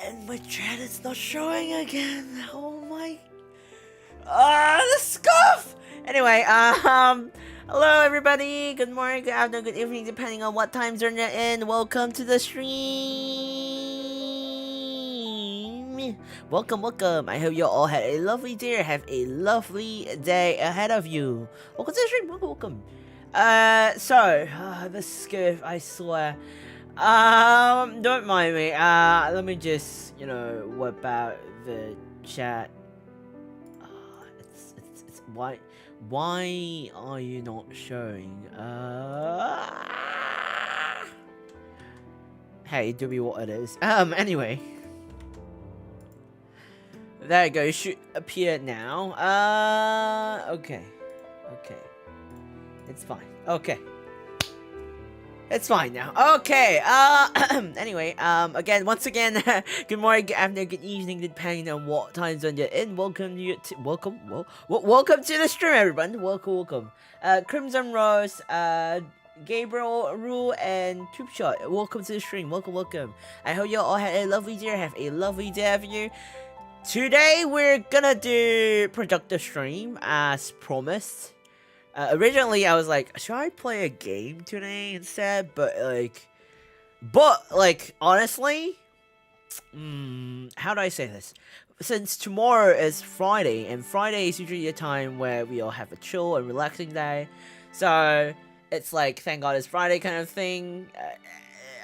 And my chat is not showing again. Oh my. The scuff! Anyway, hello everybody. Good morning, good afternoon, good evening, depending on what time zone you're in. Welcome to the stream. Welcome, welcome. I hope you all had a lovely day or have a lovely day ahead of you. Welcome to the stream. Welcome, welcome. The scuff, I swear. Don't mind me. Let me just, whip out the chat. It's why are you not showing? Hey, do be what it is. Anyway. There you go, it should appear now. Okay. It's fine. Okay. It's fine now. Okay, anyway, once again, good morning, good afternoon, good evening, depending on what time zone you're in. Welcome to the stream, everyone. Welcome. Crimson Rose, Gabriel, Rule, and Tube Shot. Welcome to the stream. Welcome. I hope you all had a lovely day. Have a lovely day of you. Today, we're gonna do productive stream, as promised. Originally, I was like, should I play a game today instead? But honestly, how do I say this? Since tomorrow is Friday, and Friday is usually a time where we all have a chill and relaxing day, so it's like, thank God it's Friday kind of thing.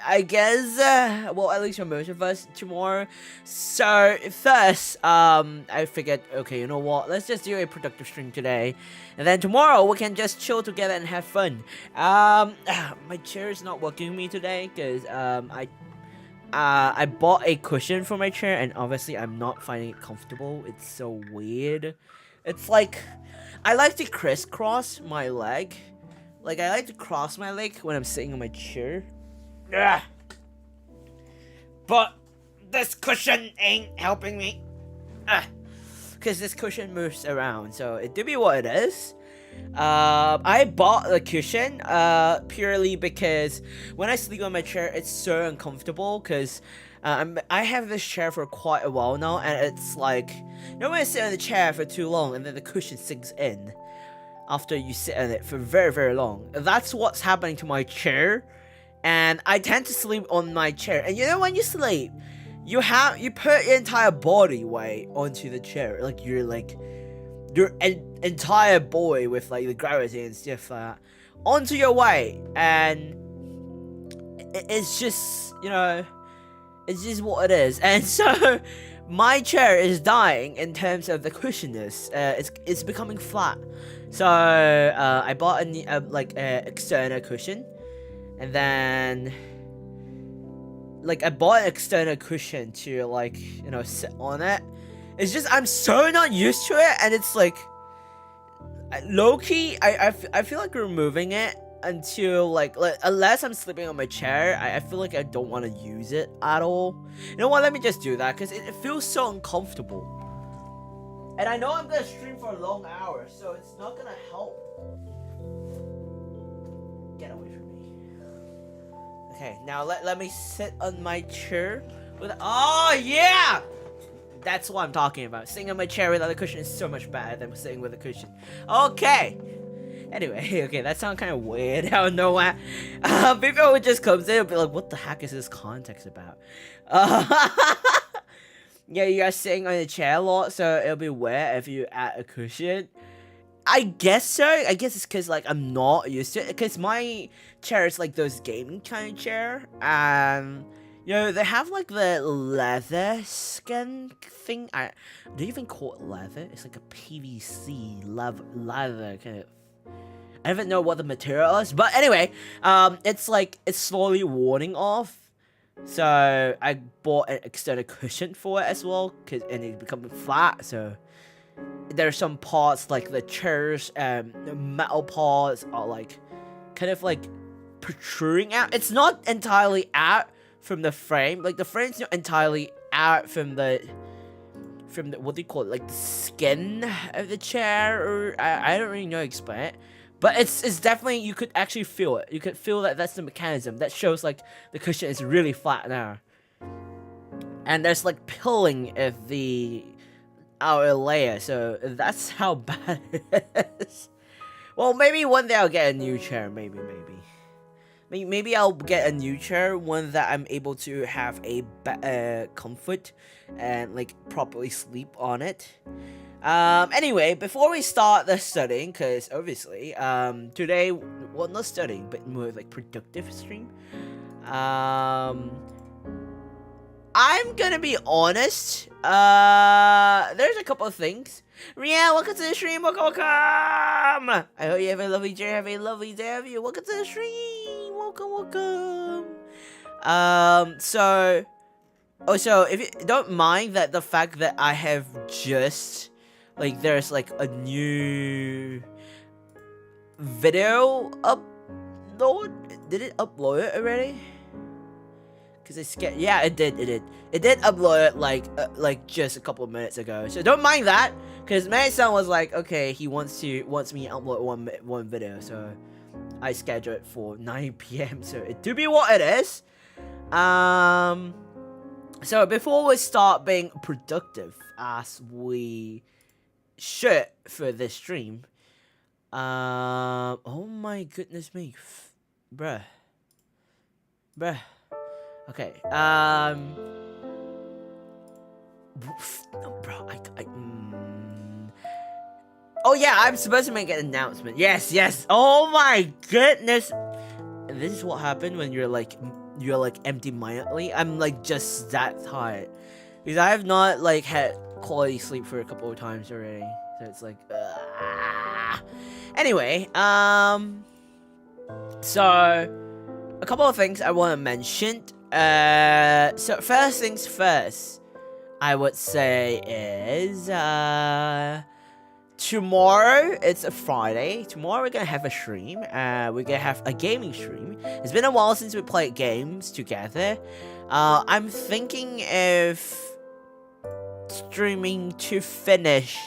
I guess, well, at least for most of us tomorrow. So first, I figured, okay, you know what? Let's just do a productive stream today, and then tomorrow we can just chill together and have fun. My chair is not working with me today because I bought a cushion for my chair, and obviously I'm not finding it comfortable. It's so weird. It's like, I like to crisscross my leg. Like, I like to cross my leg when I'm sitting on my chair. Ugh. But this cushion ain't helping me. Because this cushion moves around, so it do be what it is. I bought the cushion purely because when I sleep on my chair, it's so uncomfortable. Because I have this chair for quite a while now, and it's like, you know when I sit on the chair for too long, and then the cushion sinks in after you sit on it for very, very long. That's what's happening to my chair, and I tend to sleep on my chair. And you know when you sleep, you put your entire body weight onto the chair, like your entire body with like the gravity and stuff like that onto your weight, and it's just, you know, it's just what it is. And so my chair is dying in terms of the cushioniness. It's becoming flat. So I bought a external cushion, and then I bought an external cushion to, like, you know, sit on it. It's just I'm so not used to it, and it's like low-key I feel like removing it until like unless I'm sleeping on my chair. I feel like I don't want to use it at all. You know what, let me just do that, because it feels so uncomfortable. And I know I'm gonna stream for a long hour, so it's not gonna help. Get away from me. Okay, now let me sit on my chair with. Oh yeah! That's what I'm talking about. Sitting on my chair without a cushion is so much better than sitting with a cushion. Okay. Anyway, okay, that sounds kind of weird. I don't know why. People would just come in and be like, what the heck is this context about? Yeah, you guys sitting on a chair a lot, so it'll be weird if you add a cushion. I guess so. I guess it's because, like, I'm not used to it. Because my chair is like those gaming kind of chair. You know, they have like the leather skin thing. Do you even call it leather? It's like a PVC leather kind of. I don't even know what the material is, but anyway, it's like it's slowly wearing off. So I bought an external cushion for it as well, and it's becoming flat. So there's some parts like the chairs, the metal parts are like kind of like protruding out. It's not entirely out from the frame. Like the frame's not entirely out from the what do you call it? Like the skin of the chair, or I don't really know how to explain it. But it's definitely, you could actually feel it. You could feel that that's the mechanism. That shows like the cushion is really flat now. And there's like pilling of the outer layer, so that's how bad it is. Well, maybe one day I'll get a new chair, maybe. Maybe I'll get a new chair, one that I'm able to have a better comfort and like properly sleep on it. Anyway, before we start the studying, because obviously, today, well, not studying, but more like productive stream. I'm gonna be honest. There's a couple of things. Rianne, welcome to the stream. Welcome. I hope you have a lovely day. Have a lovely day of you. Welcome to the stream. Welcome. So, also, if you don't mind that the fact that I have just, like, there's like a new video upload. Did it upload it already? Because it's scared. Yeah, it did. It did upload it like just a couple of minutes ago. So don't mind that, because Mason was like, okay, he wants me to upload one video, so I scheduled it for 9 PM. So it do be what it is. So before we start being productive, as we should for this stream, oh my goodness me, bruh. Okay, bro, oh yeah, I'm supposed to make an announcement. Yes. Oh my goodness. This is what happened when you're like empty-mindedly. I'm like just that tired, because I have not like had quality sleep for a couple of times already. So it's like, anyway, so a couple of things I want to mention. So first things first, I would say is tomorrow. It's a Friday. Tomorrow we're gonna have a stream. We're gonna have a gaming stream. It's been a while since we played games together. I'm thinking of streaming to finish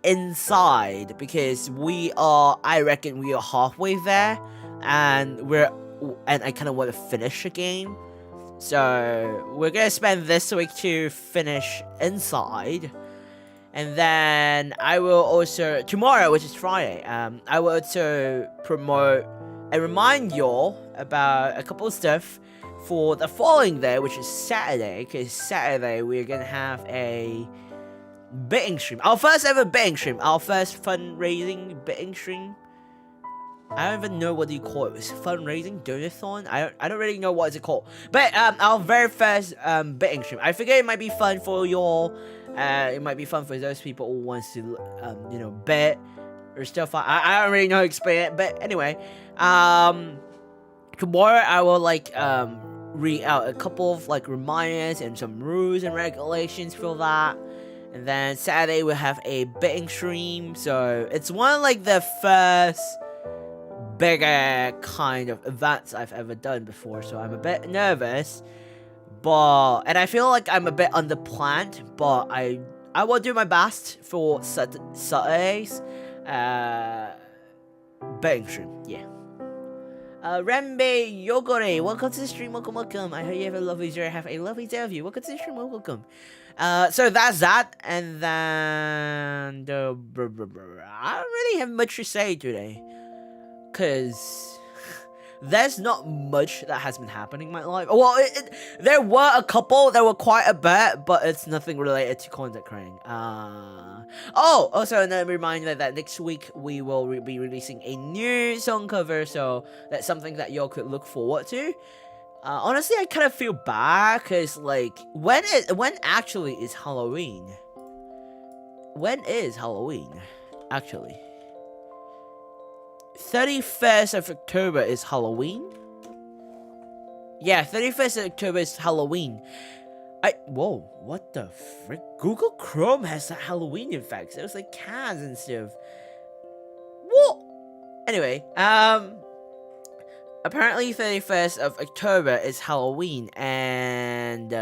inside because I reckon we are halfway there, and I kind of want to finish the game. So we're gonna spend this week to finish inside, and then I will also tomorrow, which is Friday, I will also promote and remind y'all about a couple of stuff for the following day, which is Saturday. Because Saturday we're gonna have a betting stream, our first ever betting stream, our first fundraising betting stream. I don't even know what you call it. It's fundraising, donathon. I don't really know what it's called. But our very first betting stream. I figure it might be fun for y'all. It might be fun for those people who wants to you know, bet or stuff. I don't really know how to explain it. But anyway, tomorrow I will like read out a couple of like reminders and some rules and regulations for that. And then Saturday we'll have a betting stream. So it's one of like the first bigger kind of events I've ever done before, so I'm a bit nervous, and I feel like I'm a bit underplanned, but I will do my best for Saturday's betting stream. Yeah. Rembe Yogore, welcome to the stream. Welcome. I hope you have a lovely day. Have a lovely day of you. Welcome to the stream. Welcome. So that's that, and then I don't really have much to say today. Because there's not much that has been happening in my life. Well, there were a couple, there were quite a bit, but it's nothing related to content creating. Also another reminder that next week we will be releasing a new song cover, so that's something that y'all could look forward to. Honestly, I kind of feel bad, because, like, when actually is Halloween? When is Halloween, actually? 31st of October is Halloween? Yeah, 31st of October is Halloween. Whoa, what the frick? Google Chrome has Halloween effects. It was like cats and stuff. What? Anyway, apparently 31st of October is Halloween, and,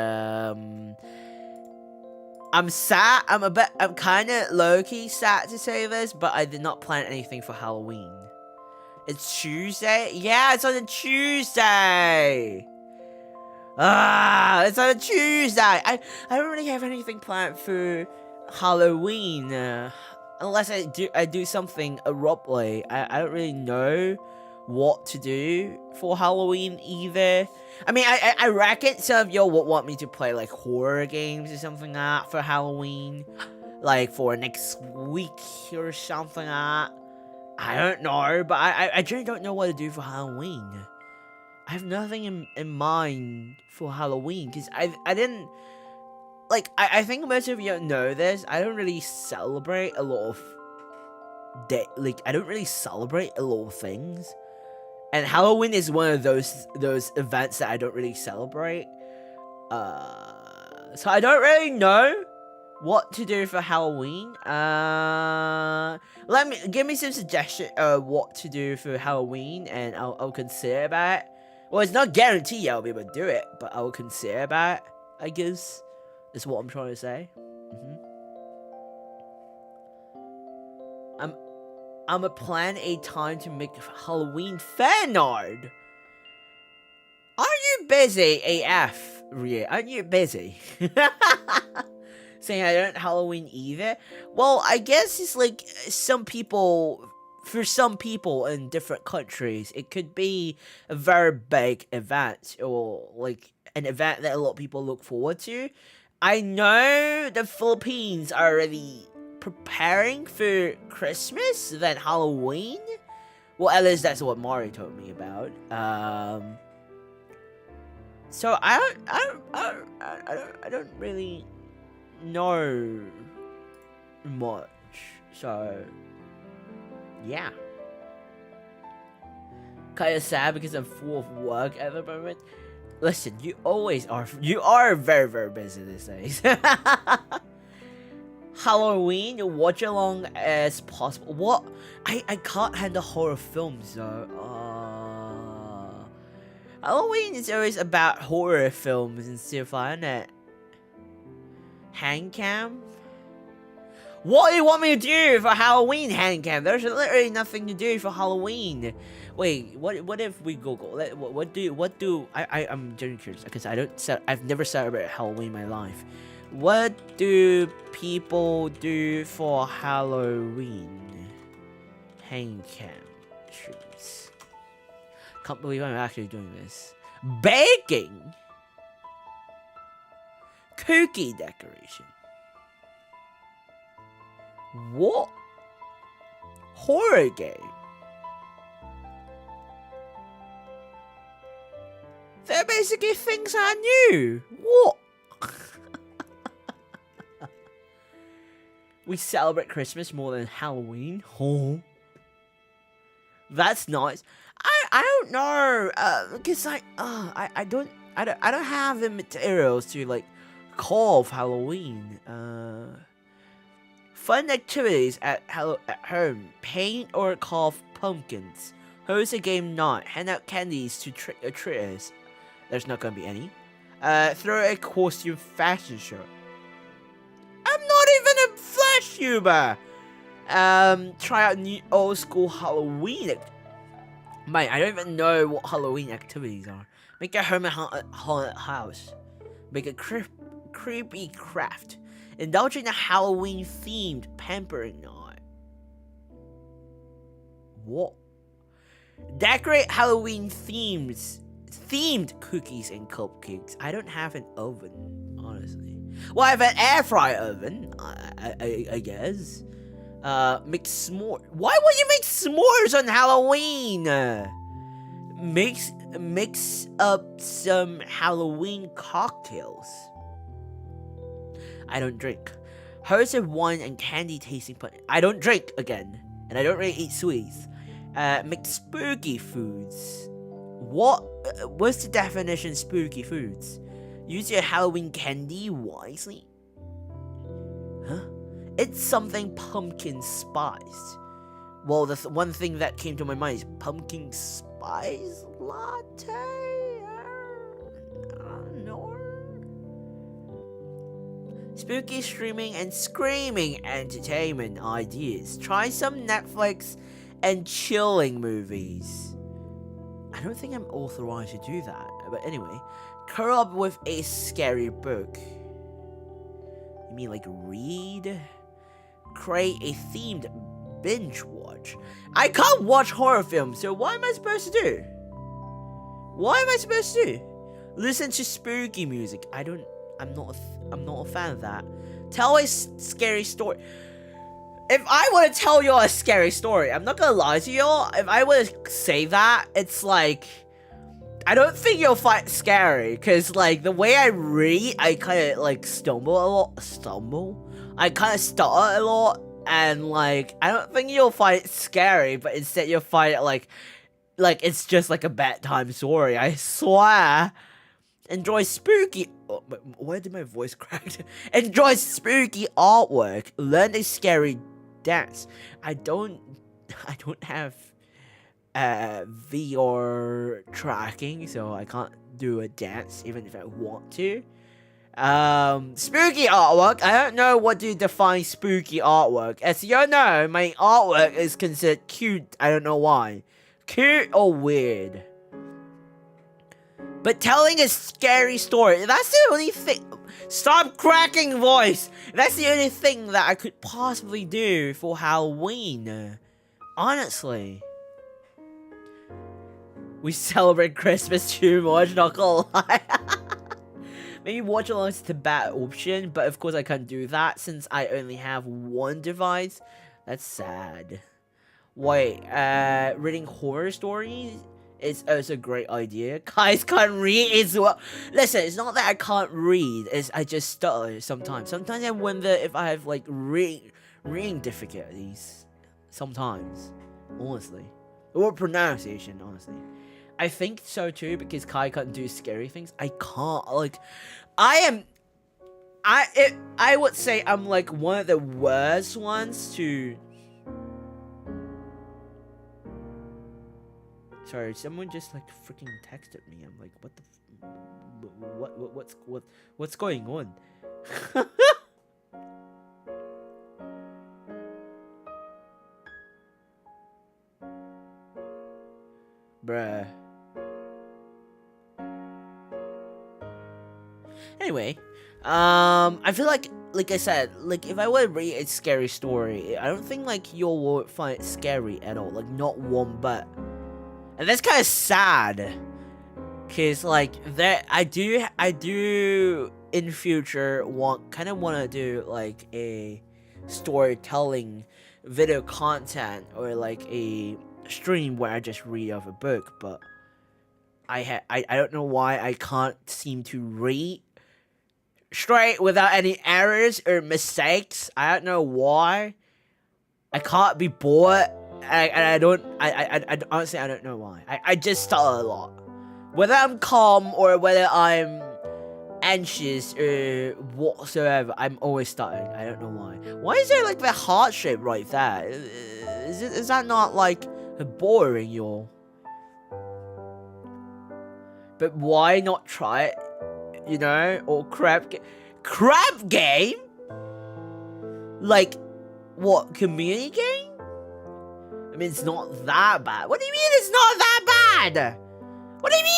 I'm sad. I'm kind of low-key sad to say this, but I did not plan anything for Halloween. It's Tuesday? Yeah, it's on a Tuesday! It's on a Tuesday! I don't really have anything planned for Halloween. Unless I do something abruptly. I don't really know what to do for Halloween either. I mean, I reckon some of y'all would want me to play like horror games or something like that for Halloween. Like for next week or something like that. I don't know, but I really don't know what to do for Halloween. I have nothing in mind for Halloween, because I didn't, like, I think most of you know this, I don't really celebrate a lot of, I don't really celebrate a lot of things, and Halloween is one of those events that I don't really celebrate, so I don't really know what to do for Halloween. Give me some suggestion of what to do for Halloween, and I'll consider about it. Well, it's not guaranteed I'll be able to do it, but I'll consider about it, I guess, is what I'm trying to say. I'm a plan a time to make Halloween fan art. Are you busy, AF? Ria, aren't you busy? Saying I don't Halloween either. Well, I guess it's like for some people in different countries, it could be a very big event, or like an event that a lot of people look forward to. I know the Philippines are already preparing for Christmas than Halloween. Well, at least that's what Mari told me about. So I don't really know much, so yeah. Kind of sad because I'm full of work at the moment. Listen, you always are. You are very, very busy these days. Halloween, watch along as possible. What? I can't handle horror films though. Halloween is always about horror films and stuff, isn't it? Handcam? What do you want me to do for Halloween, handcam? There's literally nothing to do for Halloween. Wait, what if we Google? I'm genuinely curious because I've never celebrated Halloween in my life. What do people do for Halloween? Handcam streams. Can't believe I'm actually doing this. Baking! Cookie decoration. What? Horror game? They're basically things I knew. What? We celebrate Christmas more than Halloween. Oh, that's nice. I don't know. Because I don't have the materials to like carve Halloween. Fun activities at home: paint or carve pumpkins, host a game night, hand out candies to trick-or-treaters. There's not gonna be any. Throw a costume fashion show. I'm not even a Flash YouTuber. Try out new old school Halloween. Mate, I don't even know what Halloween activities are. Make a home haunted house. Make a creepy craft. Indulge in a Halloween themed pampering night. What? Decorate Halloween themed cookies and cupcakes. I don't have an oven, honestly. Well, I have an air fryer oven, I guess. Make s'mores. Why would you make s'mores on Halloween? Mix up some Halloween cocktails. I don't drink. Host a wine and candy tasting party. I don't drink again, and I don't really eat sweets. Make spooky foods. What's the definition of spooky foods? Use your Halloween candy wisely. Huh? It's something pumpkin spice. Well, the one thing that came to my mind is pumpkin spice latte. I don't know. Spooky streaming and screaming entertainment ideas. Try some Netflix and chilling movies. I don't think I'm authorized to do that, but anyway. Curl up with a scary book. You mean like read? Create a themed binge watch. I can't watch horror films, so what am I supposed to do? What am I supposed to do? Listen to spooky music. I'm not a fan of that. Tell a scary story. If I were to tell you a scary story, I'm not gonna lie to y'all. If I were to say that, it's like, I don't think you'll find it scary, because, like, the way I read, I kind of, like, stumble a lot. I kind of stutter a lot, and, like, I don't think you'll find it scary, but instead you'll find it, like, it's just, like, a bedtime story, I swear. Enjoy spooky... Oh, why did my voice crack? Enjoy spooky artwork. Learn a scary dance. I don't have... VR tracking, so I can't do a dance even if I want to. Spooky artwork. I don't know what to define spooky artwork. As you know, my artwork is considered cute. I don't know why. Cute or weird. But telling a scary story, that's the only thing. Stop cracking voice. That's the only thing that I could possibly do for Halloween. Honestly. We celebrate Christmas too much, not gonna lie. Maybe watch along is the bad option, but of course I can't do that since I only have one device. That's sad. Wait, reading horror stories is also a great idea. Guys can't read as well. Listen, it's not that I can't read, it's I just stutter sometimes. Sometimes I wonder if I have like reading difficulties. Sometimes, honestly. Or pronunciation, honestly. I think so too, because Kai can't do scary things. I can't, like, I would say I'm like one of the worst ones to... Sorry, someone just like freaking texted me. I'm like, what the what's going on? Bruh. Anyway, I feel like I said, like, if I were to read a scary story, I don't think like you would find it scary at all, like not one bit. And that's kind of sad, cause like that I do in future kind of want to do like a storytelling video content or like a stream where I just read off a book, but I don't know why I can't seem to read straight without any errors or mistakes. I don't know why. I can't be bored. I honestly, I don't know why. I just start a lot. Whether I'm calm or whether I'm anxious or whatsoever, I'm always stuttering. I don't know why. Why is there like the heart shape right there? Is that not like boring, y'all? But why not try it? You know, or crap game? Like, what, community game? I mean, it's not that bad. What do you mean it's not that bad? What do you mean?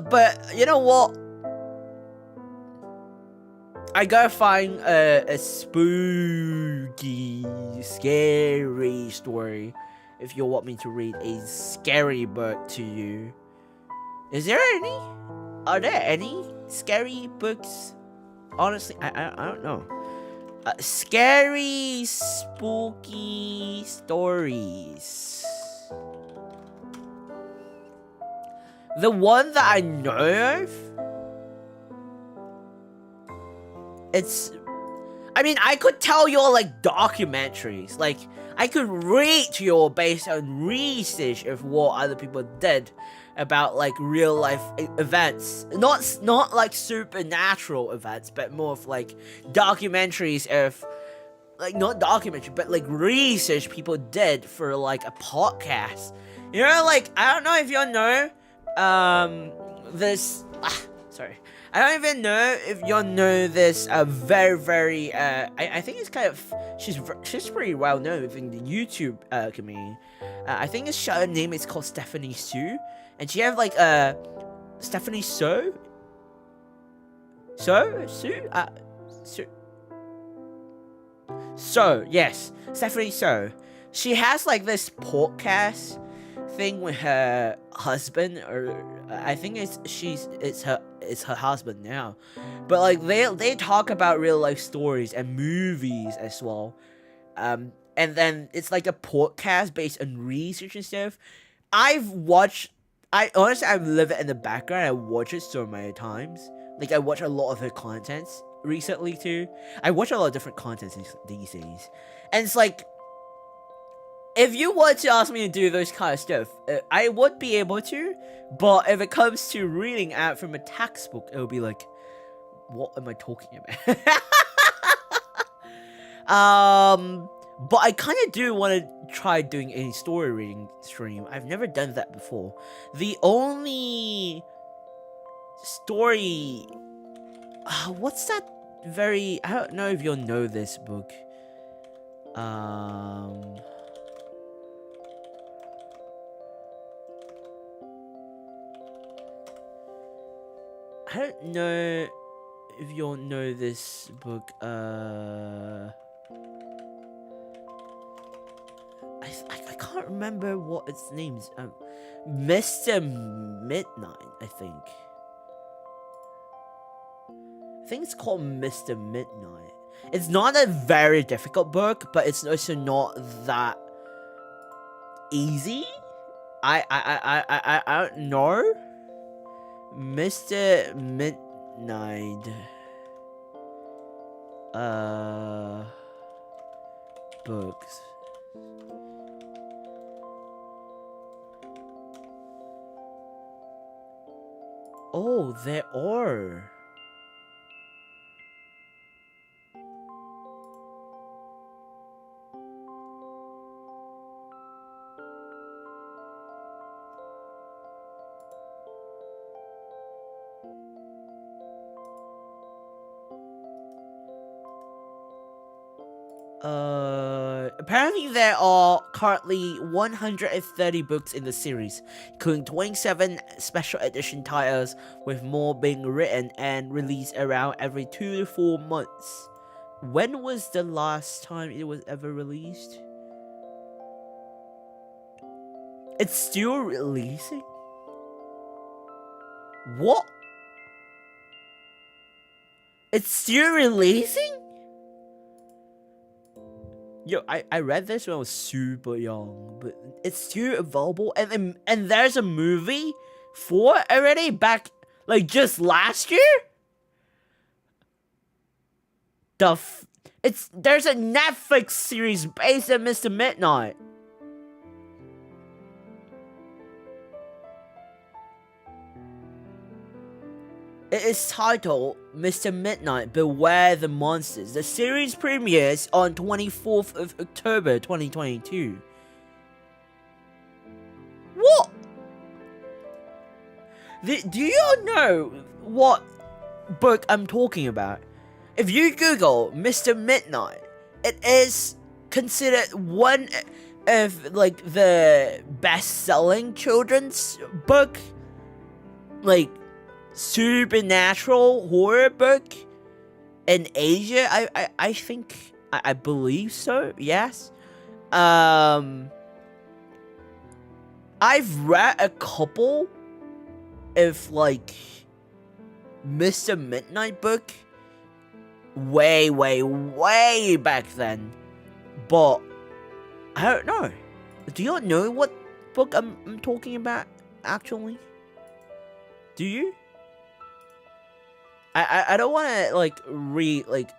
But you know what? I gotta find a spooky, scary story if you want me to read a scary book to you. Is there any? Are there any scary books? Honestly, I don't know. Scary, spooky stories. The one that I know of, I mean, I could tell you all like documentaries. Like, I could read to you all based on research of what other people did about like real life events. Not like supernatural events, but more of like documentaries of, like, not documentary, but like research people did for like a podcast. You know, like, I don't know if y'all know, sorry. I don't even know if y'all know this very I think it's kind of, she's pretty well known within the YouTube community. I think her name is called Stephanie Sue, and she have like Stephanie Sue. So yes, Stephanie Sue. She has like this podcast thing with her husband, or I think it's her husband now, but like they talk about real life stories and movies as well, and then it's like a podcast based on research and stuff. I live it in the background. I watch it so many times. Like, I watch a lot of her contents recently too. I watch a lot of different contents these days, and it's like, if you were to ask me to do those kind of stuff, I would be able to, but if it comes to reading out from a textbook, it would be like, what am I talking about? But I kind of do want to try doing a story reading stream. I've never done that before. The only story... what's that I don't know if you'll know this book. I don't know if you'll know this book. I can't remember what its name is. Mr. Midnight, I think. I think it's called Mr. Midnight. It's not a very difficult book, but it's also not that easy. I don't know. Mr. Midnight. Books. Oh, there are. Apparently there are currently 130 books in the series, including 27 special edition titles, with more being written and released around every 2 to 4 months. When was the last time it was ever released? It's still releasing? What? It's still releasing? Yo, I read this when I was super young, but it's still available, and there's a movie for it already back, like, just last year? There's a Netflix series based on Mr. Midnight. It is titled Mr. Midnight, Beware the Monsters. The series premieres on 24th of October 2022. What? Do you know what book I'm talking about? If you Google Mr. Midnight, it is considered one of, like, the best-selling children's book, like, supernatural horror book in Asia. I think I believe so. Yes. I've read a couple of, like, Mr. Midnight book way back then, but I don't know. Do you know what book I'm talking about actually? Do you? I don't want to, like, read, like,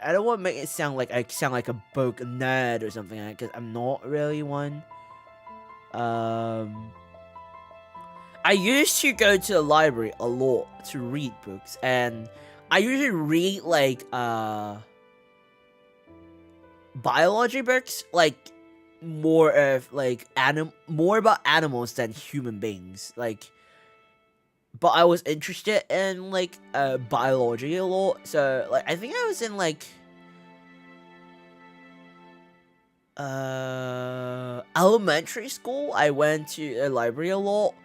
I don't want to make it sound like I sound like a book nerd or something like that, because I'm not really one. I used to go to the library a lot to read books, and I usually read, like, biology books, like, more of, like, more about animals than human beings, like. But I was interested in, like, biology a lot, so, like, I think I was in, like, elementary school. I went to a library a lot.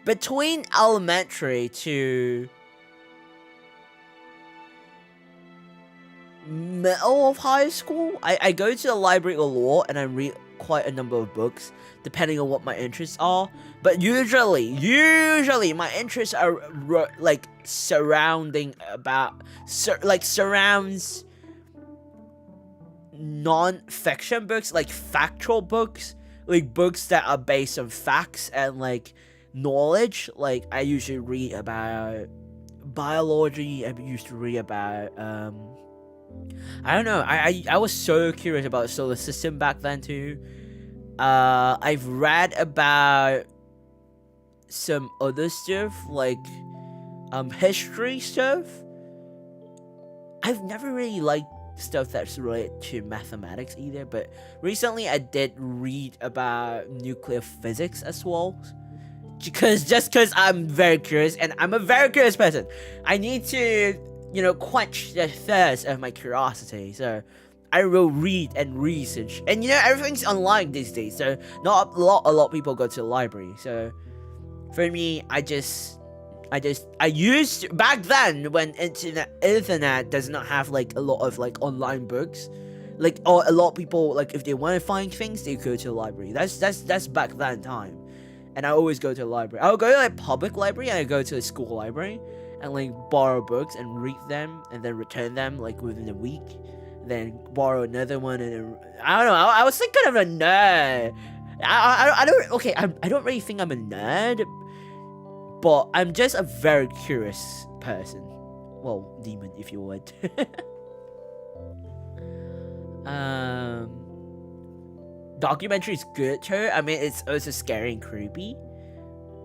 Between elementary to middle of high school, I go to the library a lot, and I read quite a number of books, depending on what my interests are. But usually my interests are, like, surrounds non-fiction books, like factual books, like books that are based on facts and, like, knowledge. Like, I usually read about biology. I used to read about I don't know. I was so curious about the solar system back then too. I've read about some other stuff, like history stuff. I've never really liked stuff that's related to mathematics either, but recently I did read about nuclear physics as well. Just because I'm very curious, and I'm a very curious person. I need to, you know, quench the thirst of my curiosity, so I will read and research. And, you know, everything's online these days, so not a lot of people go to the library. So for me, I used to, back then, when internet does not have, like, a lot of, like, online books, like, or a lot of people, like, if they want to find things, they go to the library. That's back then time. And I always go to the library. I'll go to, like, public library, and I go to the school library and, like, borrow books and read them and then return them, like, within a week. Then borrow another one, and then, I don't know. I was, like, kind of a nerd. I don't really think I'm a nerd, but I'm just a very curious person. Well, demon, if you would. documentary is good too. I mean, it's also scary and creepy.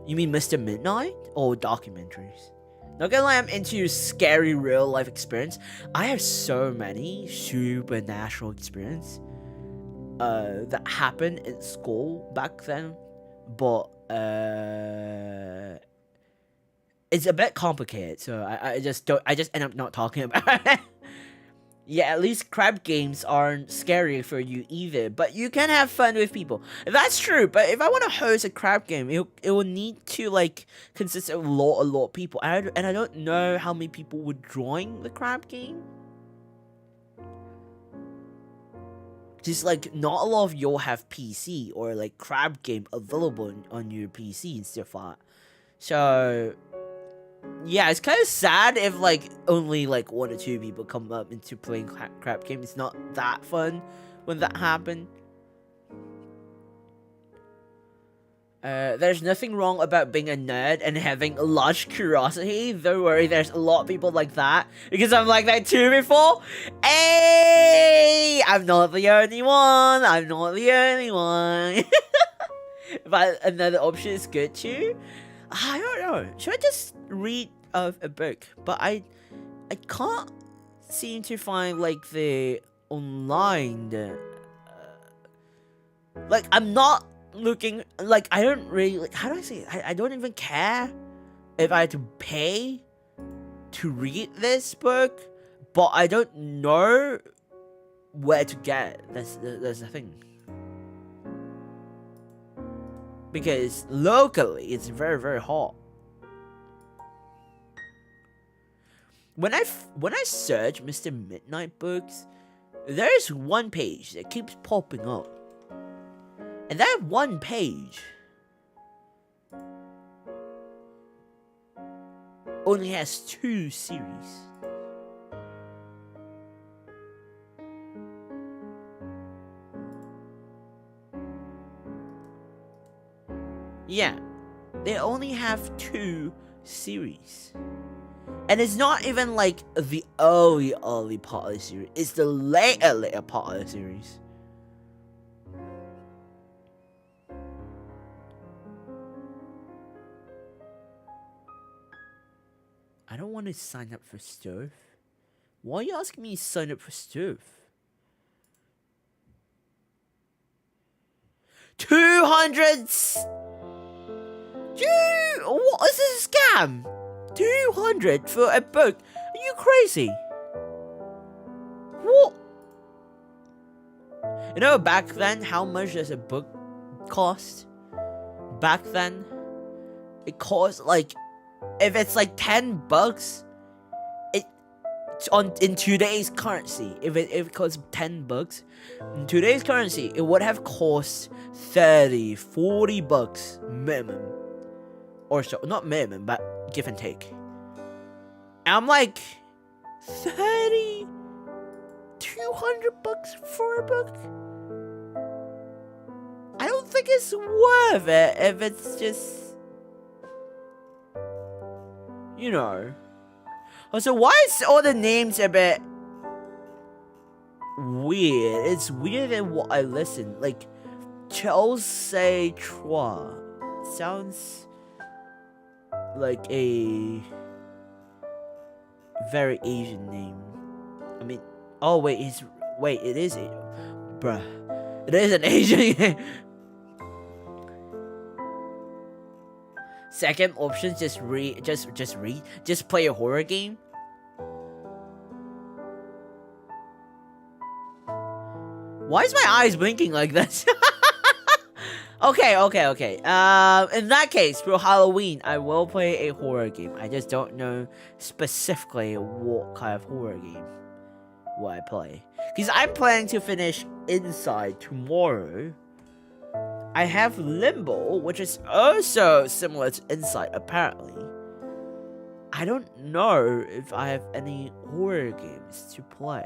You mean Mr. Midnight or documentaries? Not gonna lie, I'm into scary real life experience. I have so many supernatural experience that happened in school back then, but it's a bit complicated, so I just end up not talking about it. Yeah, at least crab games aren't scary for you either, but you can have fun with people. That's true, but if I want to host a crab game, it will need to, like, consist of a lot of people. And I don't know how many people would join the crab game. Just, like, not a lot of y'all have PC or, like, crab game available on your PC and stuff like that. So yeah, it's kind of sad if, like, only, like, 1 or 2 people come up into playing crap game. It's not that fun when that happens. There's nothing wrong about being a nerd and having a large curiosity. Don't worry, there's a lot of people like that. Because I'm like that too before. Hey! I'm not the only one. I'm not the only one. But another option is good too. I don't know. Should I just read a book? But I can't seem to find, like, the online. Like, I'm not looking. Like, I don't really. Like, how do I say it? I don't even care if I had to pay to read this book, but I don't know where to get it. That's the thing. Because locally, it's very, very hot. When I search Mr. Midnight books, there's one page that keeps popping up. And that one page only has 2 series. Yeah, they only have 2 series. And it's not even like the early part of the series. It's the later part of the series. I don't want to sign up for stuff. Why are you asking me to sign up for stuff? 200. Dude, what is this scam? 200 for a book? Are you crazy? What? You know, back then, how much does a book cost? Back then, it cost, like, if it's like $10, in today's currency, if it costs $10 in today's currency, it would have cost $30-40 minimum, or so. Not minimum, but give and take. And I'm like, 200 bucks for a book? I don't think it's worth it if it's just, you know. Also, why is all the names a bit weird? It's weirder than what I listen. Like, Chelsea Chua sounds like a very Asian name. I mean, oh wait, it is a, bruh, it is an Asian name. Second option, just play a horror game. Why is my eyes blinking like this? Okay. In that case, for Halloween, I will play a horror game. I just don't know specifically what kind of horror game will I play. Because I'm planning to finish Inside tomorrow. I have Limbo, which is also similar to Inside, apparently. I don't know if I have any horror games to play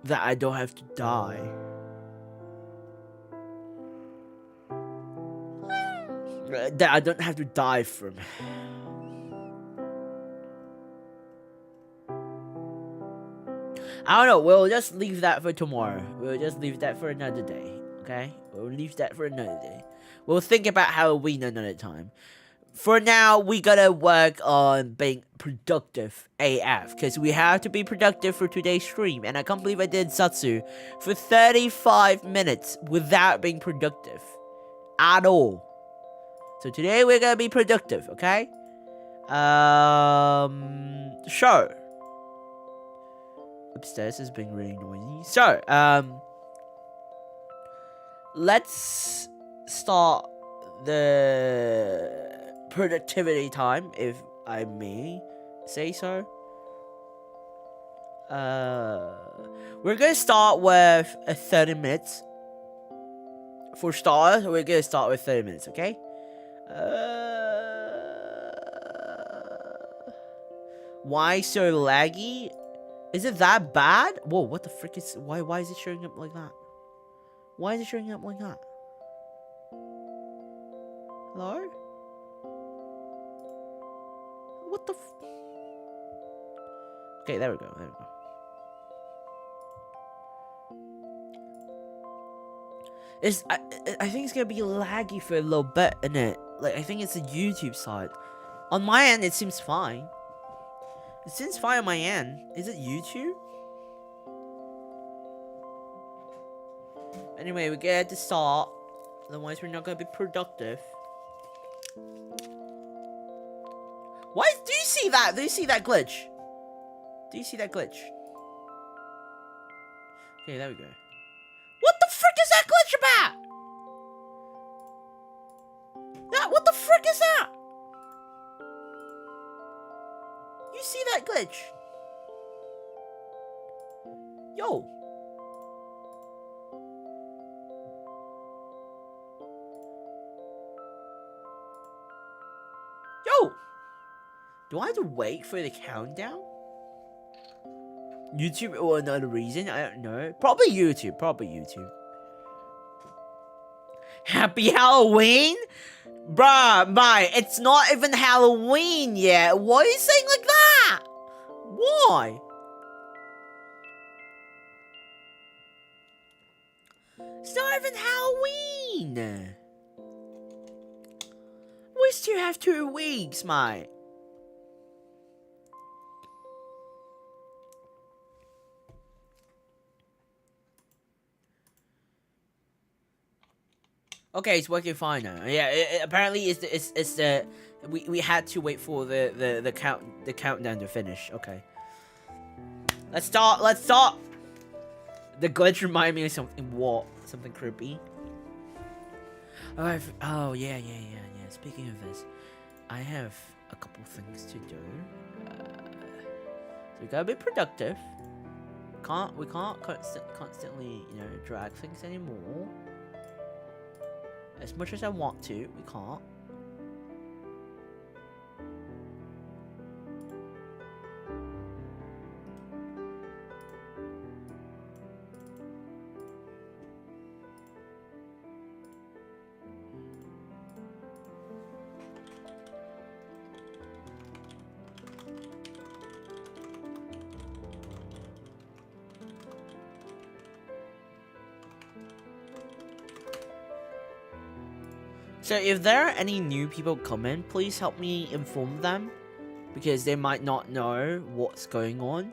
that I don't have to die. That I don't have to die from. I don't know. We'll just leave that for tomorrow. We'll just leave that for another day. Okay? We'll leave that for another day. We'll think about Halloween another time. For now, we gotta work on being productive AF. Because we have to be productive for today's stream. And I can't believe I did Satsu for 35 minutes without being productive. At all. So today we're gonna be productive, okay? Sure. Upstairs is being really noisy. So, let's start the productivity time, if I may say so. We're gonna start with 30 minutes. For starters, we're gonna start with 30 minutes, okay? Why so laggy? Is it that bad? Whoa, what the frick is... Why is it showing up like that? Why is it showing up like that? Hello? What the Okay, there we go, there we go. I think it's gonna be laggy for a little bit, innit? Like, I think it's the YouTube side. On my end, it seems fine. It seems fine on my end. Is it YouTube? Anyway, we get to start. Otherwise, we're not gonna be productive. Why? Do you see that? Do you see that glitch? Do you see that glitch? Okay, there we go. What the frick is that glitch about? What the frick is that? You see that glitch? Yo. Yo. Do I have to wait for the countdown? YouTube or another reason? I don't know. Probably YouTube. Probably YouTube. Happy Halloween? Bruh, mate, it's not even Halloween yet. Why are you saying like that? Why? It's not even Halloween. We still have 2 weeks, mate. Okay, it's working fine now. Yeah, apparently it's the we had to wait for the countdown to finish. Okay. Let's start. The glitch reminded me of something. What? Something creepy. Oh yeah. Speaking of this, I have a couple things to do. So we gotta be productive. We can't constantly drag things anymore. As much as I want to, we can't. So if there are any new people coming, please help me inform them, because they might not know what's going on.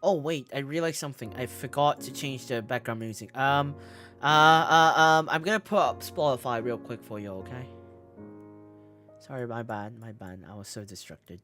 Oh wait, I realized something. I forgot to change the background music. I'm gonna put up Spotify real quick for you, okay? Sorry, my bad, my bad. I was so distracted.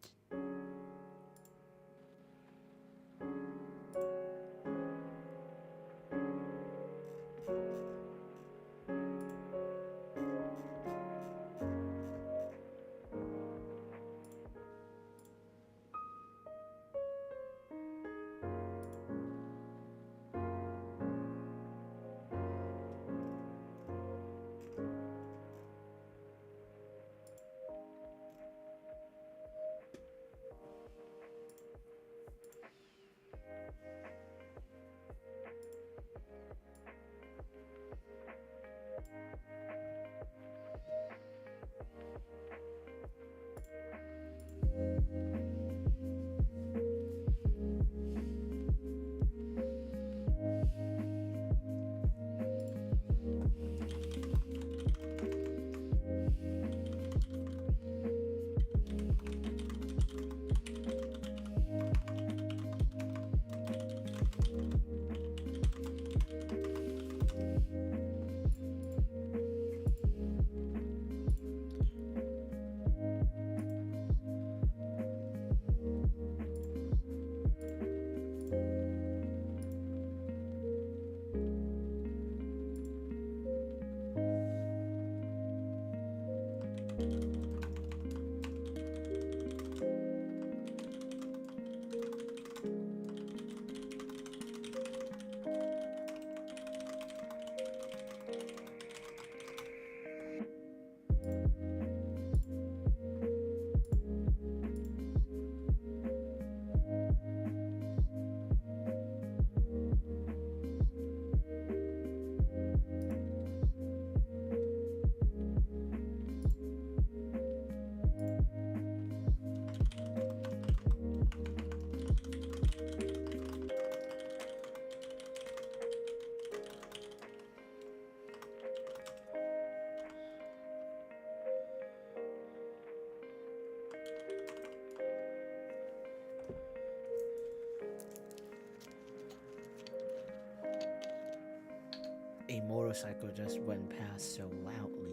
A motorcycle just went past so loudly.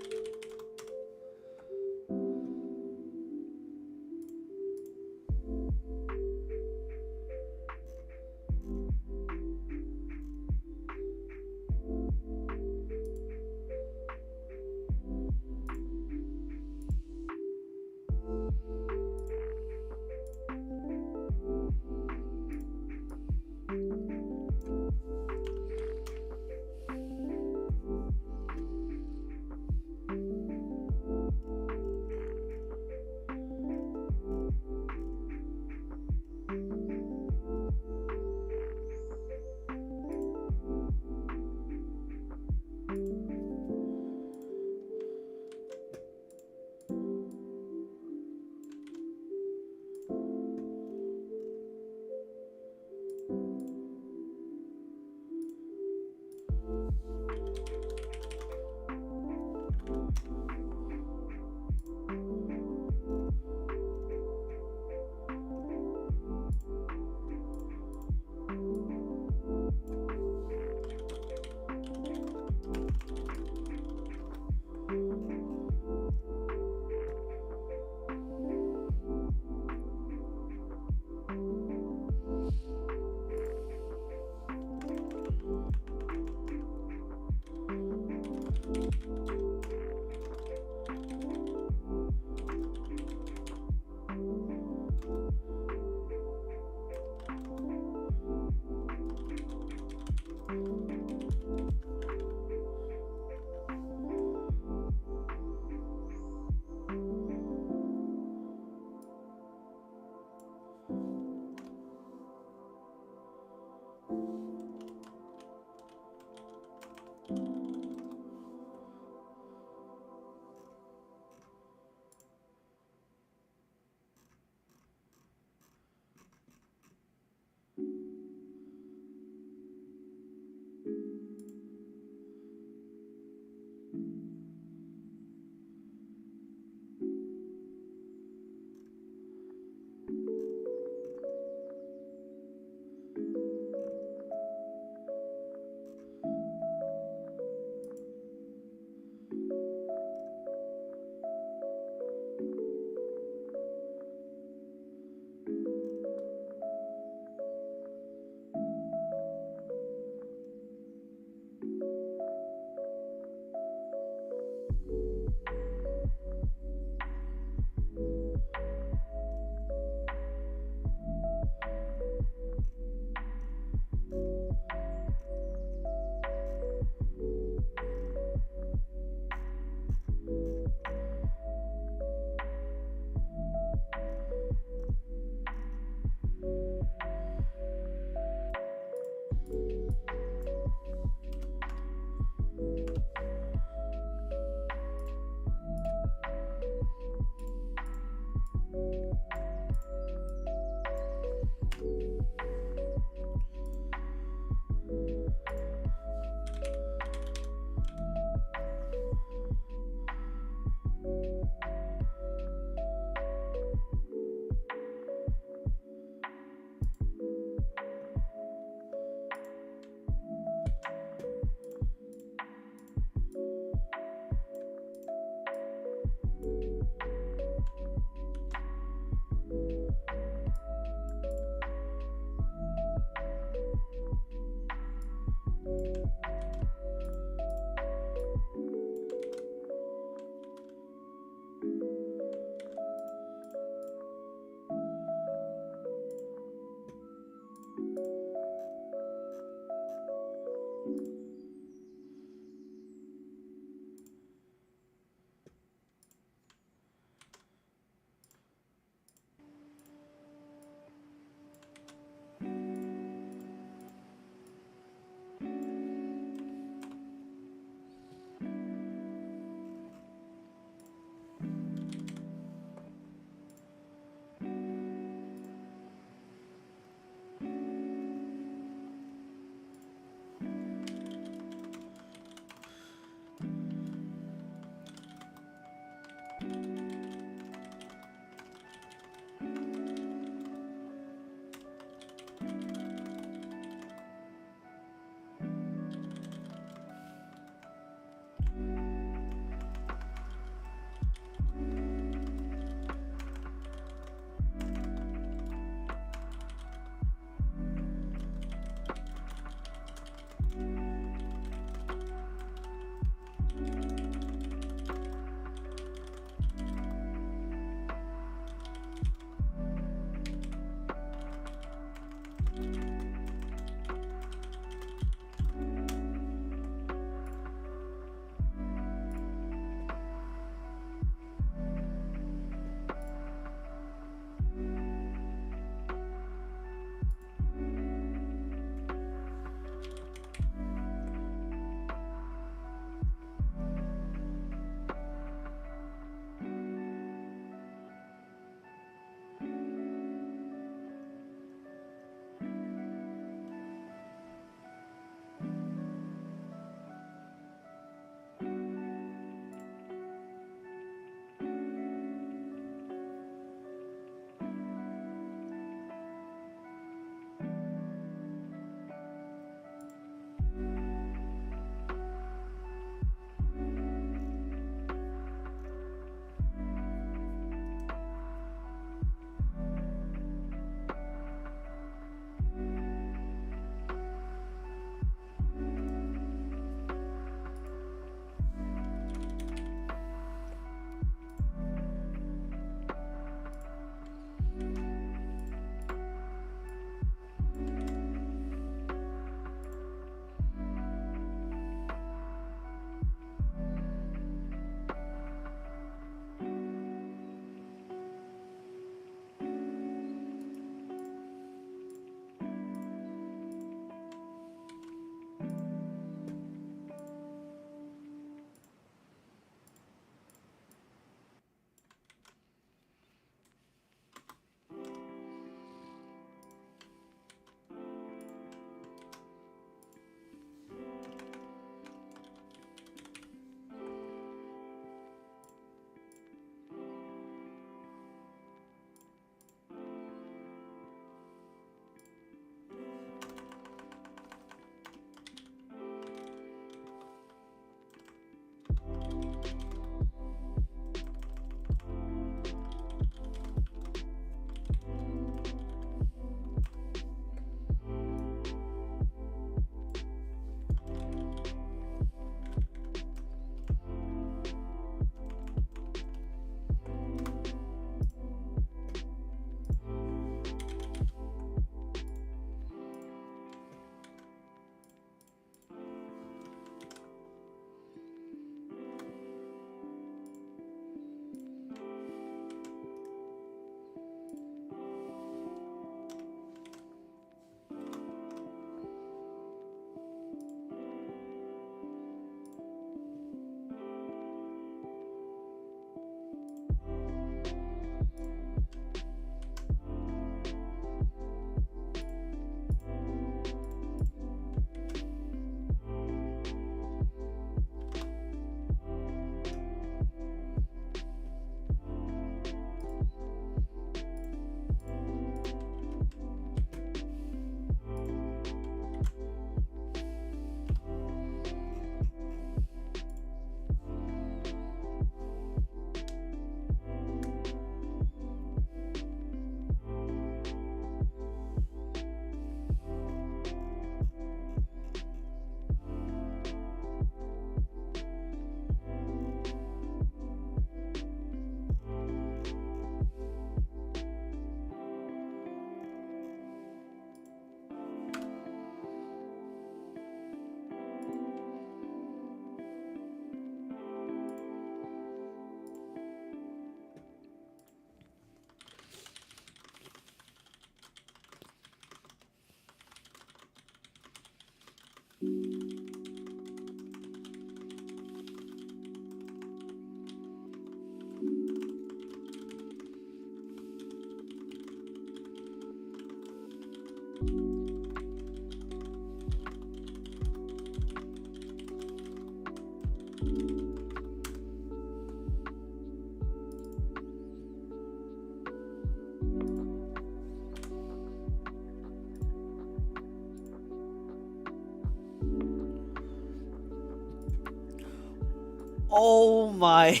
Oh my.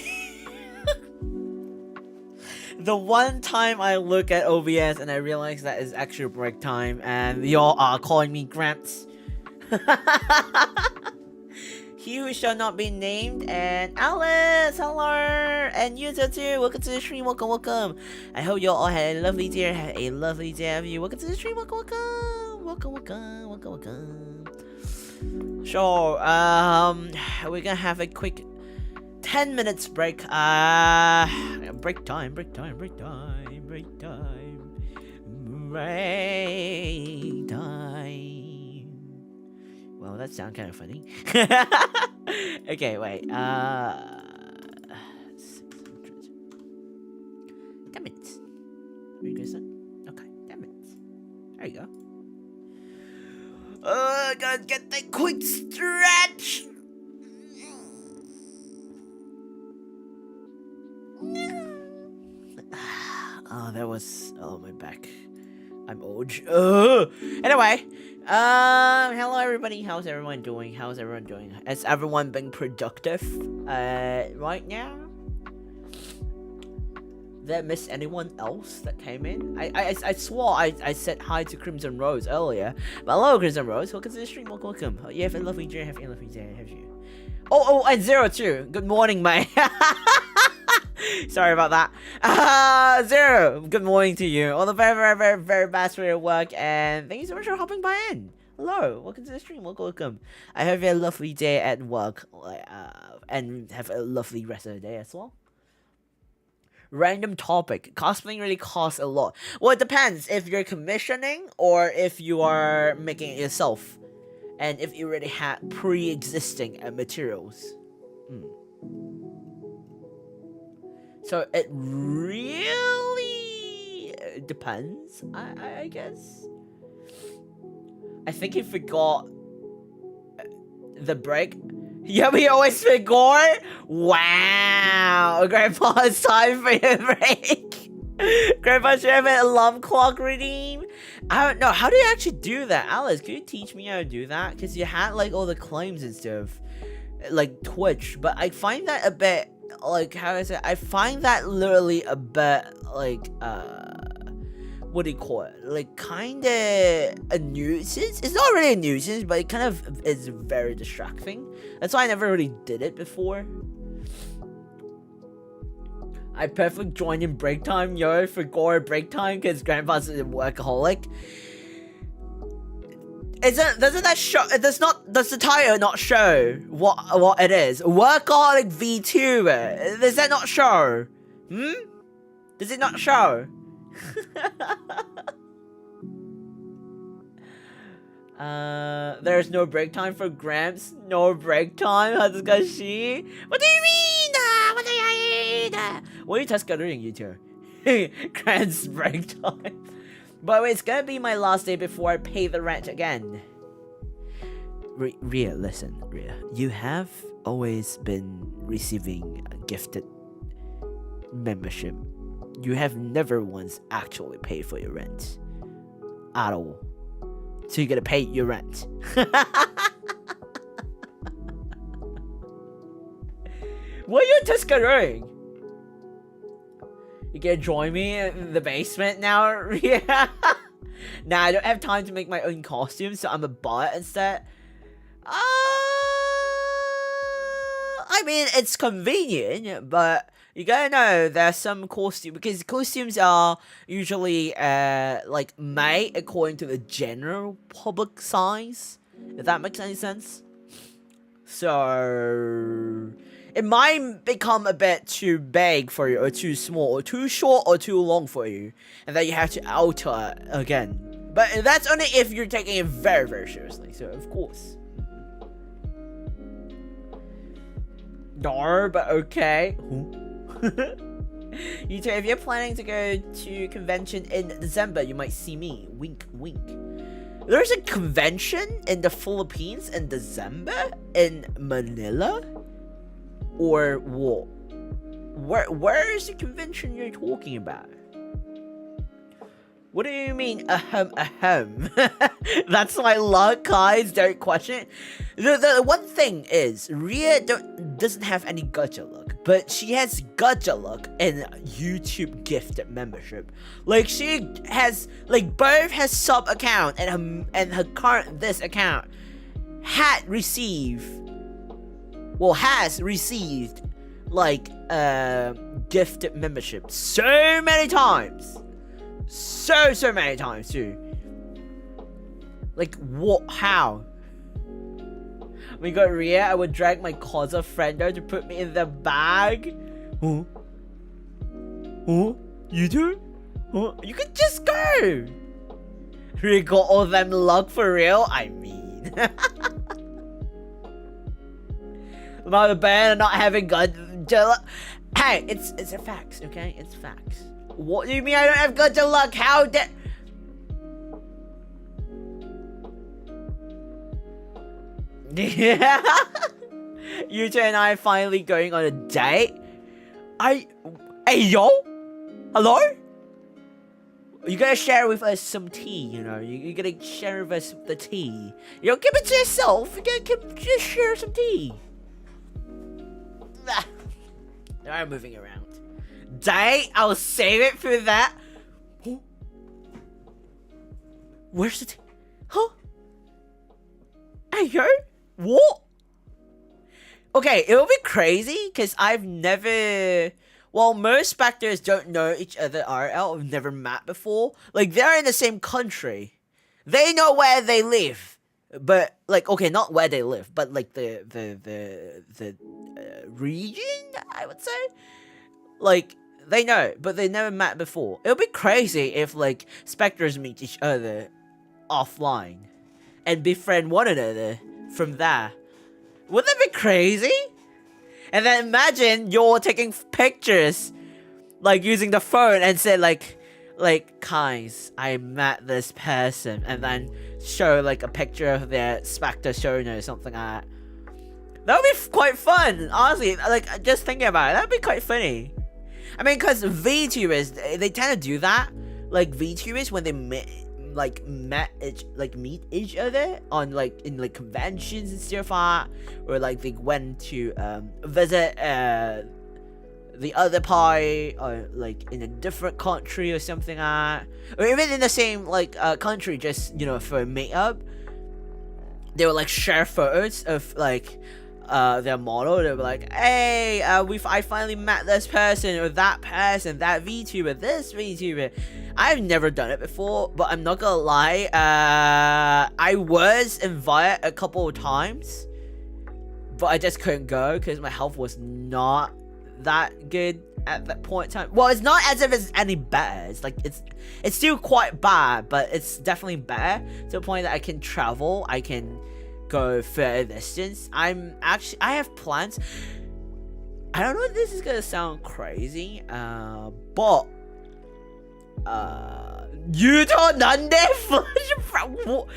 The one time I look at OBS and I realize that it's actually break time and y'all are calling me Gramps. He who shall not be named, and Alice, hello, and you too, welcome to the stream, welcome. I hope you all had a lovely day, have a lovely day of you. Welcome to the stream, welcome. Sure, we're gonna have a quick 10 minutes break. Break time. Well, that sounds kind of funny. Okay, wait. 600. Damn it. Very good, son. Okay, damn it. There you go. Gotta get that quick stretch. Oh, that was. Oh, my back. I'm old. Anyway. Hello everybody. How's everyone doing? Has everyone been productive? Right now? Did I miss anyone else that came in? I swore I said hi to Crimson Rose earlier. But hello, Crimson Rose. Welcome to the stream. Welcome. You have a lovely day. Have you? Oh, and Zero too. Good morning, mate. Sorry about that. Zero, good morning to you. All the very best for your work, and thank you so much for hopping by in. Hello, welcome to the stream. Welcome. I hope you have a lovely day at work, and have a lovely rest of the day as well. Random topic. Cosplaying really costs a lot. Well, it depends if you're commissioning or if you are making it yourself, and if you already had pre-existing materials. So it really depends, I guess. I think you forgot the break. Yeah, we always forgot. Wow, Grandpa, it's time for your break. Grandpa, should have an alarm clock redeem. I don't know. How do you actually do that, Alice? Can you teach me how to do that? Because you had like all the claims and stuff, like Twitch, but I find that a bit. Like, how do I say? I find that literally a bit like what do you call it? Like, kind of a nuisance. It's not really a nuisance, but it kind of is very distracting. That's why I never really did it before. I perfectly joined in break time, yo, for Gore break time because Grandpa's a workaholic. Doesn't that show? Does the title not show what it is? Workaholic VTuber. Does that not show? Does it not show? There's no break time for Gramps. No break time, Hatsukashi. What do you mean? What are you doing, you two? Gramps break time. But it's gonna be my last day before I pay the rent again. Rhea, listen, Rhea. You have always been receiving a gifted membership. You have never once actually paid for your rent. At all. So you're gonna pay your rent. What are you doing? You gonna join me in the basement now? Yeah. Nah, I don't have time to make my own costumes, so I'm a buy it instead. I mean, it's convenient, but you gotta know there's some costumes, because costumes are usually like made according to the general public size, if that makes any sense. So it might become a bit too big for you, or too small, or too short, or too long for you, and then you have to alter it again. But that's only if you're taking it very, very seriously, so of course. No, but okay. You two, if you're planning to go to convention in December, you might see me. Wink, wink. There's a convention in the Philippines in December? In Manila? Or what? Where is the convention you're talking about? What do you mean, ahem, ahem? That's my luck, guys. Don't question it. The one thing is, Ria doesn't have any gacha luck, but she has gacha luck in YouTube gift membership. Like, she has, like, both her sub account and her current this account has received, like, gift membership so many times. So many times too. Like, what? How? We got Ria. I would drag my Kaissart friendo to put me in the bag. Huh? Huh? You do? Huh? You could just go. Ria got all them luck for real. I mean, about the band and not having gacha. Hey, it's a facts, okay? It's facts. What do you mean I don't have gacha luck? How did... Yuta and I finally going on a date? Hey yo? Hello? You gotta share with us some tea, you know? You gotta share with us the tea. You don't keep it to yourself. You gotta just share some tea. I'm moving around. Date? I'll save it for that. Huh? Where's the tea? Huh? Hey yo? What? Okay, it'll be crazy because I've never... Well, most specters don't know each other IRL. I've never met before. Like, they're in the same country. They know where they live. But, like, okay, not where they live, but, like, the region, I would say? Like, they know, but they never met before. It'll be crazy if, like, specters meet each other offline and befriend one another from there. Wouldn't that be crazy? And then imagine you're taking pictures, like, using the phone and say, like, Kais, I met this person, and then show, like, a picture of their specter showing or something like that. That would be quite fun, honestly. Like, just thinking about it, that'd be quite funny. I mean, because VTubers, they tend to do that. Like, VTubers, when they meet each other on, like, in, like, conventions and stuff like that, or, like, they went to visit the other party, or, like, in a different country or something like that, or even in the same, like, country, just, you know, for a meetup. They would, like, share photos of, like, their model. They were like, hey, I finally met this person, or that person, that VTuber, this VTuber. I've never done it before, but I'm not gonna lie, I was invited a couple of times, but I just couldn't go because my health was not that good at that point in time. Well, it's not as if it's any better. It's like, it's still quite bad, but it's definitely better to the point that I can travel, I can go further distance. I have plans. I don't know if this is gonna sound crazy, but Yuto Nande what?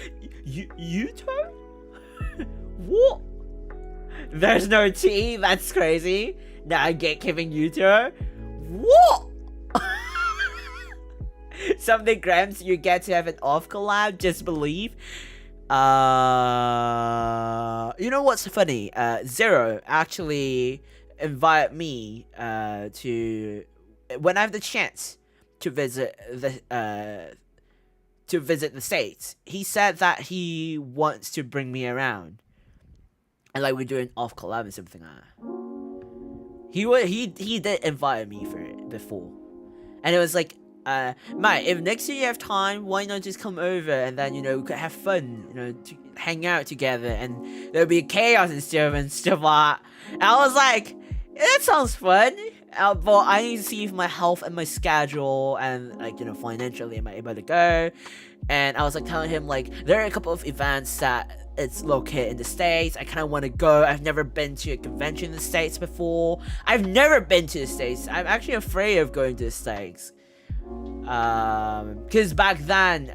Yuto? What? There's no tea? That's crazy. Now I get giving Yuto? What? Something grams you get to have an off collab, just believe. You know what's funny? Zero actually invited me to, when I have the chance to visit the States. He said that he wants to bring me around, and like we're doing off collab and something like that. He did invite me for it before, and it was like, mate, if next year you have time, why not just come over and then, you know, we could have fun, you know, to hang out together, and there'll be chaos and stuff like that. And I was like, that sounds fun, but I need to see if my health and my schedule and, like, you know, financially am I able to go. And I was like telling him, like, there are a couple of events that it's located in the States. I kind of want to go. I've never been to a convention in the States before. I've never been to the States. I'm actually afraid of going to the States. Because back then,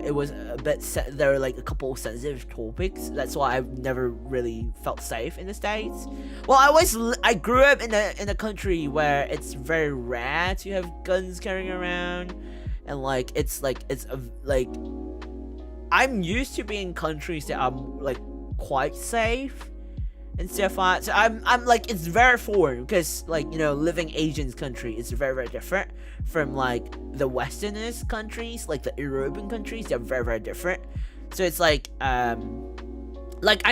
it was a bit, there were like a couple of sensitive topics. That's why I've never really felt safe in the States. Well, I grew up in a country where it's very rare to have guns carrying around, and like it's like I'm used to being in countries that are like quite safe and stuff like that. So I'm like, it's very foreign because, like, you know, living Asian country is very, very different from like the westernist countries, like the European countries. They're very, very different. So it's like I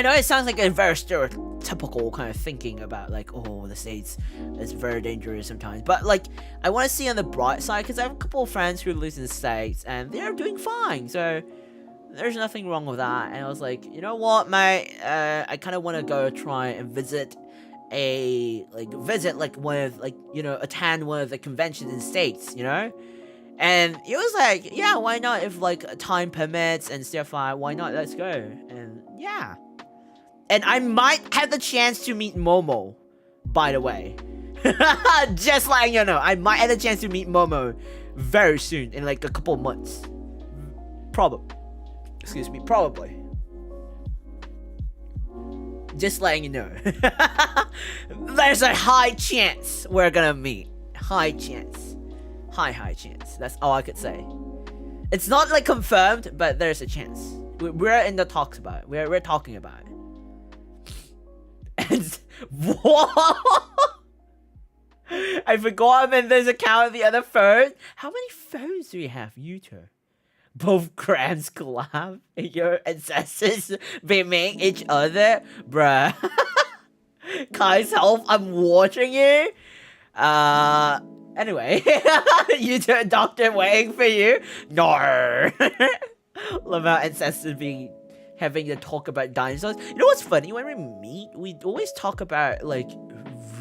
know it sounds like a very stereotypical kind of thinking about like, oh, the States is very dangerous sometimes, but like I want to see on the bright side because I have a couple of friends who live in the States and they're doing fine. So there's nothing wrong with that. And I was like, you know what, mate, I kind of want to go try and visit one of, like, you know, attend one of the conventions in the States, you know. And it was like, yeah, why not? If like time permits and stuff like, why not? Let's go. And yeah, and I might have the chance to meet Momo, by the way. Just letting you know, I might have the chance to meet Momo very soon, in like a couple months, probably. Excuse me, probably. Just letting you know. There's a high chance we're gonna meet. High chance. High chance. That's all I could say. It's not like confirmed, but there's a chance. We're in the talks about it. We're talking about it. And what? I forgot I'm in this account of the other phone. How many phones do we have, you two? Both Grams collab and your ancestors beaming each other, bruh. Kai's help, I'm watching you. Anyway, you two doctor waiting for you. No. Love our ancestors having to talk about dinosaurs. You know what's funny? When we meet, we always talk about like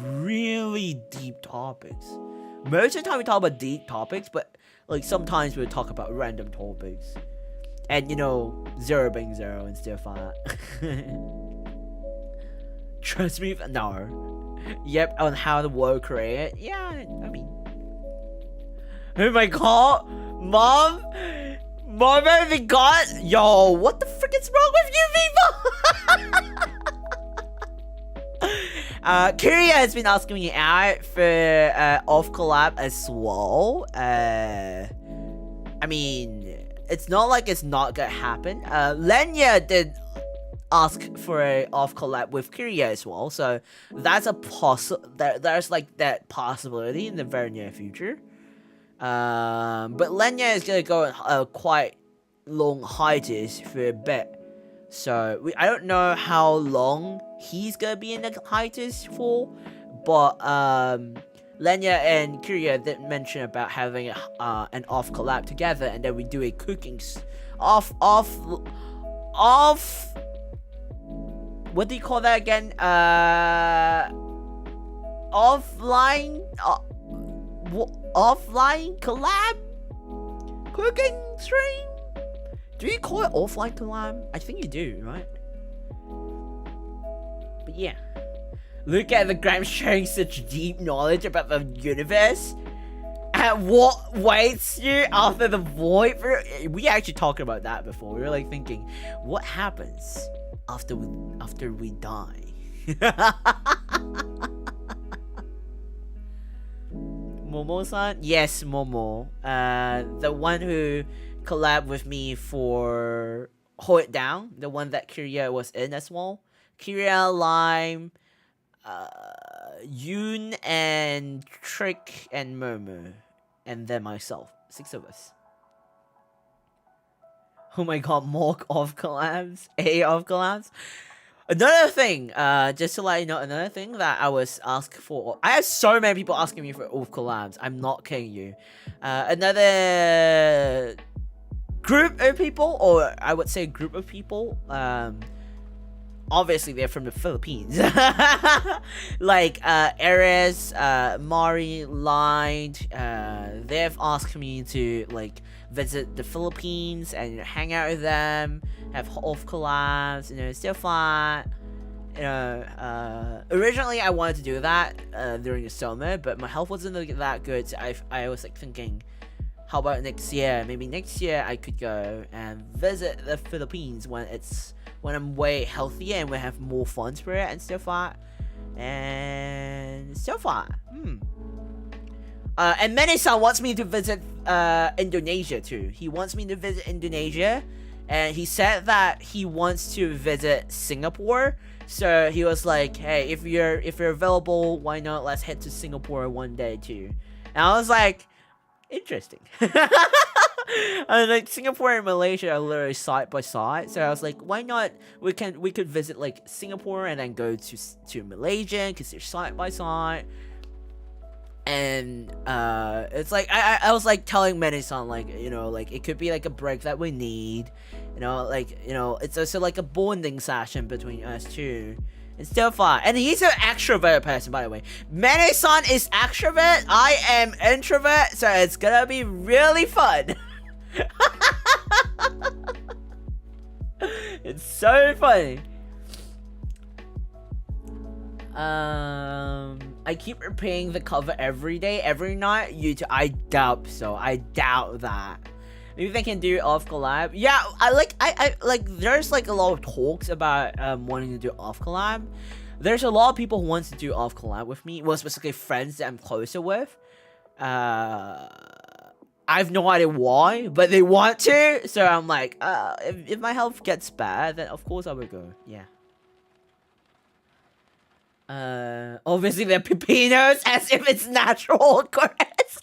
really deep topics. Most of the time we talk about deep topics, but like sometimes we'll talk about random topics. And you know, zero being zero and stuff like that. Trust me, no. Yep, on how the world created. Yeah, I mean. Oh my god! Mom, oh my god! Yo, what the frick is wrong with you people? Kyria has been asking me out for off collab as well. I mean, it's not like it's not gonna happen. Lenya did ask for a off collab with Kyria as well, so that's a there's like that possibility in the very near future. But Lenya is gonna go on quite long hiatus for a bit. So I don't know how long he's gonna be in the hiatus for, but Lenya and Kyria did mention about having an off collab together, and then we do a cooking off. What do you call that again? Offline collab cooking stream. Do you call it offline collab? I think you do, right? But yeah. Look at the Gram sharing such deep knowledge about the universe. And what waits you after the void? We actually talked about that before. We were like thinking, what happens after we die? Momo-san? Yes, Momo. The one who collab with me for Hold It Down, the one that Kyria was in as well. Kyria, Lime, Yoon, and Trick, and Momo, and then myself. 6 of us. Oh my god, more off collabs, off collabs. Another thing, just to let you know, another thing that I was asked for. I have so many people asking me for off collabs. I'm not kidding you. Another group of people, or I would say group of people, obviously they're from the Philippines. Like Ares, Mari, Line, they've asked me to like visit the Philippines and hang out with them, have off collabs, you know, stuff like, you know. Originally I wanted to do that during the summer, but my health wasn't that good, so I was like thinking, how about next year? Maybe next year I could go and visit the Philippines when I'm way healthier and we have more funds for it and stuff like. And so far, And Mene-san wants me to visit Indonesia too. He wants me to visit Indonesia, and he said that he wants to visit Singapore. So he was like, "Hey, if you're available, why not? Let's head to Singapore one day too." And I was like, "Interesting." And like Singapore and Malaysia are literally side by side, so I was like, "Why not? We could visit like Singapore and then go to Malaysia because they're side by side." And it's like I was like telling Mene-san, like, you know, like it could be like a break that we need, you know, like, you know, it's also like a bonding session between us two. It's still fun. And he's an extrovert person, by the way. Mene-san is extrovert, I am introvert, so it's gonna be really fun. It's so funny. I keep replaying the cover every day, every night. YouTube, I doubt so. I doubt that. Maybe they can do off collab. Yeah, I like. There's like a lot of talks about wanting to do off collab. There's a lot of people who want to do off collab with me. Well, specifically friends that I'm closer with. I have no idea why, but they want to. So I'm like, if my health gets bad, then of course I will go. Yeah. Obviously they're pepinos, as if it's natural occurrence.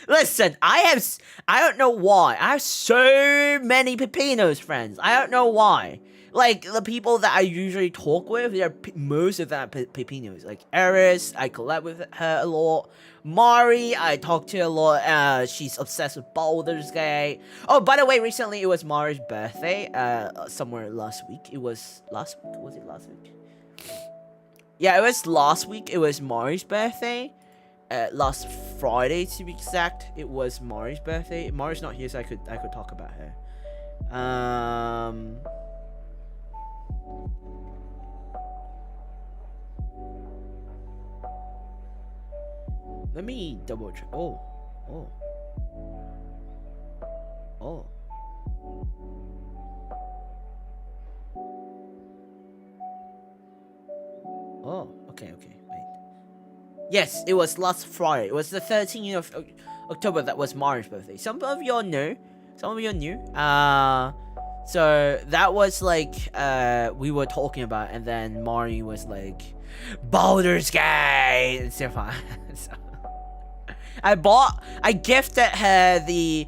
Listen, I don't know why. I have so many pepinos friends. I don't know why. Like, the people that I usually talk with, most of them are pepinos. Like, Eris, I collab with her a lot. Mari, I talk to a lot. She's obsessed with Baldur's Gate. Oh, by the way, recently it was Mari's birthday. Somewhere last week. It was last week? Was it last week? Yeah, it was last week. It was Mari's birthday. Last Friday, to be exact. It was Mari's birthday. Mari's not here, so I could talk about her. Let me double check. Oh. Oh, okay, wait. Yes, it was last Friday. It was the 13th of October that was Mari's birthday. Some of y'all knew. So that was like, we were talking about, and then Mari was like, Baldur's Gate and stuff. So, I gifted her the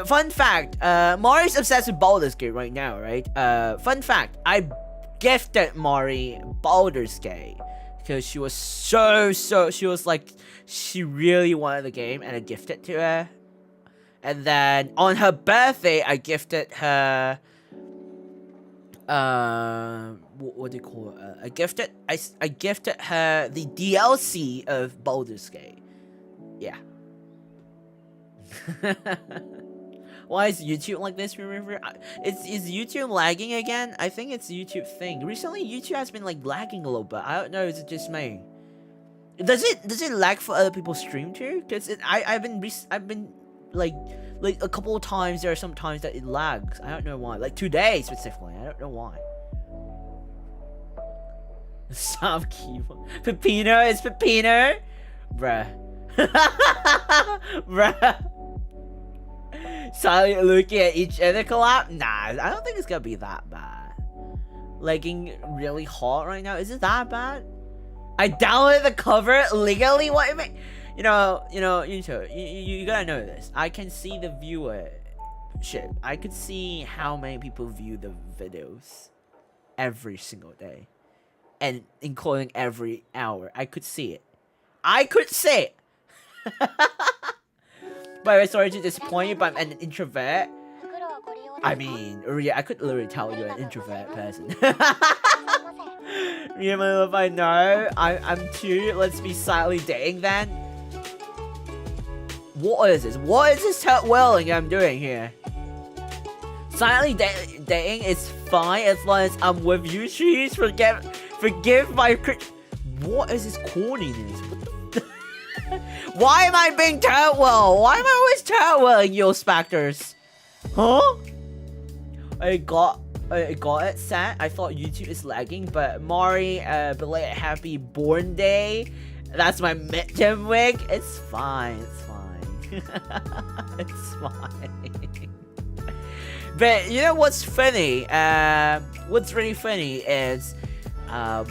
fun fact. Mari's obsessed with Baldur's Gate right now, right? Fun fact, I gifted Mari Baldur's Gate because she was she was like, she really wanted the game, and I gifted it to her. And then on her birthday, I gifted her what do you call it? I gifted her the DLC of Baldur's Gate. Yeah. Why is YouTube like this? Remember, is YouTube lagging again? I think it's YouTube thing. Recently, YouTube has been like lagging a little bit. I don't know. Is it just me? Does it lag for other people's stream too? Because I've been like a couple of times. There are some times that it lags. I don't know why. Like today specifically. I don't know why. Soft keyboard. Pepino is Pepino, bruh. Bruh. Silently looking at each other collab? Nah, I don't think it's gonna be that bad. Lagging really hot right now. Is it that bad? I downloaded the cover legally. What am I? You gotta know this. I can see the viewership. I could see how many people view the videos every single day, and including every hour. I could see it. By the way, sorry to disappoint you, but I'm an introvert. I mean, I could literally tell you're an introvert person. Really, if I know, I'm too. Let's be silently dating then. What is this? What is this whirling I'm doing here? Silently dating is fine as long as I'm with you. Please forgive my What is this corniness? What the Why am I being turtle? Why am I always turtling, you specters? Huh? I got it set. I thought YouTube is lagging, but Mari, belated happy born day. That's my midterm wig. It's fine. It's fine. It's fine. But you know what's funny? What's really funny is, I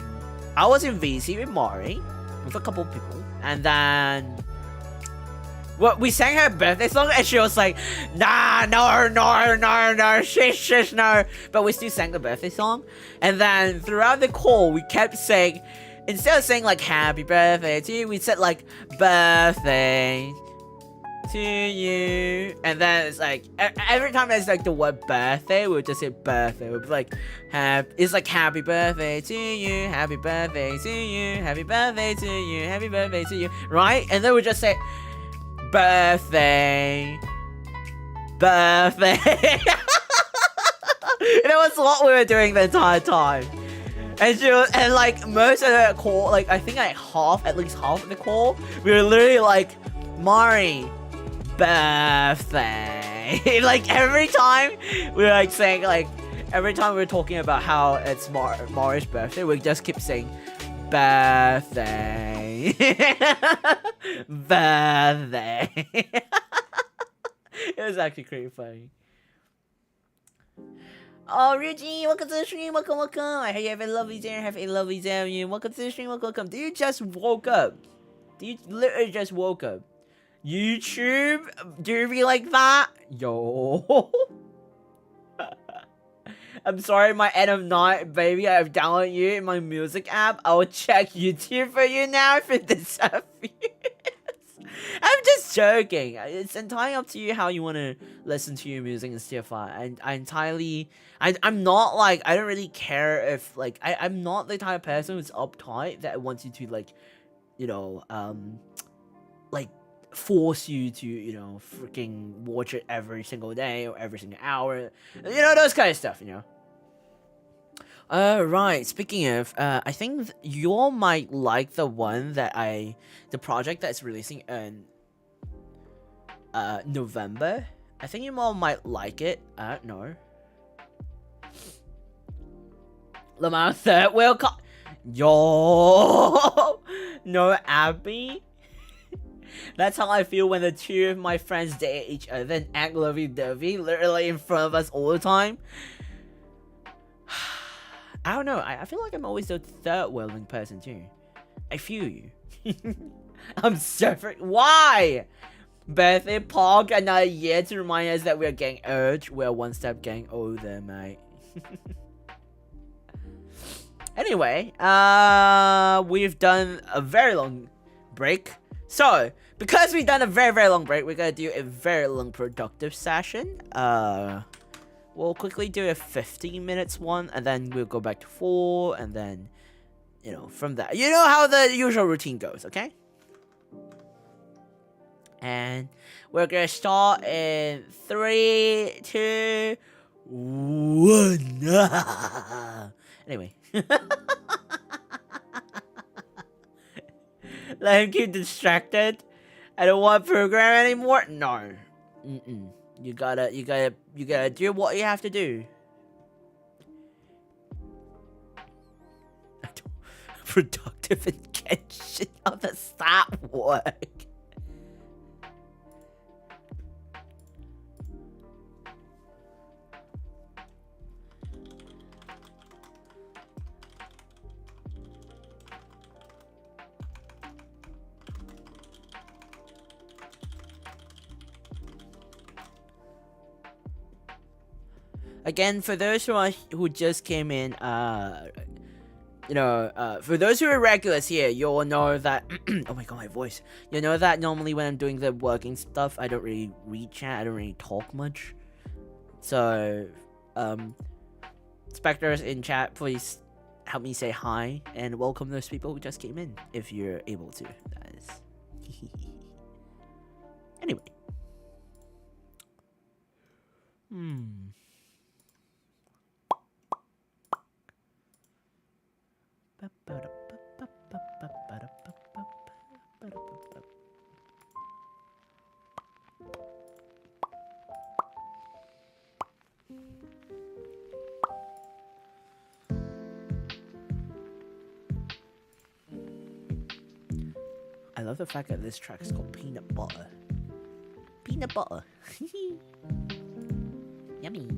was in VC with Mari, with a couple people, and then we sang her birthday song, and she was like, nah, no, shish, no. But we still sang the birthday song, and then throughout the call, we kept saying, instead of saying like happy birthday to you, we said like birthday to you, and then it's like every time there's like the word birthday, we'll just say birthday. We'll be like it's like happy birthday to you, happy birthday to you, happy birthday to you, happy birthday to you, right? And then we just say birthday. And that was what we were doing the entire time. And she was, and like most of the call, like I think like at least half of the call, we were literally like, Mari, birthday. Like every time we were like saying, like every time we were talking about how it's Mari's birthday, we just keep saying birthday. Birthday. It was actually pretty funny. Oh, Reggie, welcome to the stream. Welcome. I hope you have a lovely day. Have a lovely day. Welcome to the stream. Welcome. Do you just woke up? Do you literally just woke up? YouTube? Do you be like that? Yo. I'm sorry, my end of night, baby. I've downloaded you in my music app. I will check YouTube for you now if it deserves you. I'm just joking. It's entirely up to you how you want to listen to your music and stuff. I'm not like, I don't really care if like, I'm not the type of person who's uptight that wants you to like, you know, like force you to, you know, freaking watch it every single day or every single hour. You know, those kind of stuff, you know. Right, speaking of, I think you all might like the one that the project that's releasing in, November. I think you all might like it. No. Lamar third will come. Yo! No, Abby? That's how I feel when the two of my friends date each other and act lovey-dovey, literally in front of us all the time. I don't know, I feel like I'm always the third-wheeling person too. I feel you. I'm suffering. Why? Birthday park another year to remind us that we're getting old. We're one step getting older, mate. Anyway, we've done a very long break. So, because we've done a very, very long break, we're gonna do a very long productive session. We'll quickly do a 15 minutes one, and then we'll go back to 4, and then, you know, from there. You know how the usual routine goes, okay? And we're gonna start in 3, 2, 1. Anyway. Let him keep distracted. I don't want to program anymore. No. You gotta do what you have to do. Productive and Genshin. How does that work? Again, for those who just came in, you know, for those who are regulars here, you'll know that. Oh my god, my voice! You know that normally when I'm doing the working stuff, I don't really read chat. I don't really talk much. So, Spectres in chat, please help me say hi and welcome those people who just came in, if you're able to. That is. Anyway. love the fact that this track is called Peanut Butter. Peanut butter. Yummy.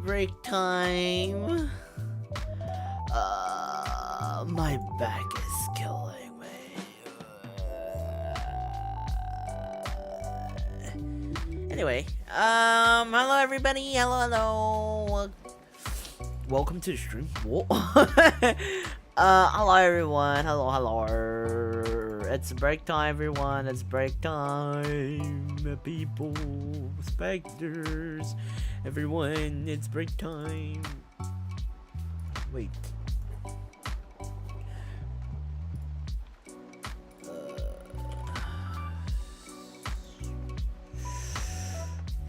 break time. My back is killing me. Anyway, hello everybody. Hello. Welcome to the stream. What? Hello everyone. Hello. It's break time, everyone. It's break time. People, specters, everyone. It's break time. Wait.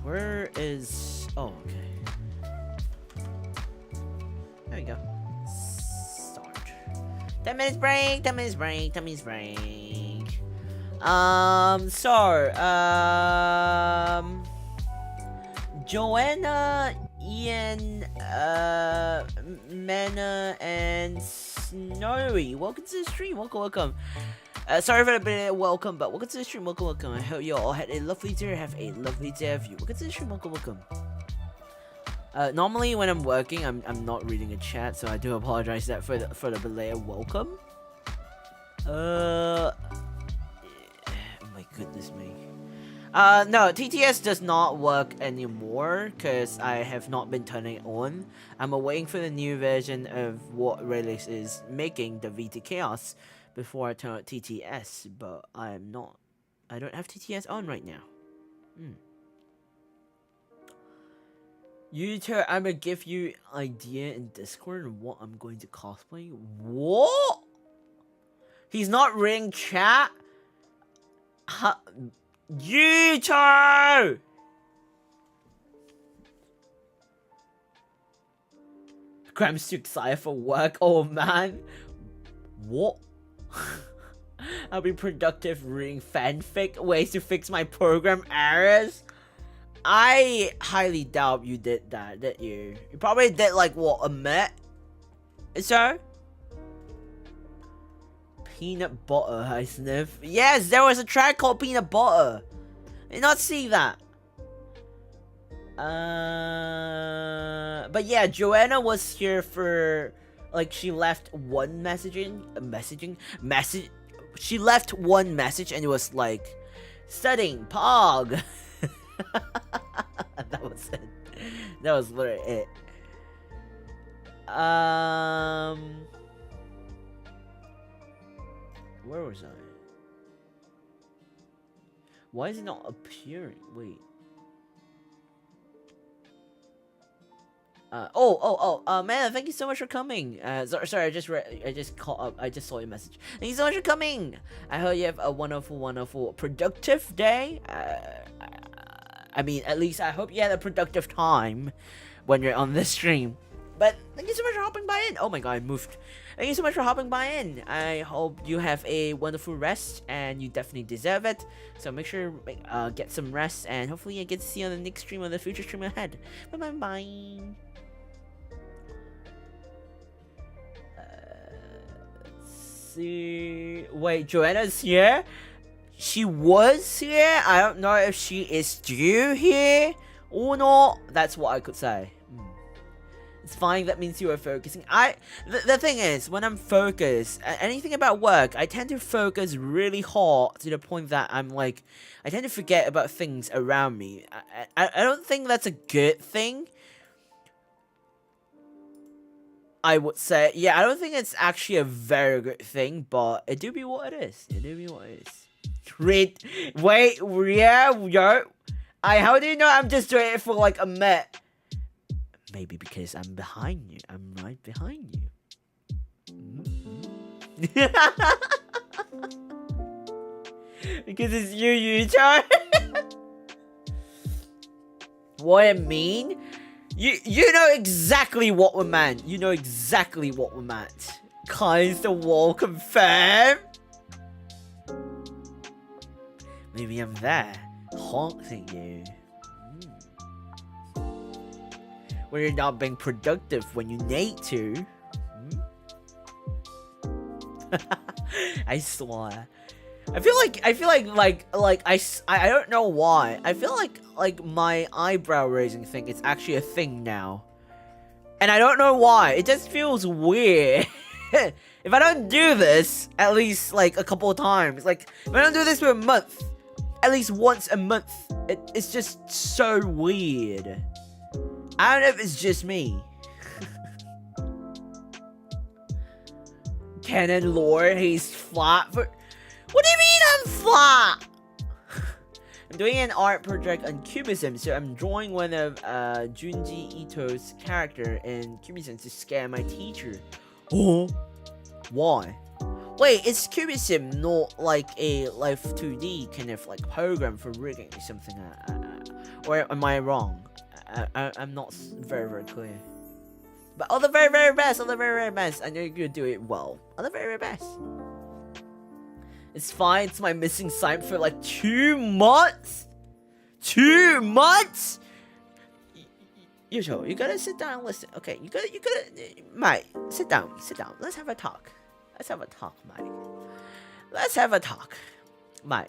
Where is... Oh, okay. There we go. Start. 10 minutes break, 10 minutes break, 10 minutes break. Joanna, Ian, Mena, and Snowy. Welcome to the stream. Welcome. Sorry for the bit welcome, but welcome to the stream. Welcome. I hope you all had a lovely day. Have a lovely day of you. Welcome to the stream. Welcome. Normally when I'm working, I'm not reading a chat, so I do apologize that for the belated welcome. Oh my goodness me. No, TTS does not work anymore because I have not been turning it on. I'm waiting for the new version of what Relics is making, the VT Chaos, before I turn on TTS, but I don't have TTS on right now. I'm gonna give you idea in Discord of what I'm going to cosplay. What? He's not reading chat? YouTube! Graham's too excited for work. Oh man. What? I'll be productive reading fanfic, ways to fix my program errors. I highly doubt you did that, did you? You probably did like what, a minute? So? Peanut butter, I sniff. Yes, there was a track called Peanut Butter. Did you not see that? But yeah, Joanna was here for... Like, she left one message. She left one message and it was like, studying Pog. That was it. That was literally it. Where was I? Why is it not appearing? Wait. Man, thank you so much for coming. Sorry, I just caught up. I just saw your message. Thank you so much for coming. I hope you have a wonderful, productive day. I mean, at least I hope you had a productive time when you're on this stream. But thank you so much for hopping by in. Oh my god, I moved. Thank you so much for hopping by in. I hope you have a wonderful rest, and you definitely deserve it. So make sure get some rest, and hopefully I get to see you on the next stream or the future stream ahead. Bye. See, wait, Joanna's here? She was here? I don't know if she is still here or not. That's what I could say. It's fine, that means you are focusing. The thing is, when I'm focused, anything about work, I tend to focus really hard to the point that I'm like, I tend to forget about things around me. I don't think that's a good thing. I would say, yeah, I don't think it's actually a very good thing, but it do be what it is. Wait, yeah, yo. How do you know I'm just doing it for like a minute? Maybe because I'm behind you. I'm right behind you. Because it's you turn. What I mean? You know exactly what we meant. Kai's the wall confirmed. Maybe I'm there, haunting you. When you're not being productive when you need to. I swear. I feel like I don't know why. I feel like my eyebrow raising thing is actually a thing now. And I don't know why. It just feels weird. If I don't do this at least like a couple of times, like if I don't do this for a month, at least once a month, it's just so weird. I don't know if it's just me. Canon lore, he's flat for... What do you mean I'm flat? I'm doing an art project on Cubism, so I'm drawing one of Junji Ito's character in Cubism to scare my teacher. Oh? Why? Wait, is Cubism not like a Life 2D kind of like program for rigging or something? Or am I wrong? I'm not very clear. But all the very best, I know you could do it well. All the very best. It's fine, it's my missing sign for like 2 months? 2 months? Yosho, you gotta sit down and listen. Okay, you gotta, mate, sit down. Let's have a talk. Let's have a talk, mate. Let's have a talk. Mate.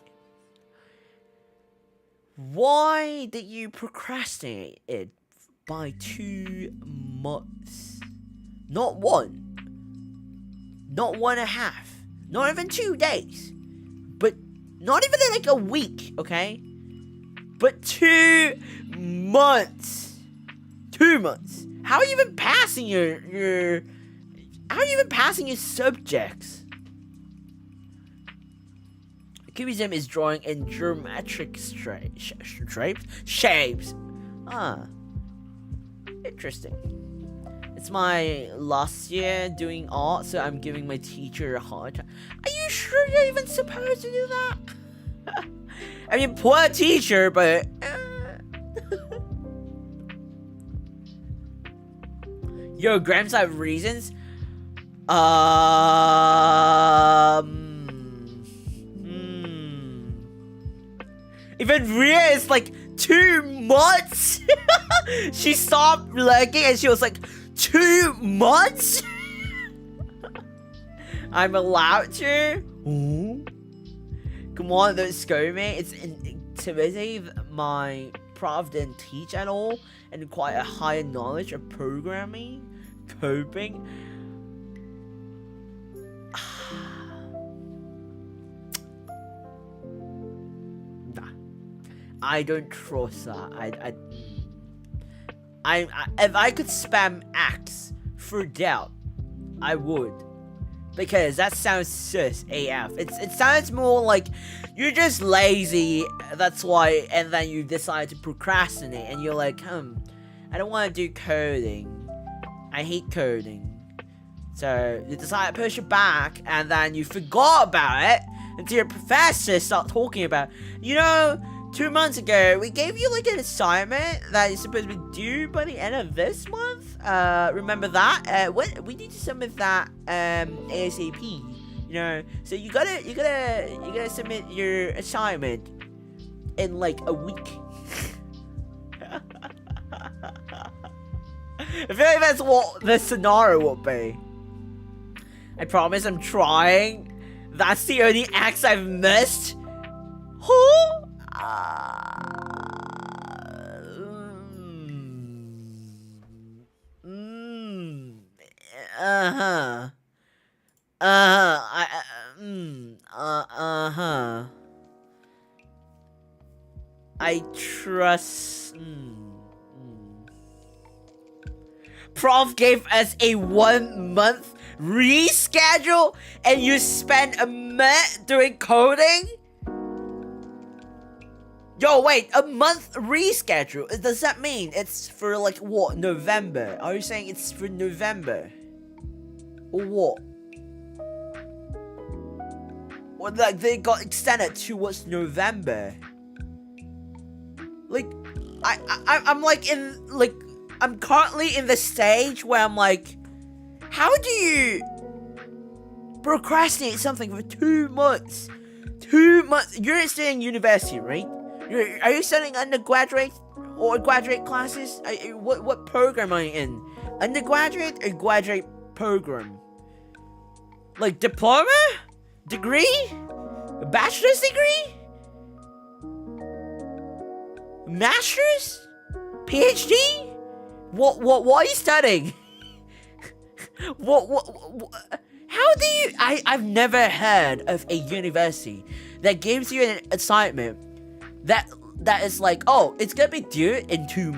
Why did you procrastinate it by 2 months? Not 1. Not 1.5. Not even 2 days. But not even like a week, okay? But 2 months. 2 months. How are you even passing your how are you even passing your subjects? Cubism is drawing in geometric shapes. Ah. Interesting. It's my last year doing art, so I'm giving my teacher a hard time. Are you sure you're even supposed to do that? I mean, poor teacher, but... Yo, Grams have reasons? Even Ria is like 2 months? She stopped lurking and she was like, 2 months? I'm allowed to? Ooh. Come on, let's go, mate. It's intimidating. My prof didn't teach at all and quite a higher knowledge of programming, coping. Nah. I don't trust that. If I could spam X for doubt, I would. Because that sounds sus AF. It sounds more like you're just lazy, that's why, and then you decide to procrastinate, and you're like, I don't want to do coding. I hate coding. So you decide to push it back, and then you forgot about it until your professor start talking about, 2 months ago, we gave you like an assignment that you're supposed to be due by the end of this month. Remember that? We need to submit that ASAP. So you gotta submit your assignment in like a week. I feel like that's what the scenario would be. I promise I'm trying. That's the only X I've missed. Huh? I trust. Prof gave us a 1 month reschedule, and you spent a month doing coding? Yo, wait, a month reschedule? Does that mean it's for like what, November? Are you saying it's for November? Or what? Or like they got extended towards November? Like, I'm like in, like, I'm currently in the stage where I'm like, how do you procrastinate something for 2 months? 2 months? You're studying university, right? Are you studying undergraduate or graduate classes? What program are you in? Undergraduate or graduate program? Like diploma? Degree? A bachelor's degree? Master's? PhD? What are you studying? What? How do you? I've never heard of a university that gives you an assignment that is like, oh, it's gonna be due in 2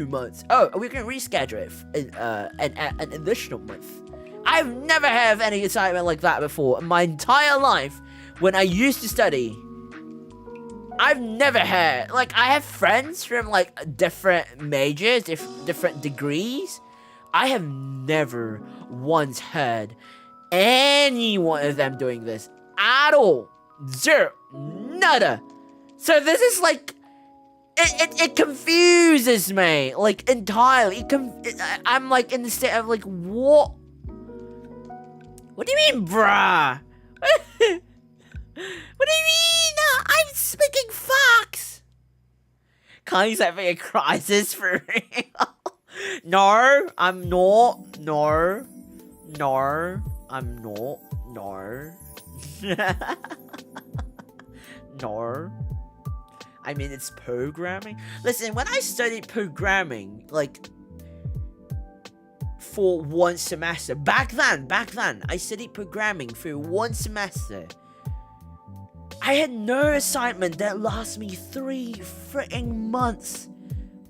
months. Oh, we can reschedule it in an additional month. I've never heard of any assignment like that before in my entire life. When I used to study, I've never heard. Like, I have friends from like different majors, different degrees. I have never once heard any one of them doing this at all. Zero, nada. So this is like, it confuses me, like, entirely. I'm like in the state of like, what? What do you mean, bruh? What do you mean? I'm speaking facts. Kai's having a crisis for real. No, I'm not. No, I'm not. No. No. I mean, it's programming. Listen, when I studied programming, like, for 1 semester, back then, I studied programming for 1 semester. I had no assignment that lasted me 3 freaking months.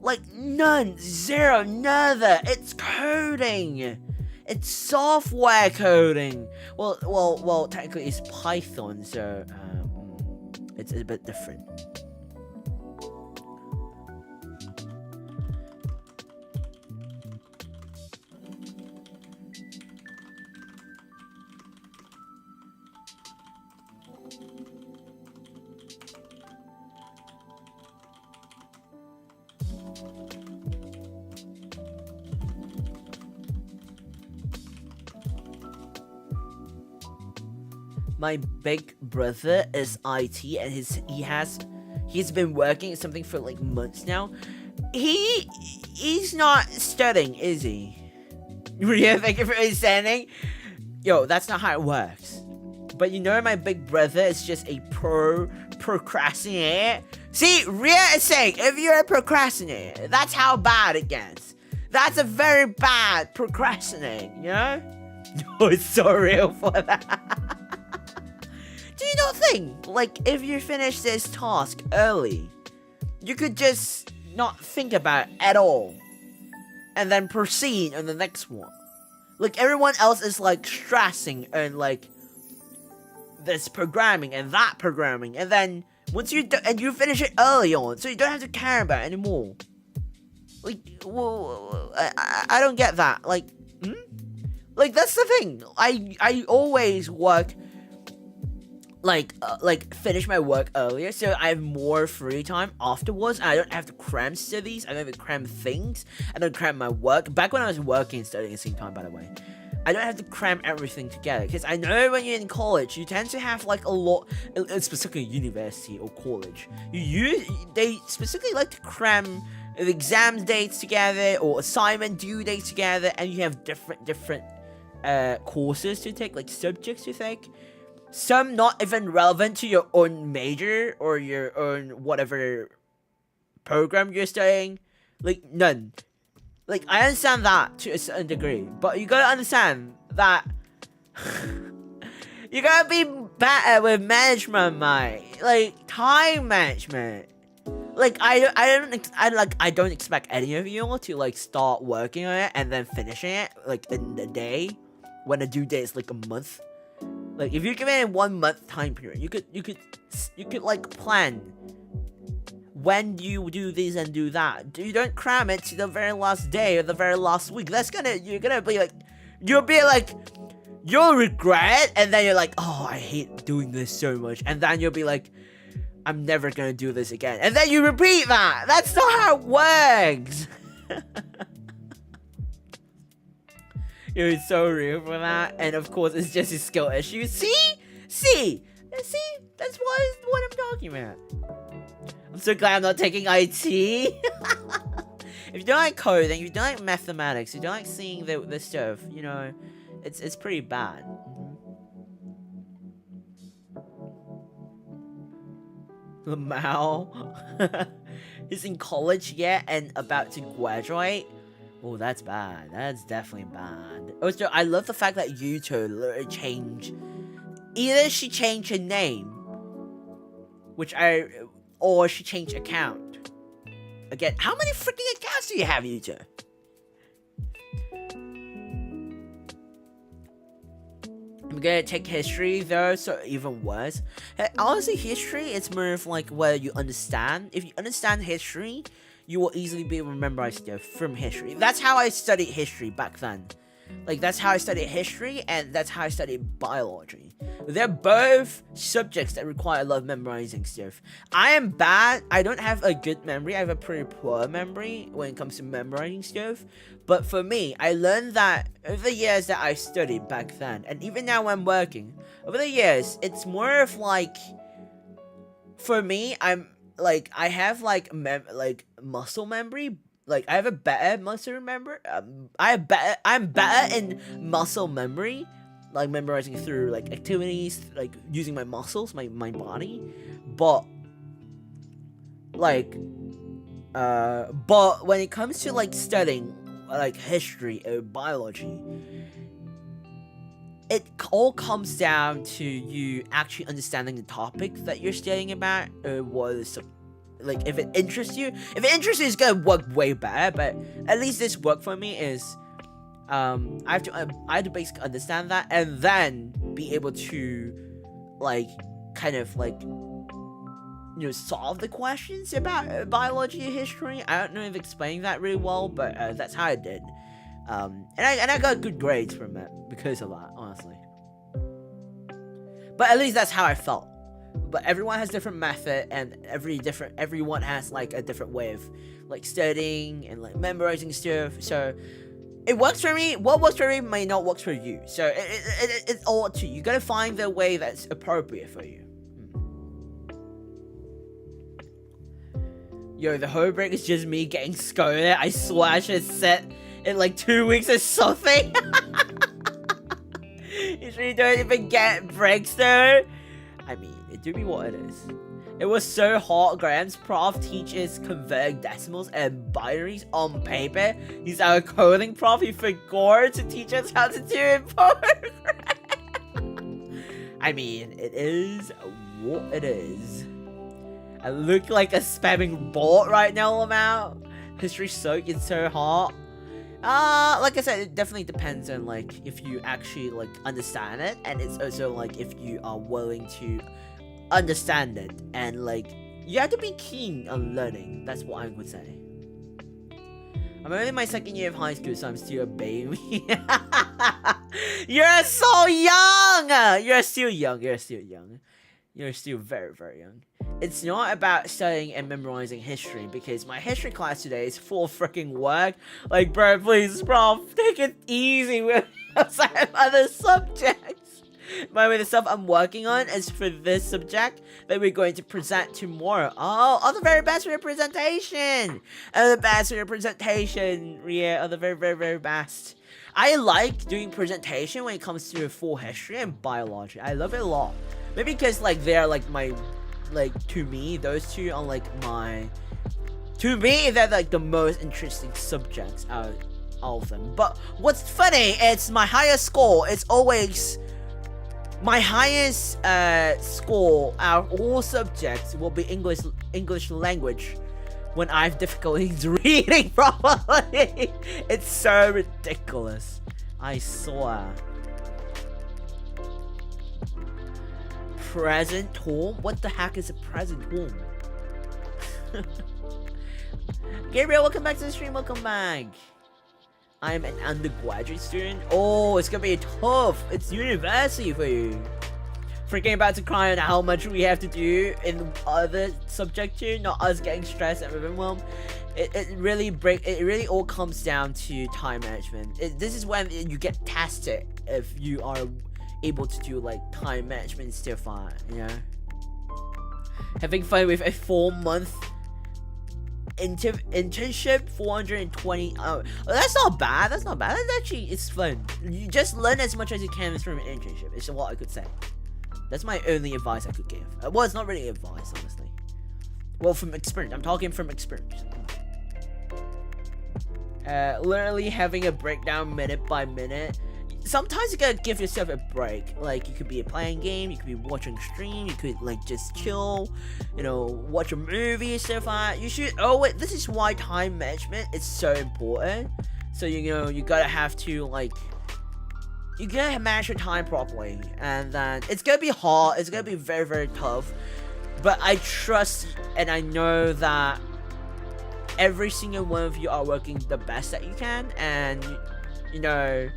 Like, none, zero, nada. It's coding. It's software coding. Well, technically it's Python, so it's a bit different. My big brother is IT, and he's been working at something for like months now. He's not studying, is he? Ria, thank you for understanding. Yo, that's not how it works. But you know, my big brother is just a procrastinator. See, Ria is saying, if you're a procrastinator, that's how bad it gets. That's a very bad procrastinating, you know? Yo, it's so real for that. Do you not think, like, if you finish this task early, you could just not think about it at all, and then proceed on the next one? Like, everyone else is, like, stressing and, like, this programming and that programming, and then once you you finish it early on, so you don't have to care about it anymore. Like, well, I don't get that. Like, Like, that's the thing. I always work, like finish my work earlier, so I have more free time afterwards. I don't have to cram studies. I don't have to cram things. I don't cram my work. Back when I was working and studying at the same time, by the way, I don't have to cram everything together, because I know when you're in college, you tend to have like a lot, specifically university or college. They specifically like to cram the exam dates together or assignment due dates together, and you have different courses to take, like subjects to take. Some not even relevant to your own major or your own whatever program you're studying. Like, none. Like, I understand that to a certain degree, but you gotta understand that you gotta be better with management, mate. Like, time management. Like, I don't expect any of you to like start working on it and then finishing it like in the day when the due date is like a month. Like, if you're given a 1 month time period, you could like plan when you do this and do that. You don't cram it to the very last day or the very last week. You'll regret it, and then you're like, oh, I hate doing this so much, and then you'll be like, I'm never gonna do this again, and then you repeat that. That's not how it works. You're so real for that, and of course, it's just a skill issue. See, that's what I'm talking about. I'm so glad I'm not taking IT. If you don't like coding, if you don't like mathematics, if you don't like seeing the stuff, you know, it's pretty bad. Lamau. He's in college yet and about to graduate. Oh, that's bad. That's definitely bad. Also, I love the fact that Yuto literally changed. Either she changed her name, or she changed account. Again, how many freaking accounts do you have, Yuto? I'm gonna take history though, so even worse. Honestly, history, it's more of like where you understand. If you understand history, you will easily be able to memorize stuff from history. That's how I studied history back then. Like, that's how I studied history, and that's how I studied biology. They're both subjects that require a lot of memorizing stuff. I am bad. I don't have a good memory. I have a pretty poor memory when it comes to memorizing stuff. But for me, I learned that over the years that I studied back then, and even now when I'm working, over the years, it's more of like, for me, I have like muscle memory. Like, I have a better muscle memory. I'm better in muscle memory, like memorizing through like activities, like using my muscles, my body. But but when it comes to like studying like history or biology, it all comes down to you actually understanding the topic that you're studying about, or what is like, if it interests you. If it interests you, it's gonna work way better. But at least this work for me is, I have to basically understand that, and then be able to, like, kind of like, you know, solve the questions about biology and history. I don't know if explaining that really well, but that's how I did. And I got good grades from it because of that, honestly. But at least that's how I felt. But everyone has different method, and everyone has like a different way of like studying and like memorizing stuff. So it works for me. What works for me may not work for you. So it's all up to you. You gotta find the way that's appropriate for you. Yo, the whole break is just me getting scolded. I swear I should set in like 2 weeks or something. You sure you don't even get breaks though? I mean, it do be what it is. It was so hot. Graham's prof teaches converting decimals and binaries on paper. He's our coding prof. He forgot to teach us how to do it both. I mean, it is what it is. I look like a spamming bot right now, Lamau. History soak, it's so hot. Like I said, it definitely depends on like if you actually like understand it, and it's also like if you are willing to understand it, and like you have to be keen on learning. That's what I would say. I'm only in my second year of high school, so I'm still a baby. You're so young. You're still young. You're still young. You're still very, very young. It's not about studying and memorizing history, because my history class today is full of freaking work. Like, bro, please, prof, take it easy with some other subjects. By the way, the stuff I'm working on is for this subject that we're going to present tomorrow. Oh, all the very best for your presentation. All the best for your presentation. Yeah, all the very, very, very best. I like doing presentation when it comes to full history and biology. I love it a lot. Maybe because like they're like my, like, to me, those two are like my, to me they're like the most interesting subjects out of all of them. But what's funny, it's my highest score. It's always my highest score out of all subjects will be English language when I have difficulties reading properly. It's so ridiculous. I swear. Present home? What the heck is a present home? Gabriel, welcome back to the stream. Welcome back. I'm an undergraduate student. Oh, it's gonna be tough. It's university for you. Freaking about to cry on how much we have to do in other subject too. Not us getting stressed and overwhelmed. It really all comes down to time management. This is when you get tested if you are able to do like time management stuff on, you know. Having fun with a 4-month internship, 420. That's not bad. That's not bad. That's actually, it's fun. You just learn as much as you can from an internship. It's what I could say. That's my only advice I could give. Well, it's not really advice, honestly. Well, from experience. I'm talking from experience. literally having a breakdown minute by minute. Sometimes you gotta give yourself a break. Like, you could be playing game, you could be watching stream, you could like just chill, you know, watch a movie and stuff like that. You should. Oh wait, this is why time management is so important. So you know, you gotta have to like, you gotta manage your time properly, and then it's gonna be hard. It's gonna be very, very tough. But I trust and I know that every single one of you are working the best that you can, and you know,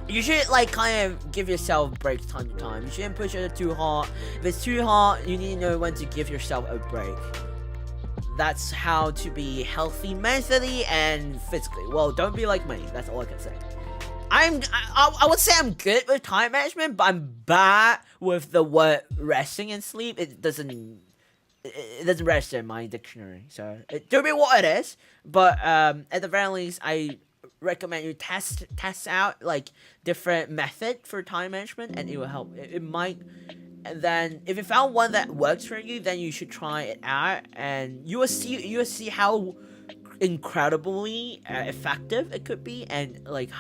you should like kind of give yourself breaks time to time. You shouldn't push it too hard. If it's too hard, you need to know when to give yourself a break. That's how to be healthy mentally and physically. Well, don't be like me. That's all I can say. I would say I'm good with time management, but I'm bad with the word resting and sleep. It doesn't register in my dictionary. So it do be what it is. But at the very least, I recommend you test out like different method for time management, and it will help. It might. And then if you found one that works for you, then you should try it out, and you will see how incredibly effective it could be, and like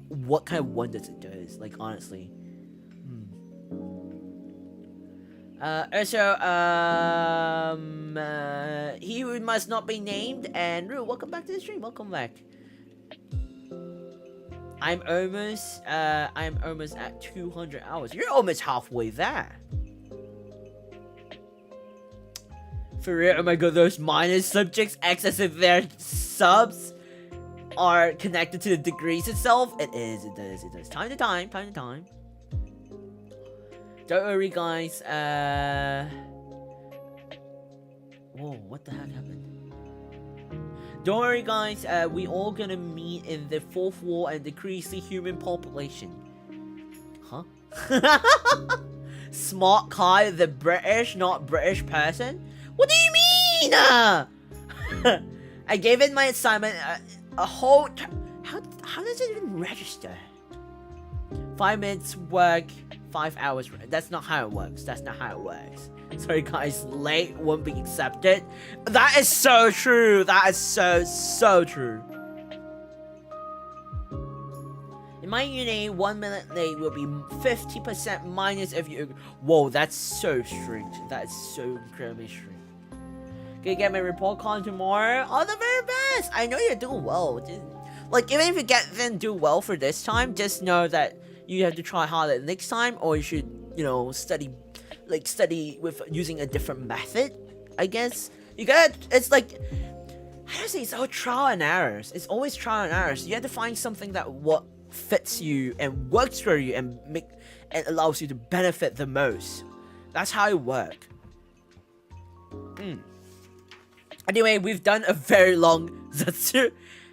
what kind of wonders it does. Like, honestly. Also, he who must not be named, and Rue, welcome back to the stream. Welcome back. I'm almost at 200 hours. You're almost halfway there. For real, oh my god, those minus subjects access if their subs are connected to the degrees itself. It does. Time to time. Don't worry, guys. Whoa, what the heck happened? Don't worry, guys. We all gonna meet in the fourth wall and decrease the human population. Huh? Smart Kai, the British, not British person? What do you mean? I gave in my assignment a whole. How does it even register? 5 minutes work, 5 hours. That's not how it works. Sorry guys, late won't be accepted. That is so true. That is so true. In my uni, 1 minute late will be 50% minus if you. Whoa, that's so strict. That is so incredibly strict. Gonna get my report card tomorrow. All the very best. I know you're doing well. Like, even if you didn't do well for this time, just know that you have to try harder next time, or you should, you know, study with using a different method. I guess you gotta. It's like, how do I say? It's all trial and errors. It's always trial and errors. You have to find something that what fits you and works for you and allows you to benefit the most. That's how it works. Anyway, we've done a very long Zatsu.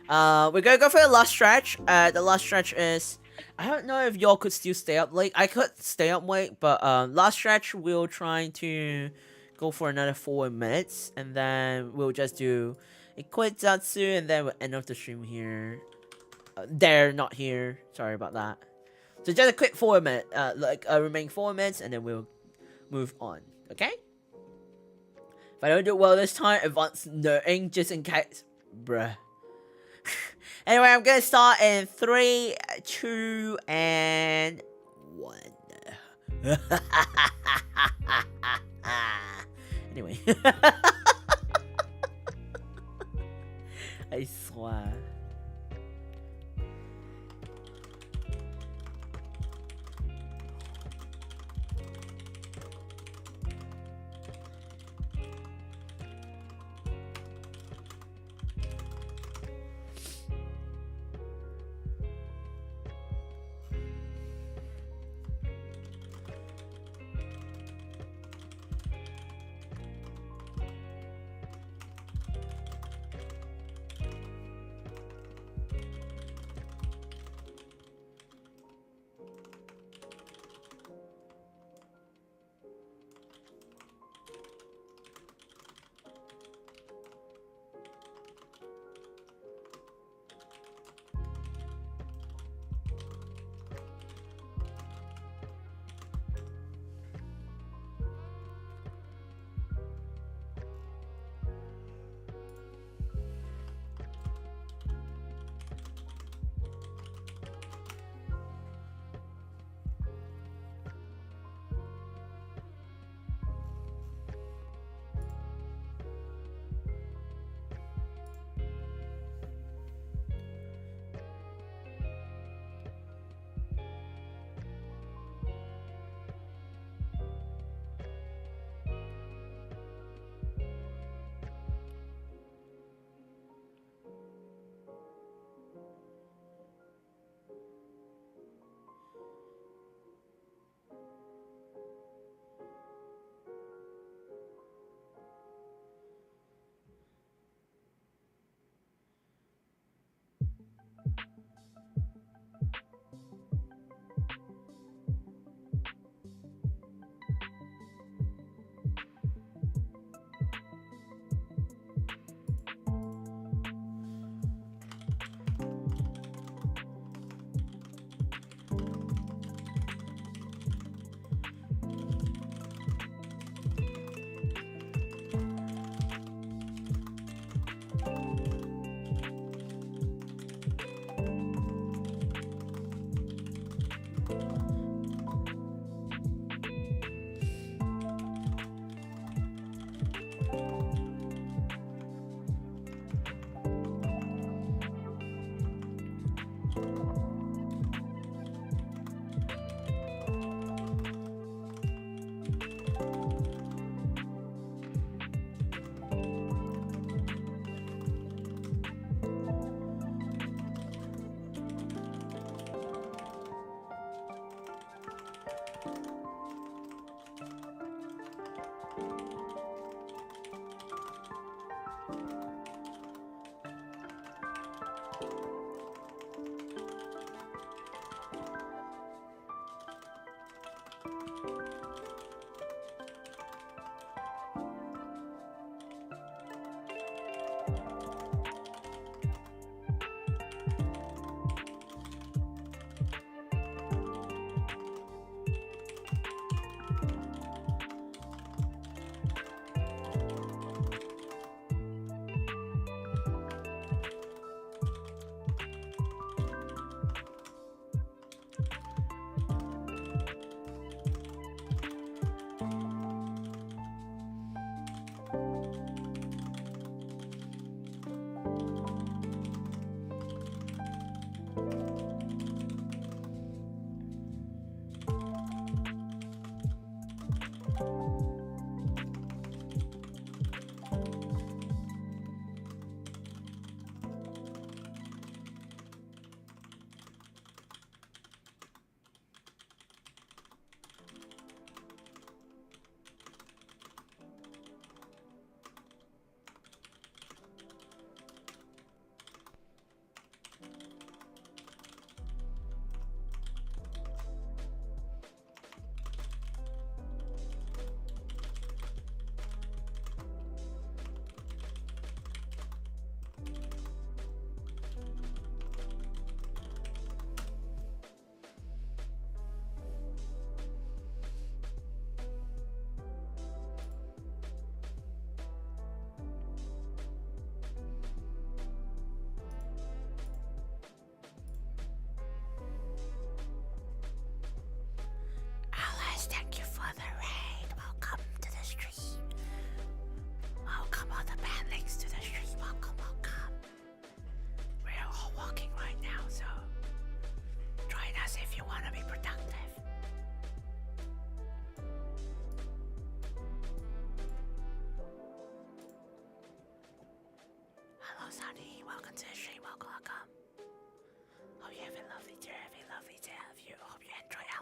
We're gonna go for the last stretch. The last stretch is, I don't know if y'all could still stay up late. I could stay up late, but last stretch we'll try to go for another 4 minutes, and then we'll just do a quick Zatsu, and then we'll end off the stream here. Not here. Sorry about that. So just a quick 4 minute, remaining 4 minutes, and then we'll move on. Okay? If I don't do well this time, advanced noting just in case, bruh. Anyway, I'm gonna start in 3, 2, and 1. Anyway, I swear.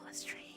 a stream.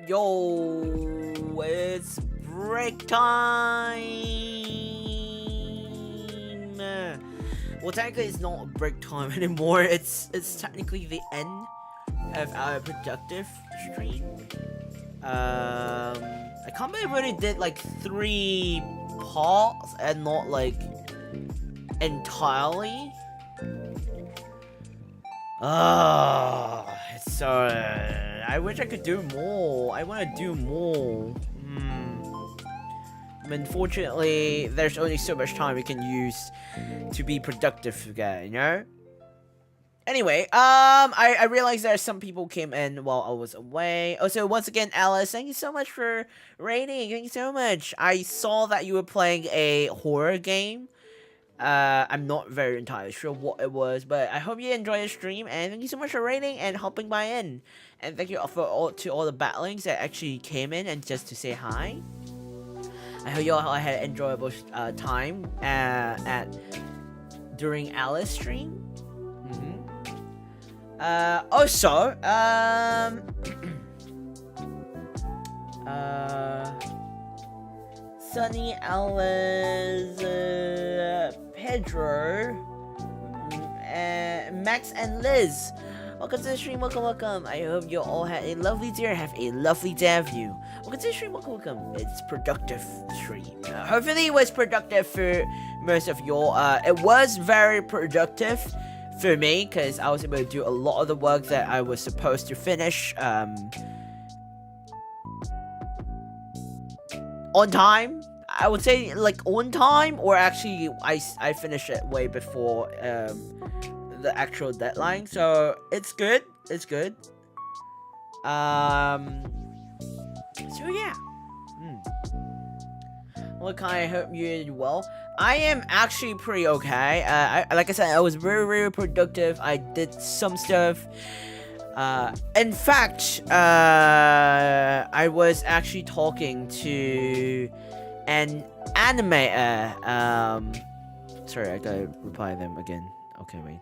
Yo, it's break time. Well, technically, it's not break time anymore. It's technically the end of our productive stream. I can't believe we only did like 3 parts and not like entirely. It's so. I wish I could do more. I want to do more. Unfortunately, there's only so much time we can use to be productive again, you know? Anyway, I realized there some people came in while I was away. Also, once again, Alice, thank you so much for rating. Thank you so much. I saw that you were playing a horror game. I'm not very entirely sure what it was, but I hope you enjoyed the stream, and thank you so much for rating and hopping by in. And thank you to all the batlings that actually came in and just to say hi. I hope you all had an enjoyable time during Alice stream. Also, Sunny, Alice, Pedro, Max, and Liz. Welcome to the stream, welcome. I hope you all had a lovely day, have a lovely day of you. Welcome to the stream, welcome. It's productive stream. Hopefully it was productive for most of you. It was very productive for me, because I was able to do a lot of the work that I was supposed to finish, on time. I would say, like, on time, or actually, I finished it way before, the actual deadline, so it's good. So yeah. Look, I hope you did well. I am actually pretty okay. Like I said, I was very productive. I did some stuff. In fact, I was actually talking to an animator. Sorry, I gotta reply them again. Okay, wait.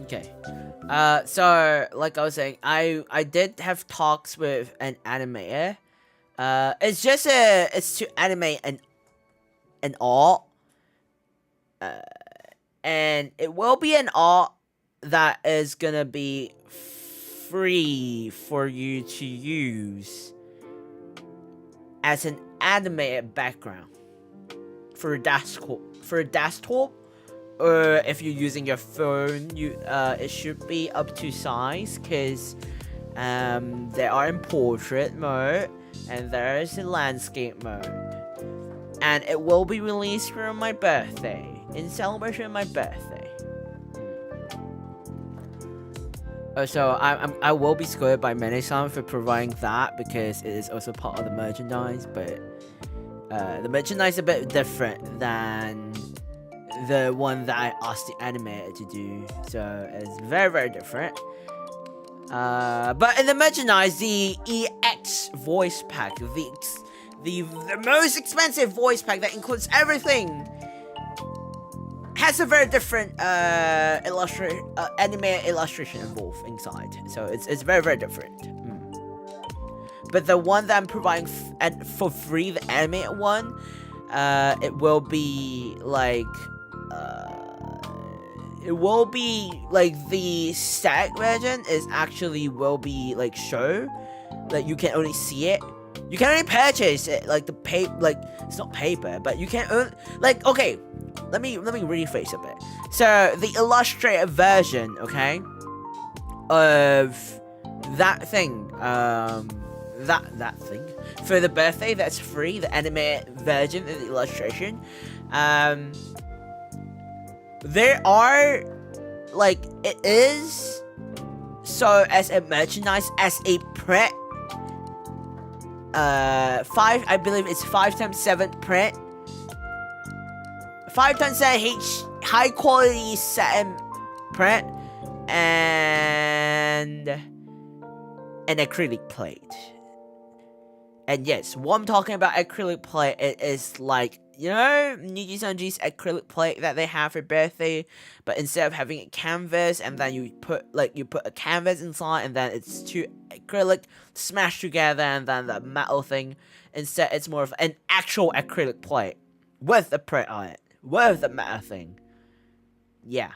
Okay. So like I was saying, I did have talks with an animator. It's to animate an art. And it will be an art that is gonna be free for you to use as an animated background for a desktop. Or if you're using your phone, it should be up to size, because they are in portrait mode and there is a landscape mode, and it will be released for my birthday, in celebration of my birthday. So I will be scolded by Many-san for providing that, because it is also part of the merchandise, but the merchandise is a bit different than the one that I asked the animator to do, so it's very different. But in the merchandise, the EX voice pack, the most expensive voice pack that includes everything, has a very different anime illustration involved inside, so it's very different. But the one that I'm providing for free, the animated one, it will be like the static version is actually will be like show, like you can only see it. You can only purchase it, like the paper, like it's not paper, but you can like, okay, let me rephrase a bit. So the illustrated version, okay, of that thing, that thing for the birthday, that's free. The animated version of the illustration, there are, like, it is so as a merchandise, as a print. I believe it's 5x7 print. 5x7 high quality satin print and an acrylic plate. And yes, what I'm talking about acrylic plate, it is like, you know, Niji Sanji's acrylic plate that they have for birthday, but instead of having a canvas and then you put a canvas inside and then it's two acrylic smashed together and then the metal thing, instead it's more of an actual acrylic plate with a print on it, with the metal thing. Yeah.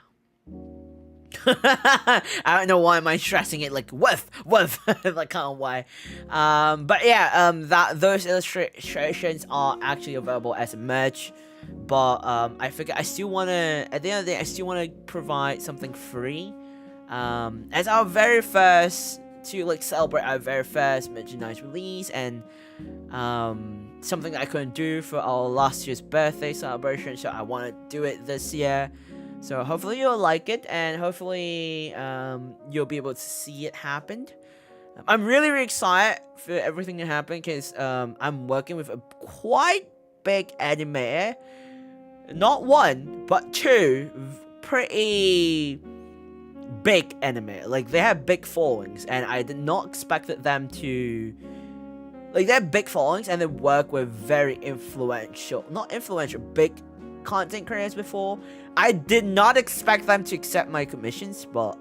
I don't know why am I stressing it like with like, kind of why. But yeah, those illustrations are actually available as merch, but I figure I still wanna, at the end of the day, I still wanna provide something free, as our very first, to like celebrate our very first merchandise release, and something that I couldn't do for our last year's birthday celebration, so I want to do it this year. So hopefully you'll like it, and hopefully you'll be able to see it happen. I'm really, really excited for everything to happen, because I'm working with a quite big animator. Not one, but two pretty big animator. Like, they have big followings, and I did not expect them to... Like, they have big followings, and they work with very influential... Not influential, big content creators before. I did not expect them to accept my commissions, but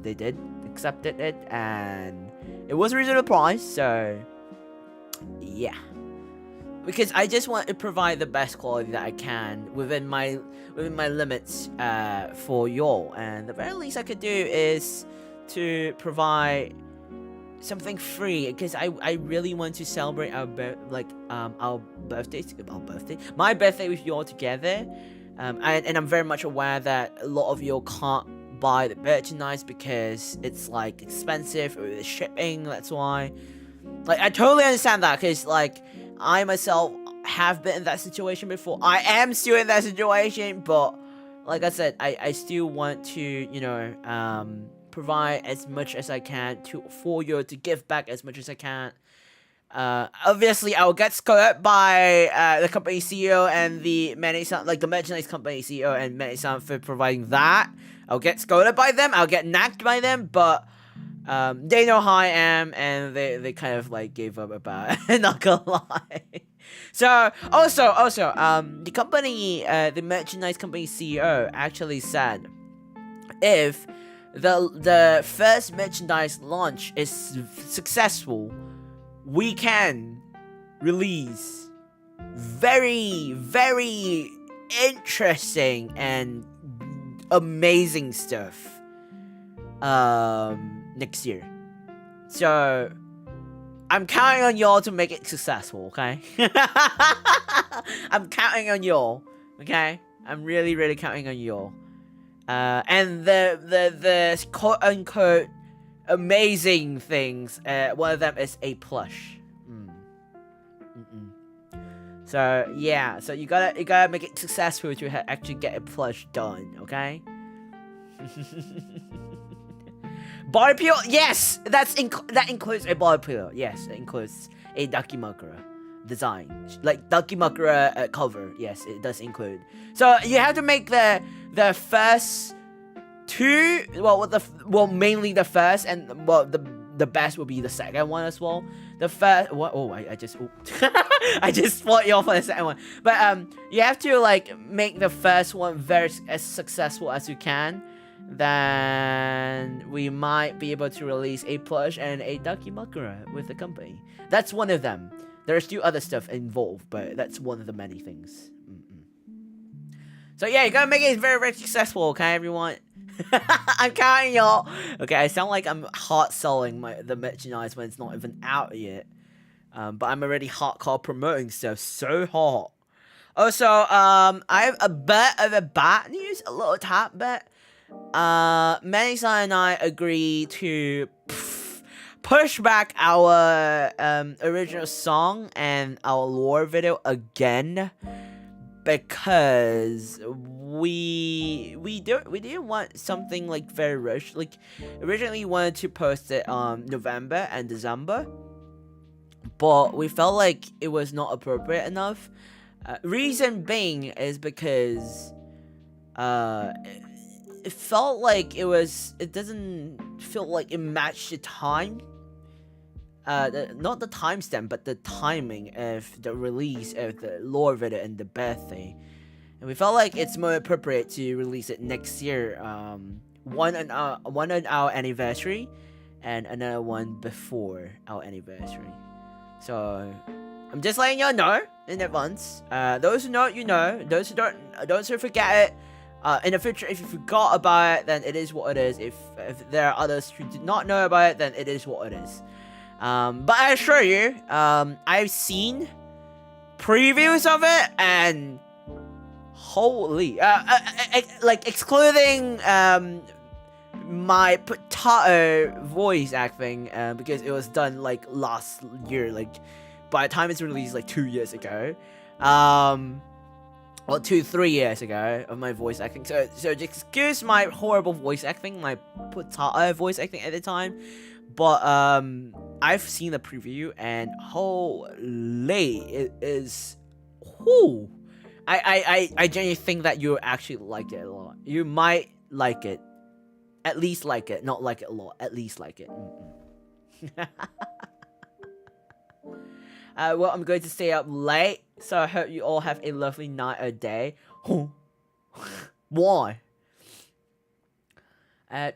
they did accept it, and it was a reasonable price, so yeah. Because I just want to provide the best quality that I can within my limits for y'all, and the very least I could do is to provide something free, because I really want to celebrate my birthday with you all together. And I'm very much aware that a lot of you can't buy the merchandise because it's like expensive with the shipping. That's why, like, I totally understand that, because like I myself have been in that situation before. I am still in that situation, but like I said, I still want to, you know, provide as much as I can for you, to give back as much as I can. Obviously, I will get scolded by the company CEO and the merchandise company CEO and Mane-san for providing that. I'll get scolded by them. I'll get nagged by them, but they know how I am, and they kind of like gave up about it. Not gonna lie. So also, the company, the merchandise company CEO actually said, if the first merchandise launch is successful, we can release very, very interesting and amazing stuff next year. So I'm counting on y'all to make it successful, okay? I'm counting on y'all, okay? I'm really, really counting on y'all. And the quote unquote amazing things, one of them is a plush. So yeah, so you gotta make it successful to actually get a plush done, okay? Body pillow, yes, that includes a body pillow. Yes, it includes a Dakimakura design, like Dakimakura cover. Yes, it does include. So you have to make the first two, mainly the first, and the best will be the second one as well. The first, I just I just fought you off on the second one, but you have to like make the first one as successful as you can. Then we might be able to release a plush and a Dakimakura with the company. That's one of them. There's still other stuff involved, but that's one of the many things. So yeah, you gotta make it very, very successful, okay, everyone? I'm counting y'all. Okay, I sound like I'm hard selling the merchandise when it's not even out yet. But I'm already hardcore promoting stuff so hard. Also, I have a bit of a bad news, a little tad bit. Manny-san and I agreed to push back our original song and our lore video again. Because we didn't want something like very rushed. Like originally we wanted to post it November and December, but we felt like it was not appropriate enough. Reason being is because it felt like it doesn't feel like it matched the time. Not the timestamp, but the timing of the release of the lore video and the birthday. And we felt like it's more appropriate to release it next year, one on our anniversary, and another one before our anniversary. So, I'm just letting y'all know in advance. Those who know, you know. Those who don't, those who forget it, in the future, if you forgot about it, then it is what it is. If there are others who did not know about it, then it is what it is. But I assure you, I've seen previews of it, and holy, like excluding my potato voice acting, because it was done like last year, like by the time it's released, like 2 years ago, or 3 years ago of my voice acting. So just excuse my horrible voice acting, my potato voice acting at the time. But I've seen the preview, and holy, it is. Whoo! I genuinely think that you actually like it a lot. You might like it, at least like it, not like it a lot, at least like it. Well, I'm going to stay up late, so I hope you all have a lovely night or day. Why?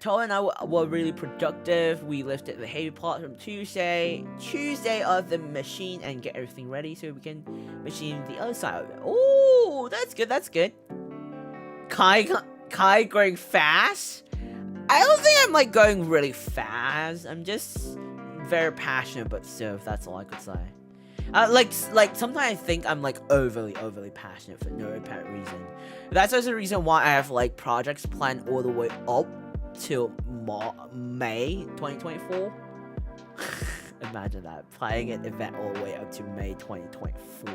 Tola and I were really productive. We lifted the heavy part from Tuesday of the machine, and get everything ready so we can machine the other side of it. Oh, that's good, that's good. Kai going fast? I don't think I'm like going really fast. I'm just very passionate about stuff, that's all I could say. Like sometimes I think I'm like overly passionate for no apparent reason. That's also the reason why I have like projects planned all the way up till May 2024. Imagine that, playing an event all the way up to May 2024.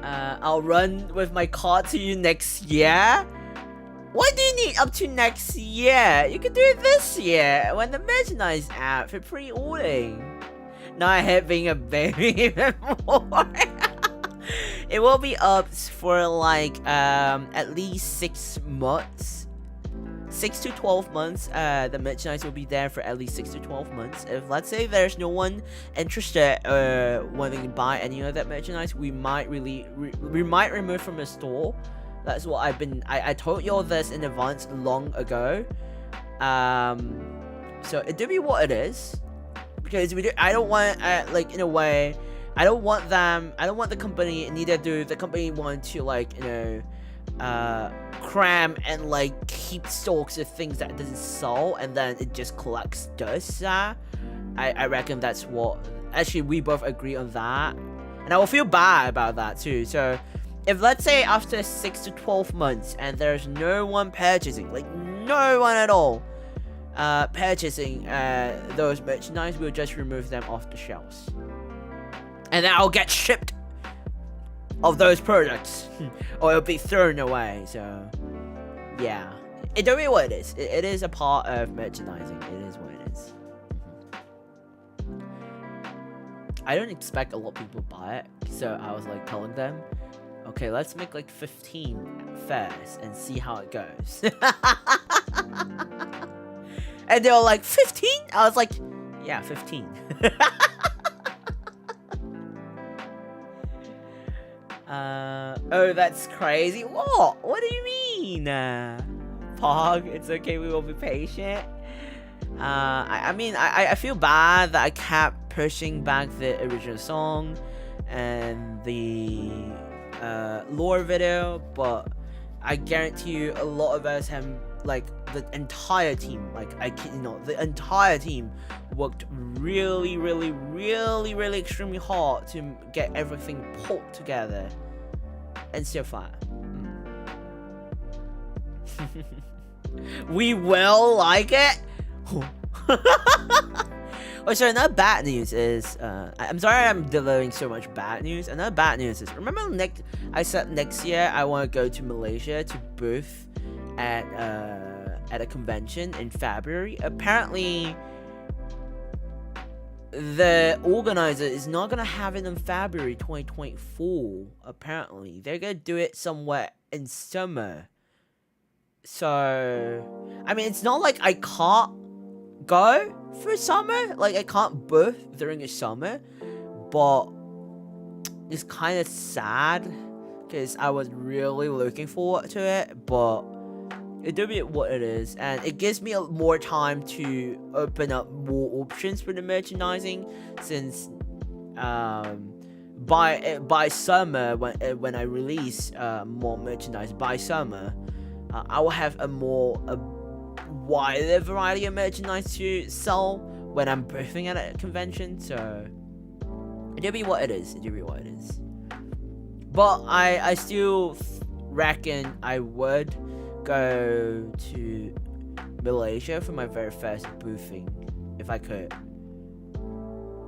I'll run with my car to you next year. What do you need up to next year? You can do it this year when the merchandise out for pre-ordering. Now I hate being a baby even more. It will be up for like at least 6 months. 6 to 12 months. The merchandise will be there for at least 6 to 12 months. If let's say there's no one interested wanting to buy any of that merchandise, we might remove from the store. That's what I told y'all this in advance long ago. So it do be what it is, because I don't want like in a way, I don't want the company, neither do the company want to like, you know, cram and like keep stocks of things that doesn't sell, and then it just collects dust. I reckon that's what, actually we both agree on that, and I will feel bad about that too. So if let's say after 6 to 12 months and there's no one purchasing, like no one at all purchasing those merchandise, we'll just remove them off the shelves. And then I'll get shipped of those products. Or it'll be thrown away. So yeah. It don't be what it is. It is a part of merchandising. It is what it is. I don't expect a lot of people to buy it. So I was like telling them, okay, let's make like 15 first and see how it goes. And they were like, 15? I was like, yeah, 15. Oh, that's crazy. What? What do you mean? Pog, it's okay, we will be patient. I mean, I feel bad that I kept pushing back the original song and the lore video, but I guarantee you a lot of us have, like, the entire team, like, the entire team worked really extremely hard to get everything pulled together and so far. We will like it. Oh, so another bad news is, I'm sorry I'm delivering so much bad news. Another bad news is, remember I said next year I want to go to Malaysia to booth at a convention in February. Apparently, the organizer is not gonna have it in February 2024. Apparently, they're gonna do it somewhere in summer. So, I mean, it's not like I can't go for summer, like I can't booth during the summer, but it's kind of sad because I was really looking forward to it, but it do be what it is, and it gives me more time to open up more options for the merchandising, since by summer, when I release more merchandise by summer, I will have a wider variety of merchandise to sell when I'm boothing at a convention. So it'll be what it is. But I still reckon I would go to Malaysia for my very first boothing if I could.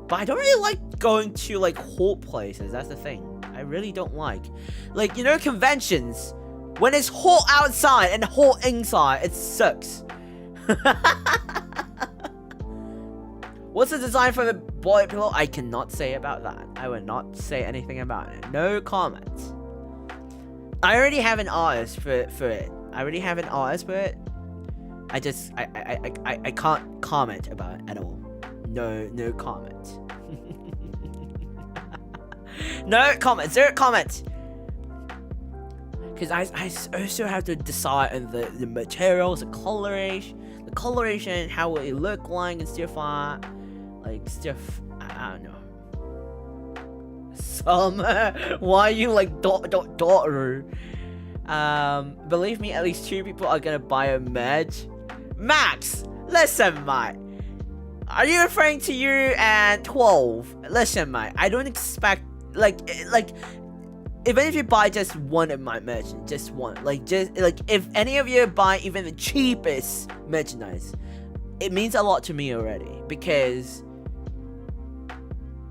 But I don't really like going to like hot places. That's the thing. I really don't like, conventions. When it's hot outside and hot inside, it sucks. What's the design for the bullet pillow? I cannot say about that. I will not say anything about it. No comments. I already have an artist for it. I can't comment about it at all. No comment. No comment. Zero comment. Because I also have to decide on the materials, the coloration, how will it look like and stuff like I don't know. Summer, why are you like daughter? Believe me, at least 2 people are gonna buy a merch. Max, listen, mate. Are you referring to you and 12? Listen, mate. I don't expect like. Even if you buy just one of my merchandise, just one, if any of you buy even the cheapest merchandise, it means a lot to me already, because,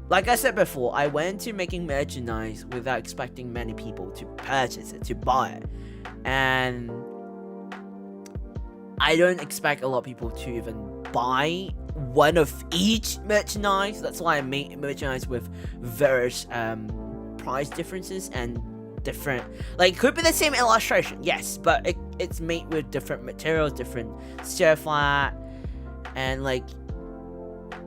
like I said before, I went into making merchandise without expecting many people to purchase it, to buy it, and I don't expect a lot of people to even buy one of each merchandise. That's why I make merchandise with various, price differences and different, it could be the same illustration, yes, but it's made with different materials, different stuff like that. And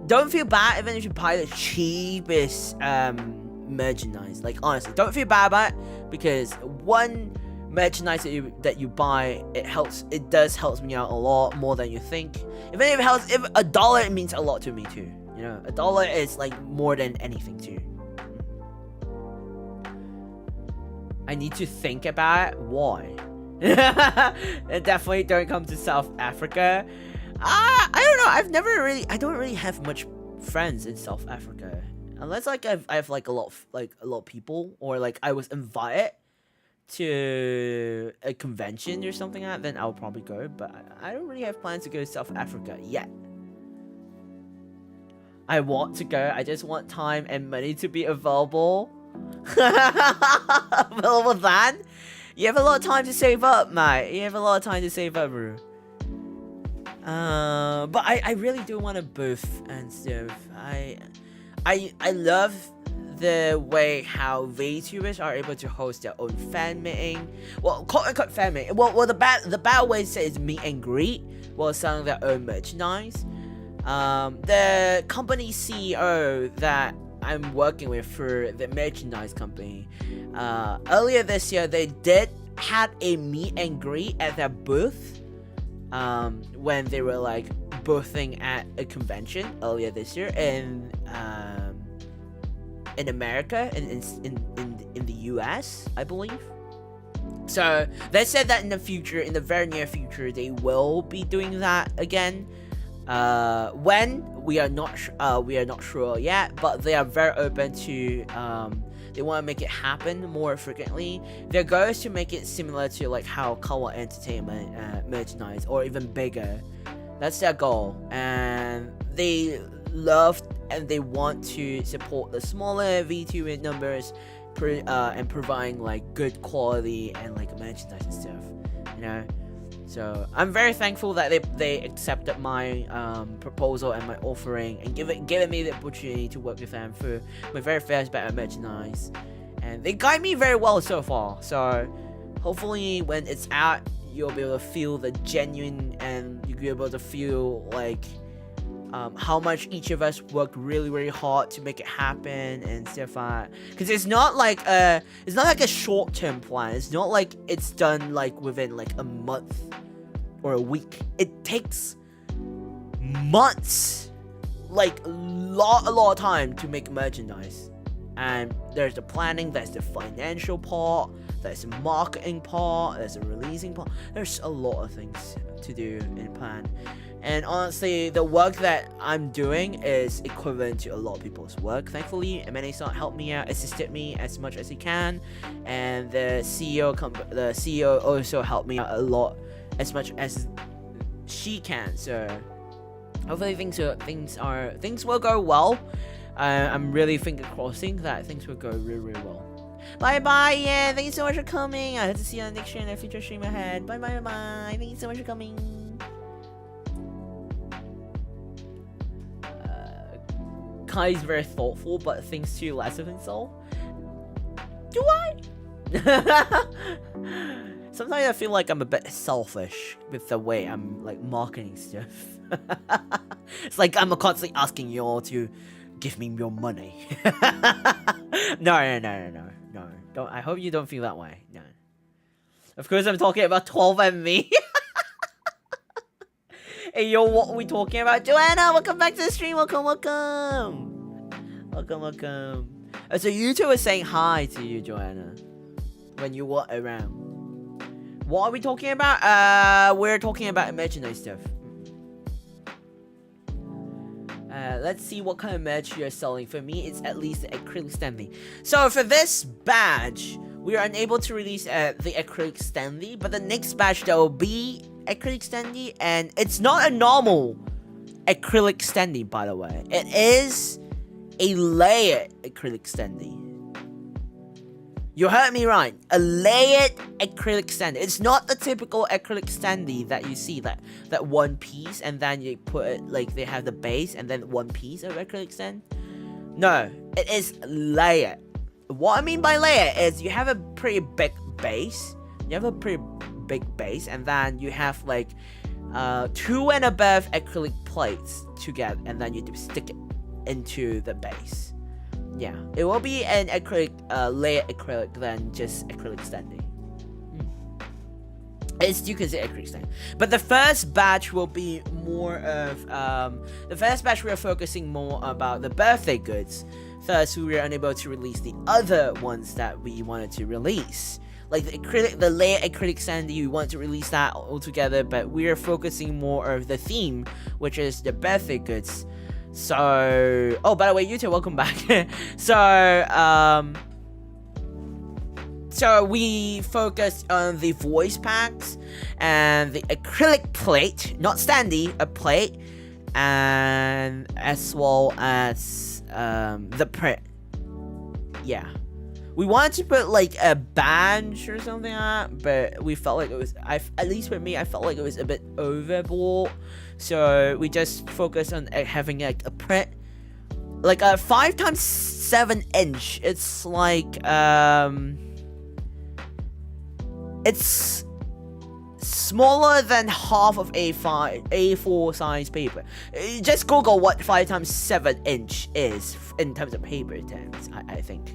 don't feel bad even if you buy the cheapest merchandise. Honestly, don't feel bad about it, because one merchandise that you buy, it does help me out a lot more than you think. If $1, it means a lot to me too. $1 is more than anything too. I need to think about it. Why? And definitely don't come to South Africa. I don't know. I don't really have much friends in South Africa, unless I have a lot of people, or I was invited to a convention or something like that. Then I'll probably go. But I don't really have plans to go to South Africa yet. I want to go. I just want time and money to be available. Well, then you have a lot of time to save up, mate. You have a lot of time to save up, bro. But I really do want to booth and stuff. I love the way how VTubers are able to host their own fan meeting. Well, quote-unquote fan meeting. Well, the bad way to say is meet and greet while selling their own merchandise. The company CEO that I'm working with for the merchandise company, earlier this year they did had a meet and greet at their booth, when they were boothing at a convention earlier this year in America, in the US, I believe. So they said that in the very near future, they will be doing that again. When we are not sure yet, but they are very open to they want to make it happen more frequently. Their goal is to make it similar to like how Kawa Entertainment merchandise, or even bigger. That's their goal, and they love and they want to support the smaller VTuber numbers, and providing like good quality and like merchandise and stuff, you know. So I'm very thankful that they accepted my proposal and my offering, and giving me the opportunity to work with them for my very first batch of merchandise, and they guide me very well so far. So hopefully when it's out, you'll be able to feel the genuine, and you'll be able to feel like how much each of us worked really hard to make it happen and stuff like that. Because it's not like a short-term plan. It's not like it's done like within like a month or a week. It takes months, like a lot of time to make merchandise. And there's the planning, there's the financial part, there's the marketing part, there's the releasing part. There's a lot of things to do and plan. And honestly, the work that I'm doing is equivalent to a lot of people's work. Thankfully, Kaissart helped me out, assisted me as much as he can, and the CEO also helped me out a lot, as much as she can. So hopefully things will go well. I'm really finger crossing that things will go really well. Bye bye, yeah. Thank you so much for coming. I hope to see you on the next stream and a future stream ahead. Bye. Thank you so much for coming. Kai's very thoughtful, but thinks too less of himself. Do I? Sometimes I feel like I'm a bit selfish with the way I'm like marketing stuff. It's like I'm constantly asking you all to give me your money. No. Don't. I hope you don't feel that way. No. Of course, I'm talking about 12 and me. Hey, yo, what are we talking about? Joanna, welcome back to the stream. Welcome. So you two were saying hi to you, Joanna, when you were around. What are we talking about? We're talking about merchandise stuff. Let's see what kind of merch you're selling. For me, it's at least the acrylic standee. So for this badge, we are unable to release the acrylic standee, but the next badge there will be acrylic standee, and it's not a normal acrylic standee, by the way. It is a layered acrylic standee. You heard me right. A layered acrylic standee. It's not the typical acrylic standee that you see, that one piece and then you put it, like they have the base and then one piece of acrylic stand. No, it is layered. What I mean by layer is you have a pretty big base. And then you have like 2 and above acrylic plates together, and then you stick it into the base. Yeah, it will be an acrylic, layered acrylic than just acrylic standee. It's, you can say acrylic standee. But the first batch will be more of, the first batch we are focusing more about the birthday goods. Thus, we were unable to release the other ones that we wanted to release. Like the layered acrylic standee, we want to release that all together, but we are focusing more of the theme, which is the birthday goods. So, oh, by the way, you two, welcome back. So we focused on the voice packs and the acrylic plate, not standee, a plate, and as well as the print. Yeah. We wanted to put like a badge or something like that, but we felt like it was, at least for me, I felt like it was a bit overboard. So we just focused on having like a print, like a 5x7 inch. It's like, it's smaller than half of A4 size paper. Just Google what 5x7 inch is in terms of paper terms, I think.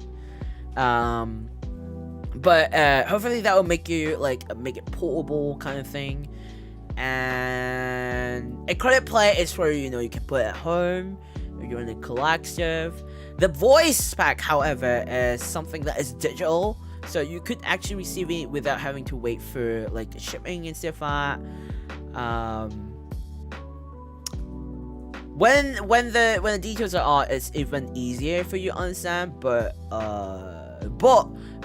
But hopefully that will make you like make it portable kind of thing, And a credit player is for, you know, you can put it at home, or you're in a collective. The voice pack, however, is something that is digital, so you could actually receive it without having to wait for like shipping and stuff like that. When the details are out, it's even easier for you to understand. But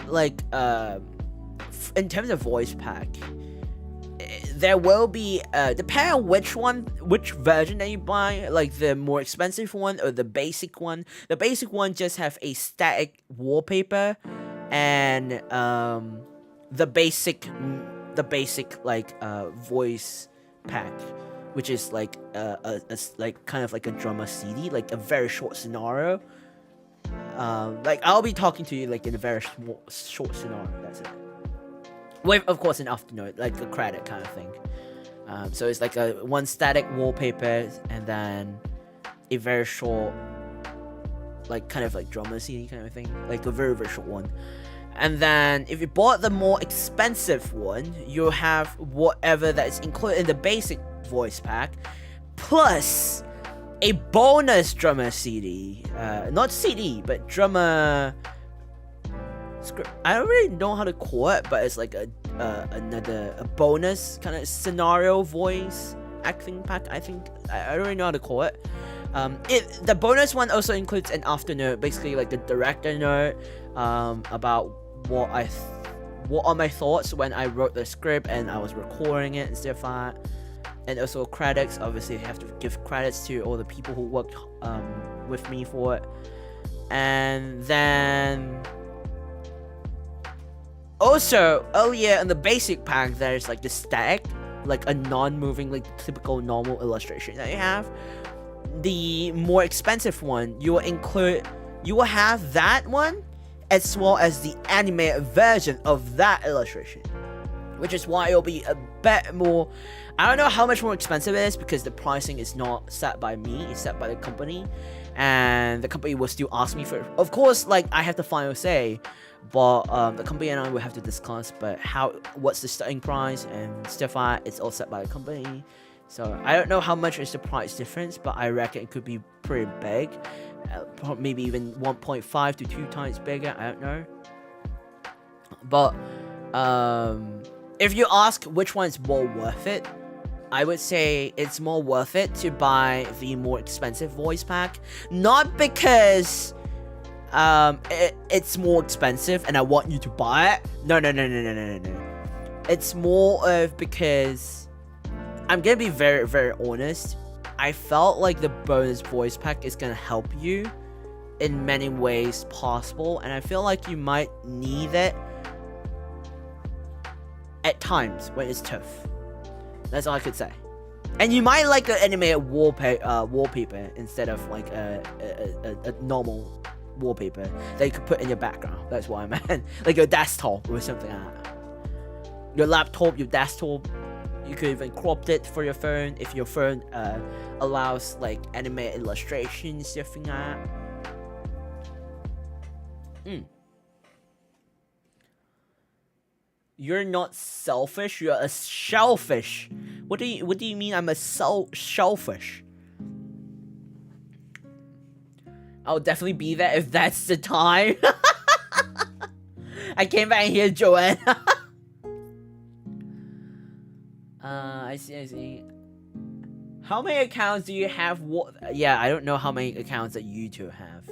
like in terms of voice pack, there will be depending on which version that you buy, like the more expensive one or the basic one. The basic one just have a static wallpaper, and the basic like voice pack, which is like like kind of like a drama CD, like a very short scenario. Like I'll be talking to you like in a very short scenario. That's it. With, of course, an afternote, like a credit kind of thing. So it's like a one static wallpaper and then a very short, like kind of like drama CD kind of thing, like a very short one. And then if you bought the more expensive one, you'll have whatever that is included in the basic voice pack, plus a bonus drummer CD. Not CD, but drummer script. I don't really know how to call it, but it's like another bonus kind of scenario voice acting pack. I think I don't really know how to call it. The bonus one also includes an afternote, basically like the director note about what are my thoughts when I wrote the script and I was recording it and stuff like that. And also credits. Obviously, you have to give credits to all the people who worked with me for it. And then also earlier in the basic pack, there's like the static, like a non-moving, like typical normal illustration that you have. The more expensive one, you will have that one as well as the animated version of that illustration, which is why it'll be a bit more. I don't know how much more expensive it is because the pricing is not set by me, it's set by the company, and the company will still ask me for, of course, like I have the final say, but the company and I will have to discuss, but what's the starting price and stuff like that, it's all set by the company. So I don't know how much is the price difference, but I reckon it could be pretty big, maybe even 1.5 to 2 times bigger, I don't know. But if you ask which one's more worth it, I would say it's more worth it to buy the more expensive voice pack. Not because it's more expensive and I want you to buy it. No. It's more of because I'm gonna be very honest. I felt like the bonus voice pack is gonna help you in many ways possible, and I feel like you might need it at times when it's tough. That's all I could say. And you might like an animated wallpaper instead of like a normal wallpaper that you could put in your background. That's what I meant. Like your desktop or something like that. Your laptop, your desktop. You could even crop it for your phone if your phone allows like animated illustrations, stuff like that. You're not selfish, you're a shellfish. What do you mean I'm a shellfish? I'll definitely be there if that's the time. I came back here, Joanne. I see. How many accounts do you have? Yeah, I don't know how many accounts that you two have,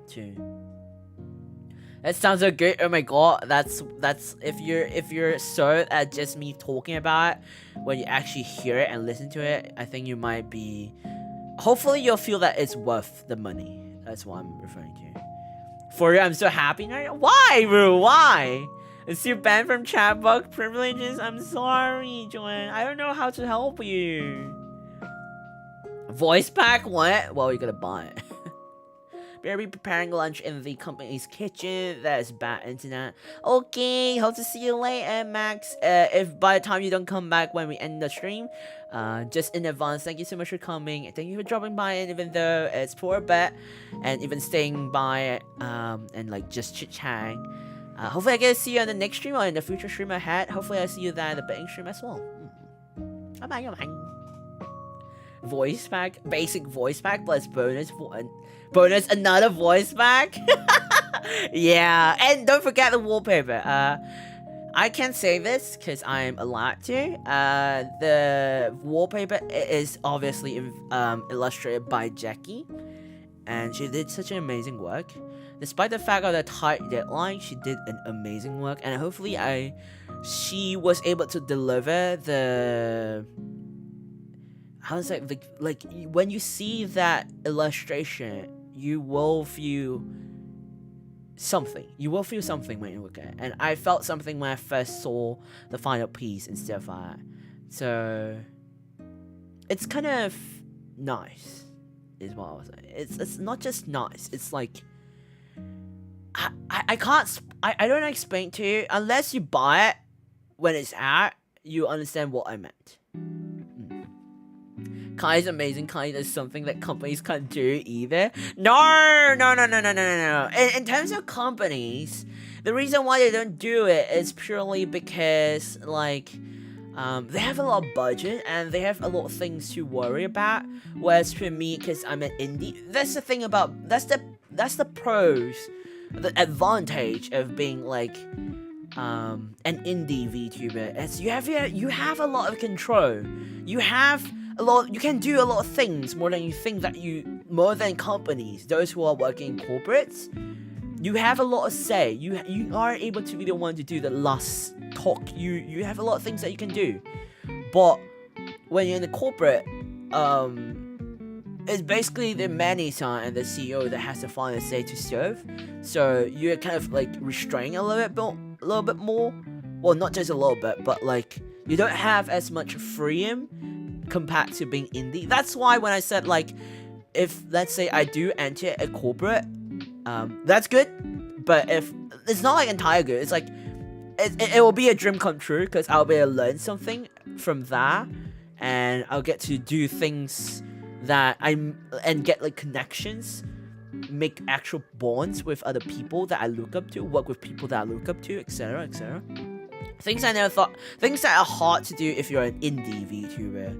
too. That sounds so good. Oh my god, that's if you're so at just me talking about it, when you actually hear it and listen to it, I think you might be. Hopefully, you'll feel that it's worth the money. That's what I'm referring to. For you, I'm so happy now. Why, bro? Why? Is you banned from chatbot privileges? I'm sorry, Joanne. I don't know how to help you. Voice pack? What? Well, you're gonna buy it. Better be preparing lunch in the company's kitchen. That is bad internet. Okay, hope to see you later, Max. If by the time you don't come back when we end the stream, just in advance, thank you so much for coming. Thank you for dropping by, and even though it's for a bit, and even staying by, and like just chit-chatting. Hopefully I get to see you on the next stream or in the future stream ahead. Hopefully I see you there in the betting stream as well. Voice pack, basic voice pack plus bonus another voice pack. Yeah, and don't forget the wallpaper. I can't say this because I'm allowed to. The wallpaper is obviously illustrated by Jackie, and she did such an amazing work. Despite the fact of the tight deadline, she did an amazing work, and hopefully she was able to deliver the. How is that? Like when you see that illustration, you will feel something. You will feel something when you look at it. And I felt something when I first saw the final piece and stuff like that. So it's kind of nice, is what I was saying. It's not just nice. It's like I don't explain to you unless you buy it when it's out. You understand what I meant. Kai is amazing. Kai is something that companies can't do either. No. In terms of companies, the reason why they don't do it is purely because, like, they have a lot of budget and they have a lot of things to worry about. Whereas for me, because I'm an indie, that's the thing about that's the pros, the advantage of being like an indie VTuber. Is you have a lot of control. You can do a lot of things more than companies. Those who are working in corporates, you have a lot of say. You are able to be the one to do the last talk. You have a lot of things that you can do. But when you're in the corporate, it's basically the manager and the CEO that has the final say to serve. So you're kind of like restrained a little bit more. Well, not just a little bit, but like you don't have as much freedom compared to being indie. That's why when I said, like, if let's say I do enter a corporate, that's good, but if it's not like entire good, it's like it will be a dream come true because I'll be able to learn something from that, and I'll get to do things and get like connections, make actual bonds with other people that I look up to, work with people that I look up to, etc. Things I never thought, things that are hard to do if you're an indie VTuber,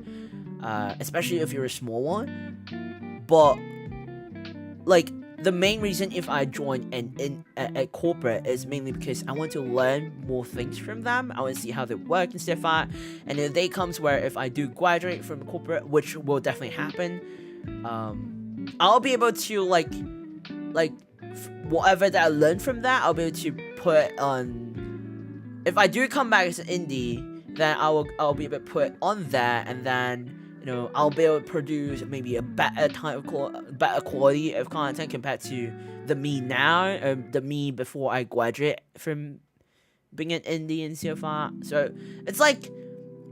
especially if you're a small one. But like the main reason if I join a corporate is mainly because I want to learn more things from them. I want to see how they work and stuff like that. And the day comes where if I do graduate from corporate, which will definitely happen, I'll be able to like whatever that I learned from that, I'll be able to put on. If I do come back as an indie, then I'll be able to put on that, and then I'll be able to produce maybe a better quality of content compared to the me now, the me before I graduate from being an indie and so far. So it's like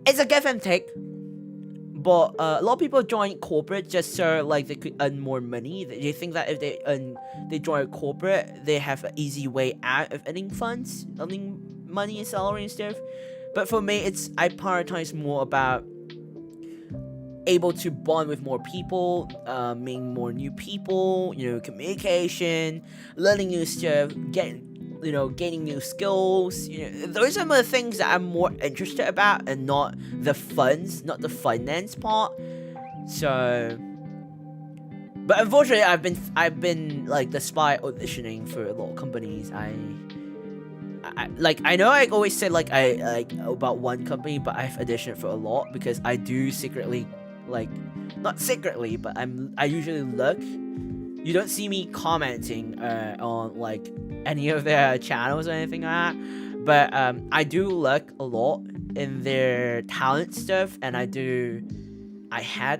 it's a give and take. But a lot of people join corporate just so like they could earn more money. They think that if they join a corporate, they have an easy way out of earning money and salary and stuff. But for me, I prioritize more about able to bond with more people, meeting more new people, communication, learning new stuff, gaining new skills. Those are the things that I'm more interested about, and not the finance part. So, but unfortunately, I've been like, despite auditioning for a lot of companies, I know I always say like I like about one company, but I've auditioned for a lot because I do secretly, like, not secretly, but I usually look. You don't see me commenting on like any of their channels or anything like that, but I do look a lot in their talent stuff, and I had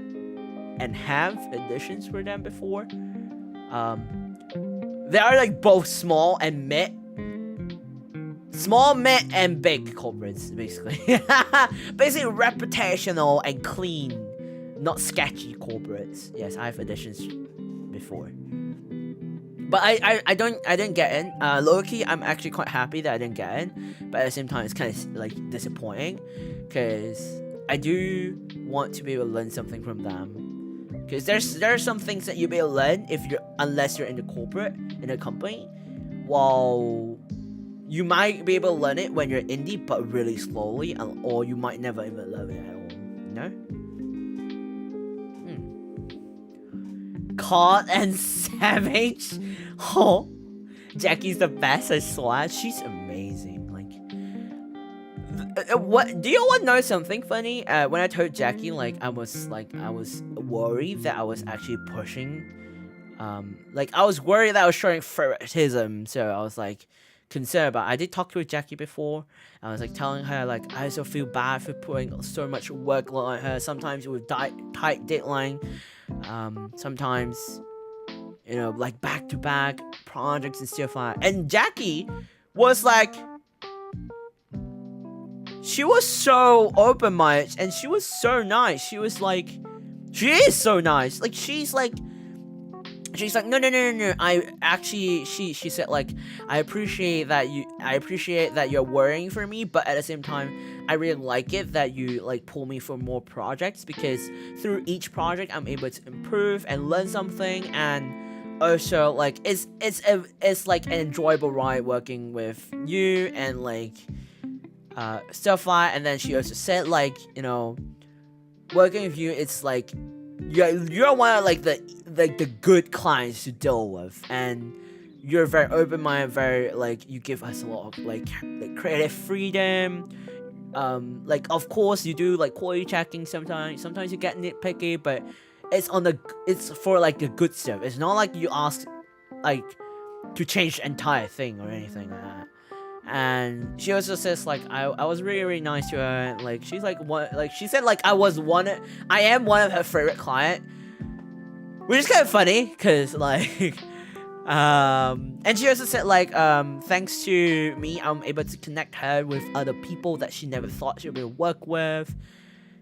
and have auditions for them before. They are like both small, mid, and big corporates, basically. Basically reputational and clean, not sketchy corporates. Yes, I've auditions before, but I didn't get in. Low-key, I'm actually quite happy that I didn't get in, but at the same time it's kind of like disappointing because I do want to be able to learn something from them, because there are some things that you'll be able to learn unless you're in the corporate, in a company, while you might be able to learn it when you're indie, but really slowly, or you might never even learn it at all. know? Caught and Savage. Oh, Jackie's the best, I swear. She's amazing. What do you want to know something funny? When I told Jackie, I was worried that I was actually pushing, I was worried that I was showing favoritism, so I was concerned about it. I did talk to Jackie before. I was telling her I also feel bad for putting so much workload on her. Sometimes with tight deadline, sometimes back to back projects and stuff like that. And Jackie was she was so open-minded and she was so nice. She was she is so nice. She's like, no. I actually, she said I appreciate that you're worrying for me, but at the same time, I really like it that you pull me for more projects, because through each project I'm able to improve and learn something, and also it's an enjoyable ride working with you and stuff like. And then she also said working with you, it's you're one of the good clients to deal with, and you're very open-minded, very you give us a lot of creative freedom. Of course you do quality checking sometimes you get nitpicky, but it's for the good stuff. It's not you ask to change the entire thing or anything like that. And she also says I was really, really nice to her. She's she said I am one of her favorite client, which is kind of funny, because and she also said thanks to me, I'm able to connect her with other people that she never thought she would work with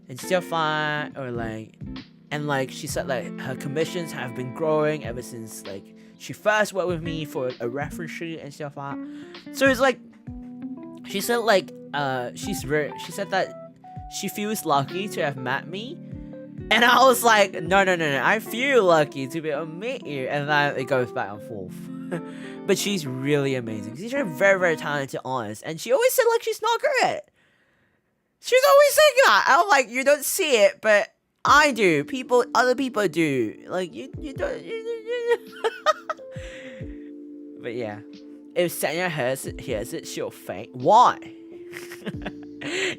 and stuff like. And she said her commissions have been growing ever since she first worked with me for a reference sheet and stuff like. So it's she said she said that she feels lucky to have met me, and I was no, I feel lucky to be able to meet you, and then it goes back and forth. But she's really amazing. She's very, very talented, honest, and she always said she's not good. She's always saying that. I'm you don't see it, but I do. Other people do. You don't. But yeah. If Sanya hears it, she'll faint. Why?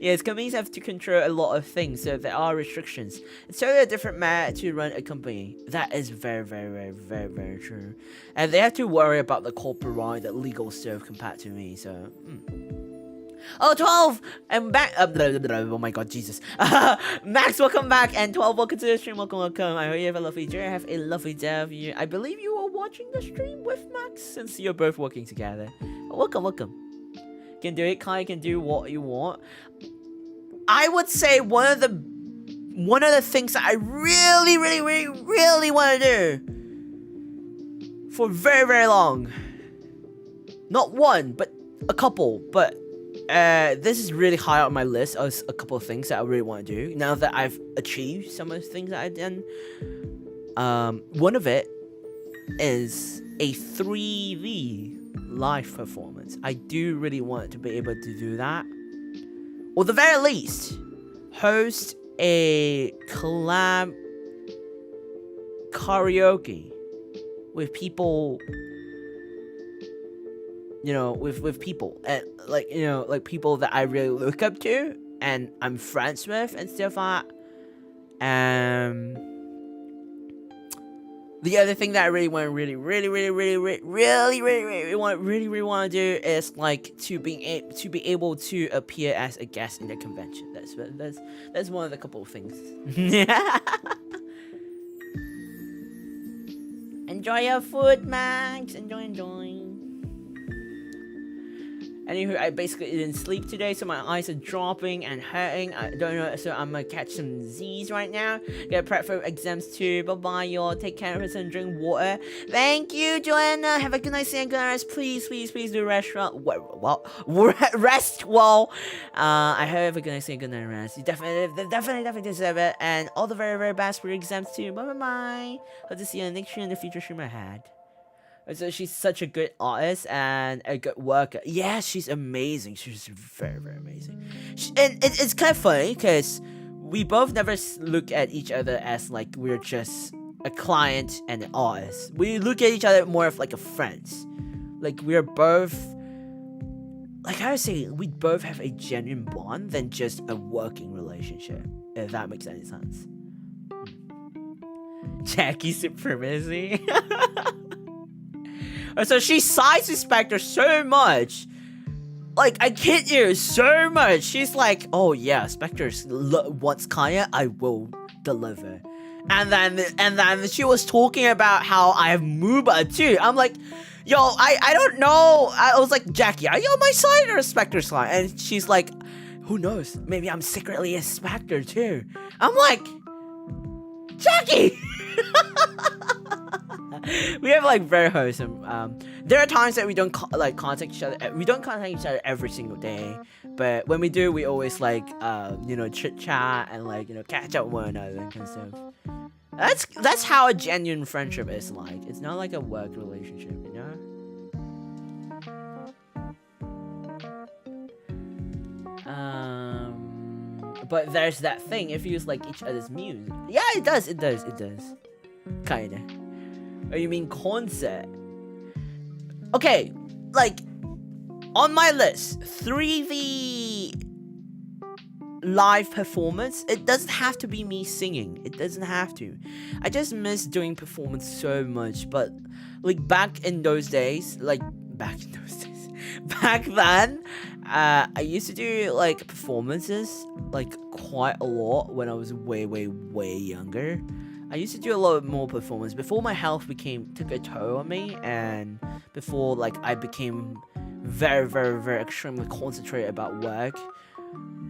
Yes, companies have to control a lot of things, so there are restrictions. It's totally a different matter to run a company. That is very, very, very, very, very true. And they have to worry about the corporate right, the legal stuff compared to me, so... Oh, 12! I'm back! Oh my god, Jesus. Max, welcome back, and 12, welcome to the stream, welcome. I hope you have a lovely day, have a lovely day. I believe you are watching the stream with Max, since you're both working together. Welcome. You can do it, Kai, you can do what you want. I would say one of the things that I really, really, really, really want to do for very, very long. Not one, but a couple, but this is really high on my list as a couple of things that I really want to do now that I've achieved some of the things that I've done. One of it is a 3D live performance. I do really want to be able to do that, or the very least host a collab karaoke with people, with people and people that I really look up to and I'm friends with and stuff like that. The other thing that I really want to do is to be able to appear as a guest in the convention. That's one of the couple of things. Enjoy your food, Max. Enjoy. Anywho, I basically didn't sleep today, so my eyes are dropping and hurting. I don't know, so I'm gonna catch some Z's right now. Get prep for exams too. Bye-bye, y'all. Take care of us and drink water. Thank you, Joanna. Have a good night, and good rest. Please do rest well. Rest well. I hope you have a good night, and good night rest. You definitely deserve it. And all the very, very best for your exams too. Bye-bye. Hope to see you in the next stream in the future stream ahead. So she's such a good artist and a good worker. Yeah, she's amazing. She's very, very amazing. And it's kind of funny because we both never look at each other as like we're just a client and an artist. We look at each other more of like a friends. Like we're both, like I would say, we both have a genuine bond than just a working relationship. If that makes any sense. Jackie supremacy. So she sides with Spectre so much. Like, I kid you, so much. She's like, oh yeah, Spectre wants Kaya, I will deliver. And then she was talking about how I have Mooba too. I'm like, yo, I don't know. I was like, Jackie, are you on my side or Spectre's side? And she's like, who knows? Maybe I'm secretly a Spectre too. I'm like, Jackie! We have like very wholesome. There are times that we don't contact each other. We don't contact each other every single day, but when we do, we always like chit chat and like catch up with one another and kind of stuff. That's how a genuine friendship is like. It's not like a work relationship, But there's that thing. If you use like each other's music, yeah, it does. Kinda. Oh, you mean concert? Okay, like on my list, 3D live performance. It doesn't have to be me singing. It doesn't have to. I just miss doing performance so much. But like back in those days, back then, I used to do like performances like quite a lot when I was way younger. I used to do a lot more performance before my health took a toll on me, and before like I became very extremely concentrated about work.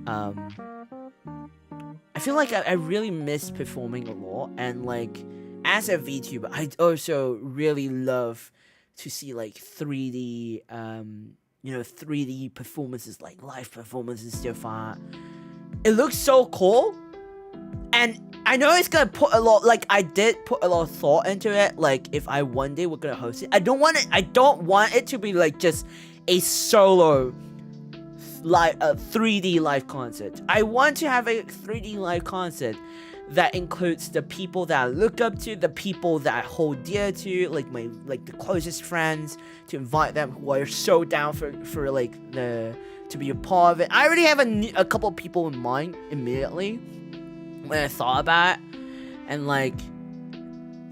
I feel like I really miss performing a lot, and like as a VTuber, I also really love to see like 3D 3D performances, like live performances and stuff. It looks so cool, and I know it's gonna put a lot, like I did put a lot of thought into it. Like if I one day we're gonna host it, I don't want it to be like just a solo like a 3D live concert. I want to have a 3D live concert that includes the people that I look up to, the people that I hold dear to, like the closest friends, to invite them who are so down for to be a part of it. I already have a couple of people in mind immediately when I thought about it, and like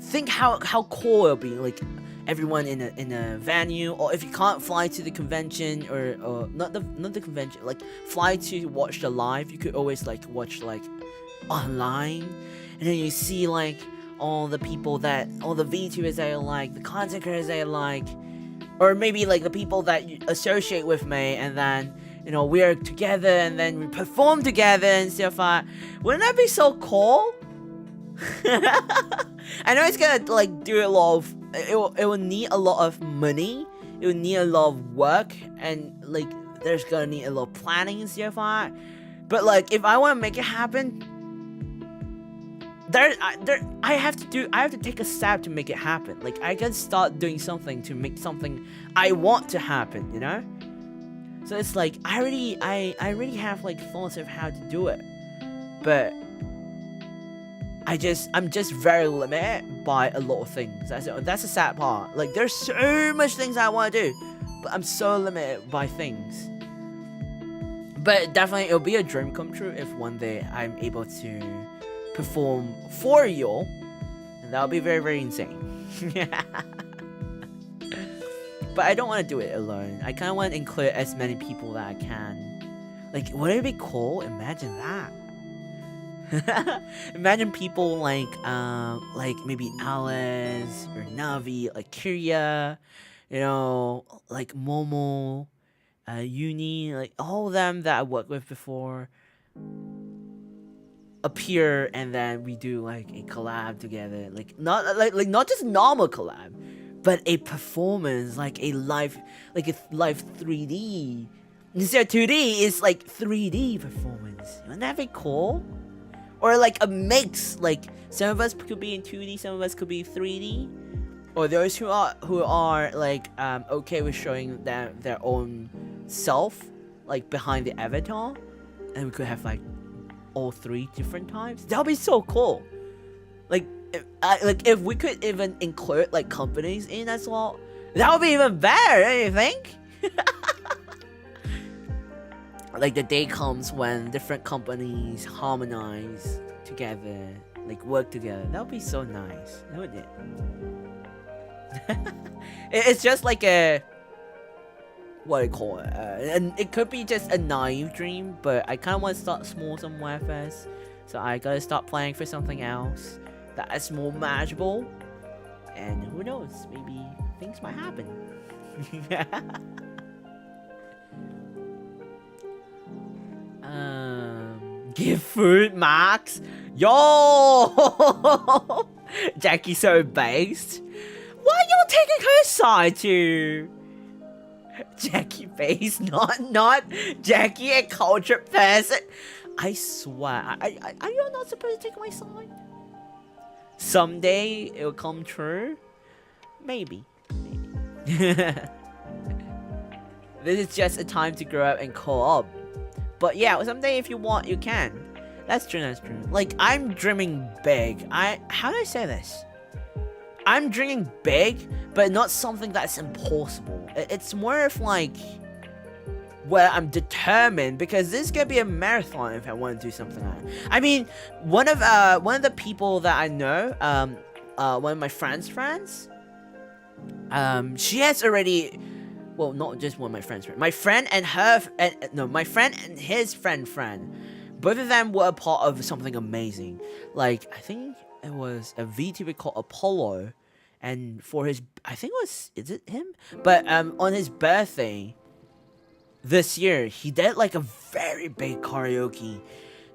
think how cool it'll be, like everyone in a venue, or if you can't fly to the convention, or not the convention, like fly to watch the live, you could always like watch like online, and then you see like all the VTubers that I like, the content creators that I like, or maybe like the people that you associate with me, and then we're together and then we perform together and stuff. Wouldn't that be so cool? I know it's gonna like do a lot of it will need a lot of money, it will need a lot of work, and like there's gonna need a lot of planning and stuff. But like if I want to make it happen, I have to take a step to make it happen. Like I can start doing something to make something I want to happen, So it's like I already have like thoughts of how to do it, but I'm just very limited by a lot of things. That's the sad part. Like there's so much things I want to do, but I'm so limited by things. But definitely it'll be a dream come true if one day I'm able to perform for you, and that'll be very insane. But I don't want to do it alone. I kind of want to include as many people that I can. Like, would it be cool? Imagine that. Imagine people like maybe Alice or Navi, like Kiria, like Momo, Uni, like all of them that I worked with before appear, and then we do like a collab together, like not just normal collab, but a performance, like a live 3D. Instead of 2D, it's like 3D performance. Wouldn't that be cool? Or like a mix, like some of us could be in 2D, some of us could be 3D. Or those who are like okay with showing their own self, like behind the avatar, and we could have like all 3 different times? That would be so cool. Like, if we could even include like companies in as well, that would be even better, don't you think? Like the day comes when different companies harmonize together, like work together. That would be so nice, wouldn't it? It's just like a, what do you call it? And it could be just a naive dream, but I kind of want to start small somewhere first. So I gotta start planning for something else that is more manageable. And who knows? Maybe things might happen. Give food, Max. Yo, Jackie's so based. Why are you taking her side too? Jackie based, not Jackie, a cultured person. I swear, are you not supposed to take my side? Someday it'll come true. Maybe. This is just a time to grow up and co-op. But yeah, someday if you want, you can. That's true, that's true. Like, I'm dreaming big. How do I say this? I'm dreaming big, but not something that's impossible. It's more of like, where I'm determined, because this is gonna be a marathon if I want to do something like that. I mean, one of the people that I know, one of my friends, she has already, well, not just one of my friends, my friend and my friend and his friend, both of them were a part of something amazing. Like, I think it was a VTuber called Apollo, and for his, I think it was, is it him? But on his birthday this year, he did like a very big karaoke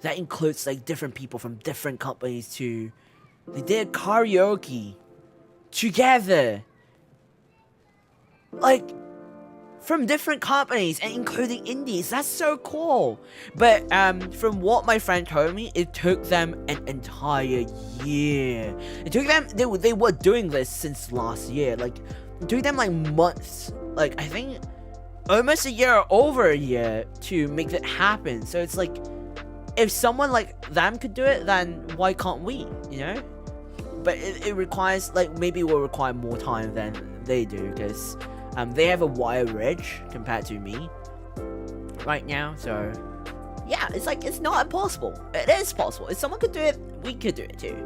that includes like different people from different companies too. They did karaoke together, like from different companies and including indies. That's so cool. But from what my friend told me, it took them an entire year. It took them, they were doing this since last year. Like, it took them like months, like I think almost a year or over a year to make that happen. So it's like, if someone like them could do it, then why can't we, you know? But it requires, like, maybe it will require more time than they do, because they have a wider reach compared to me right now. So yeah, it's like, it's not impossible. It is possible. If someone could do it, we could do it too.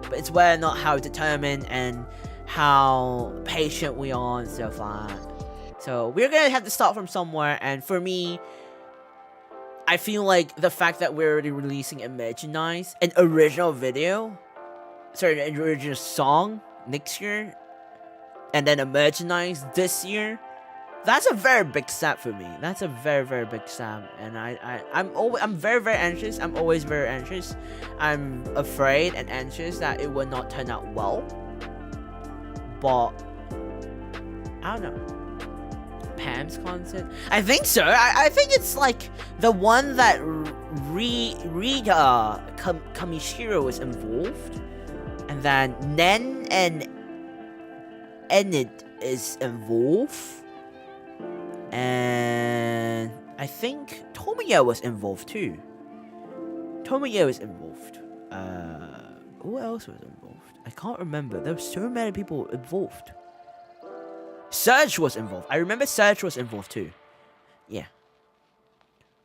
But it's whether or not how determined and how patient we are and stuff like that. So we're gonna have to start from somewhere, and for me, I feel like the fact that we're already releasing Imaginize, an original video, sorry, an original song next year, and then Imaginize this year, that's a very big step for me. That's a very, very big step, and I'm very, very anxious. I'm always very anxious. I'm afraid and anxious that it will not turn out well, but I don't know. Pam's concert? I think so. I think it's like the one that Rita Kamishiro was involved, and then Nen and Enid is involved, and I think Tomoya was involved too. Tomoya was involved. Who else was involved? I can't remember. There were so many people involved. Surge was involved. I remember Surge was involved too. Yeah.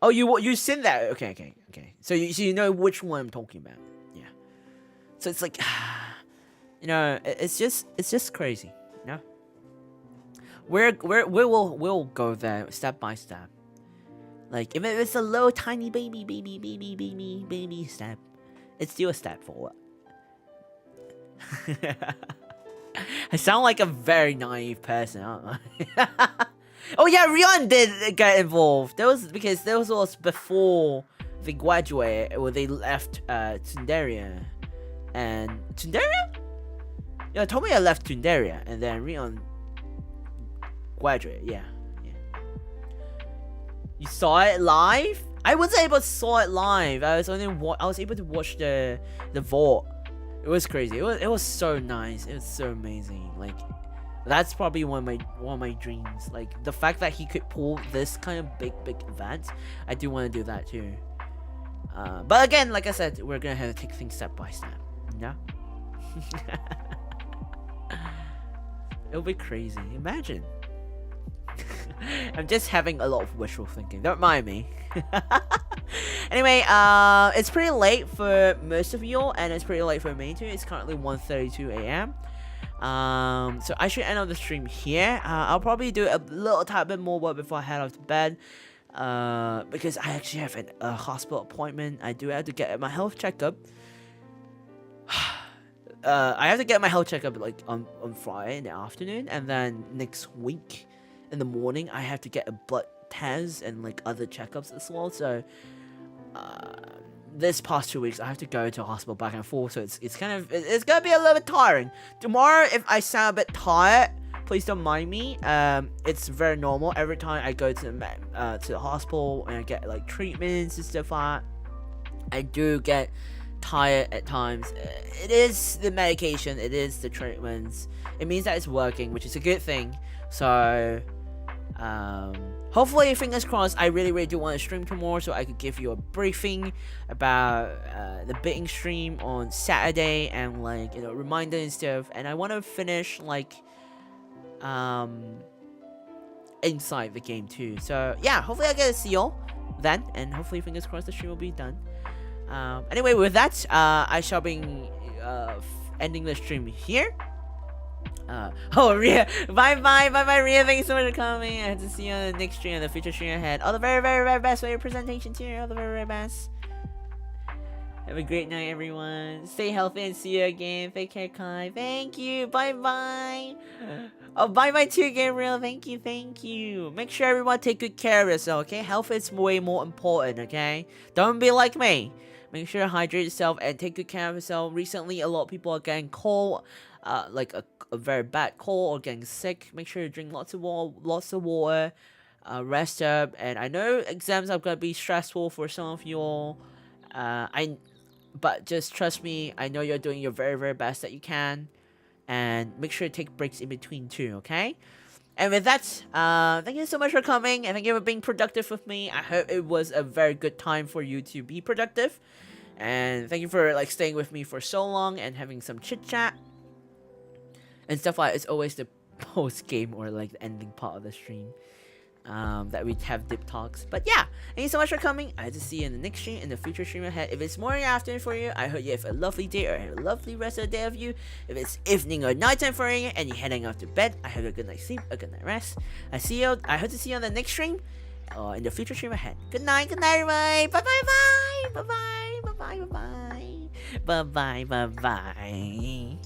Oh, you seen that? Okay. So you know which one I'm talking about. Yeah. So it's like, you know, it's just crazy. You know. We'll go there step by step. Like, if it's a little tiny baby step, it's still a step forward. I sound like a very naive person, aren't I? Oh yeah, Rion did get involved. That was because that was before they graduated, or they left Tsunderia. And Tsunderia? Yeah, Tomoya left Tsunderia, and then Rion graduated. Yeah. You saw it live? I wasn't able to saw it live. I was able to watch the vault. It was crazy. It was so nice. It was so amazing. Like, that's probably one of my dreams. Like, the fact that he could pull this kind of big event, I do want to do that too. But again, like I said, we're gonna have to take things step by step. Yeah. It'll be crazy. Imagine. I'm just having a lot of wishful thinking. Don't mind me. Anyway, it's pretty late for most of you, and it's pretty late for me too. It's currently 1:32 a.m. So I should end up the stream here. I'll probably do a little tad bit more work before I head off to bed. Because I actually have a hospital appointment. I do have to get my health checkup. I have to get my health checkup like on Friday in the afternoon, and then next week in the morning I have to get a blood test and like other checkups as well. So this past 2 weeks I have to go to hospital back and forth, so it's gonna be a little bit tiring. Tomorrow, if I sound a bit tired, please don't mind me. It's very normal. Every time I go to the hospital and I get like treatments and stuff like that, I do get tired at times. It is the medication, it is the treatments. It means that it's working, which is a good thing. So hopefully, fingers crossed, I really do want to stream tomorrow, so I could give you a briefing about the bidding stream on Saturday, and like, you know, reminder and stuff. And I want to finish like inside the game too. So yeah, hopefully I get to see y'all then, and hopefully, fingers crossed, the stream will be done. Anyway, with that, I shall be ending the stream here. Oh, Rhea, bye, Rhea. Thank you so much for coming. I hope to see you on the next stream and the future stream ahead. All the very best for your presentation too. All the very best. Have a great night, everyone. Stay healthy and see you again. Take care, Kai. Thank you. Bye. Oh, bye too, Gabriel. Thank you. Make sure everyone take good care of yourself, okay? Health is way more important, okay? Don't be like me. Make sure to hydrate yourself and take good care of yourself. Recently, a lot of people are getting cold, like a very bad cold or getting sick. Make sure to drink lots of water, rest up. And I know exams are gonna be stressful for some of you all. But just trust me, I know you're doing your very best that you can. And make sure to take breaks in between too, okay? And with that, thank you so much for coming, and thank you for being productive with me. I hope it was a very good time for you to be productive. And thank you for like staying with me for so long and having some chit chat and stuff like. It's always the post game or like the ending part of the stream that we have deep talks. But yeah, thank you so much for coming. I hope to see you in the next stream, in the future stream ahead. If it's morning or afternoon for you, I hope you have a lovely day or a lovely rest of the day of you. If it's evening or nighttime for you and you're heading off to bed, I hope you a good night's sleep, a good night rest. I hope to see you on the next stream or in the future stream ahead. Good night, everybody. Bye. Bye.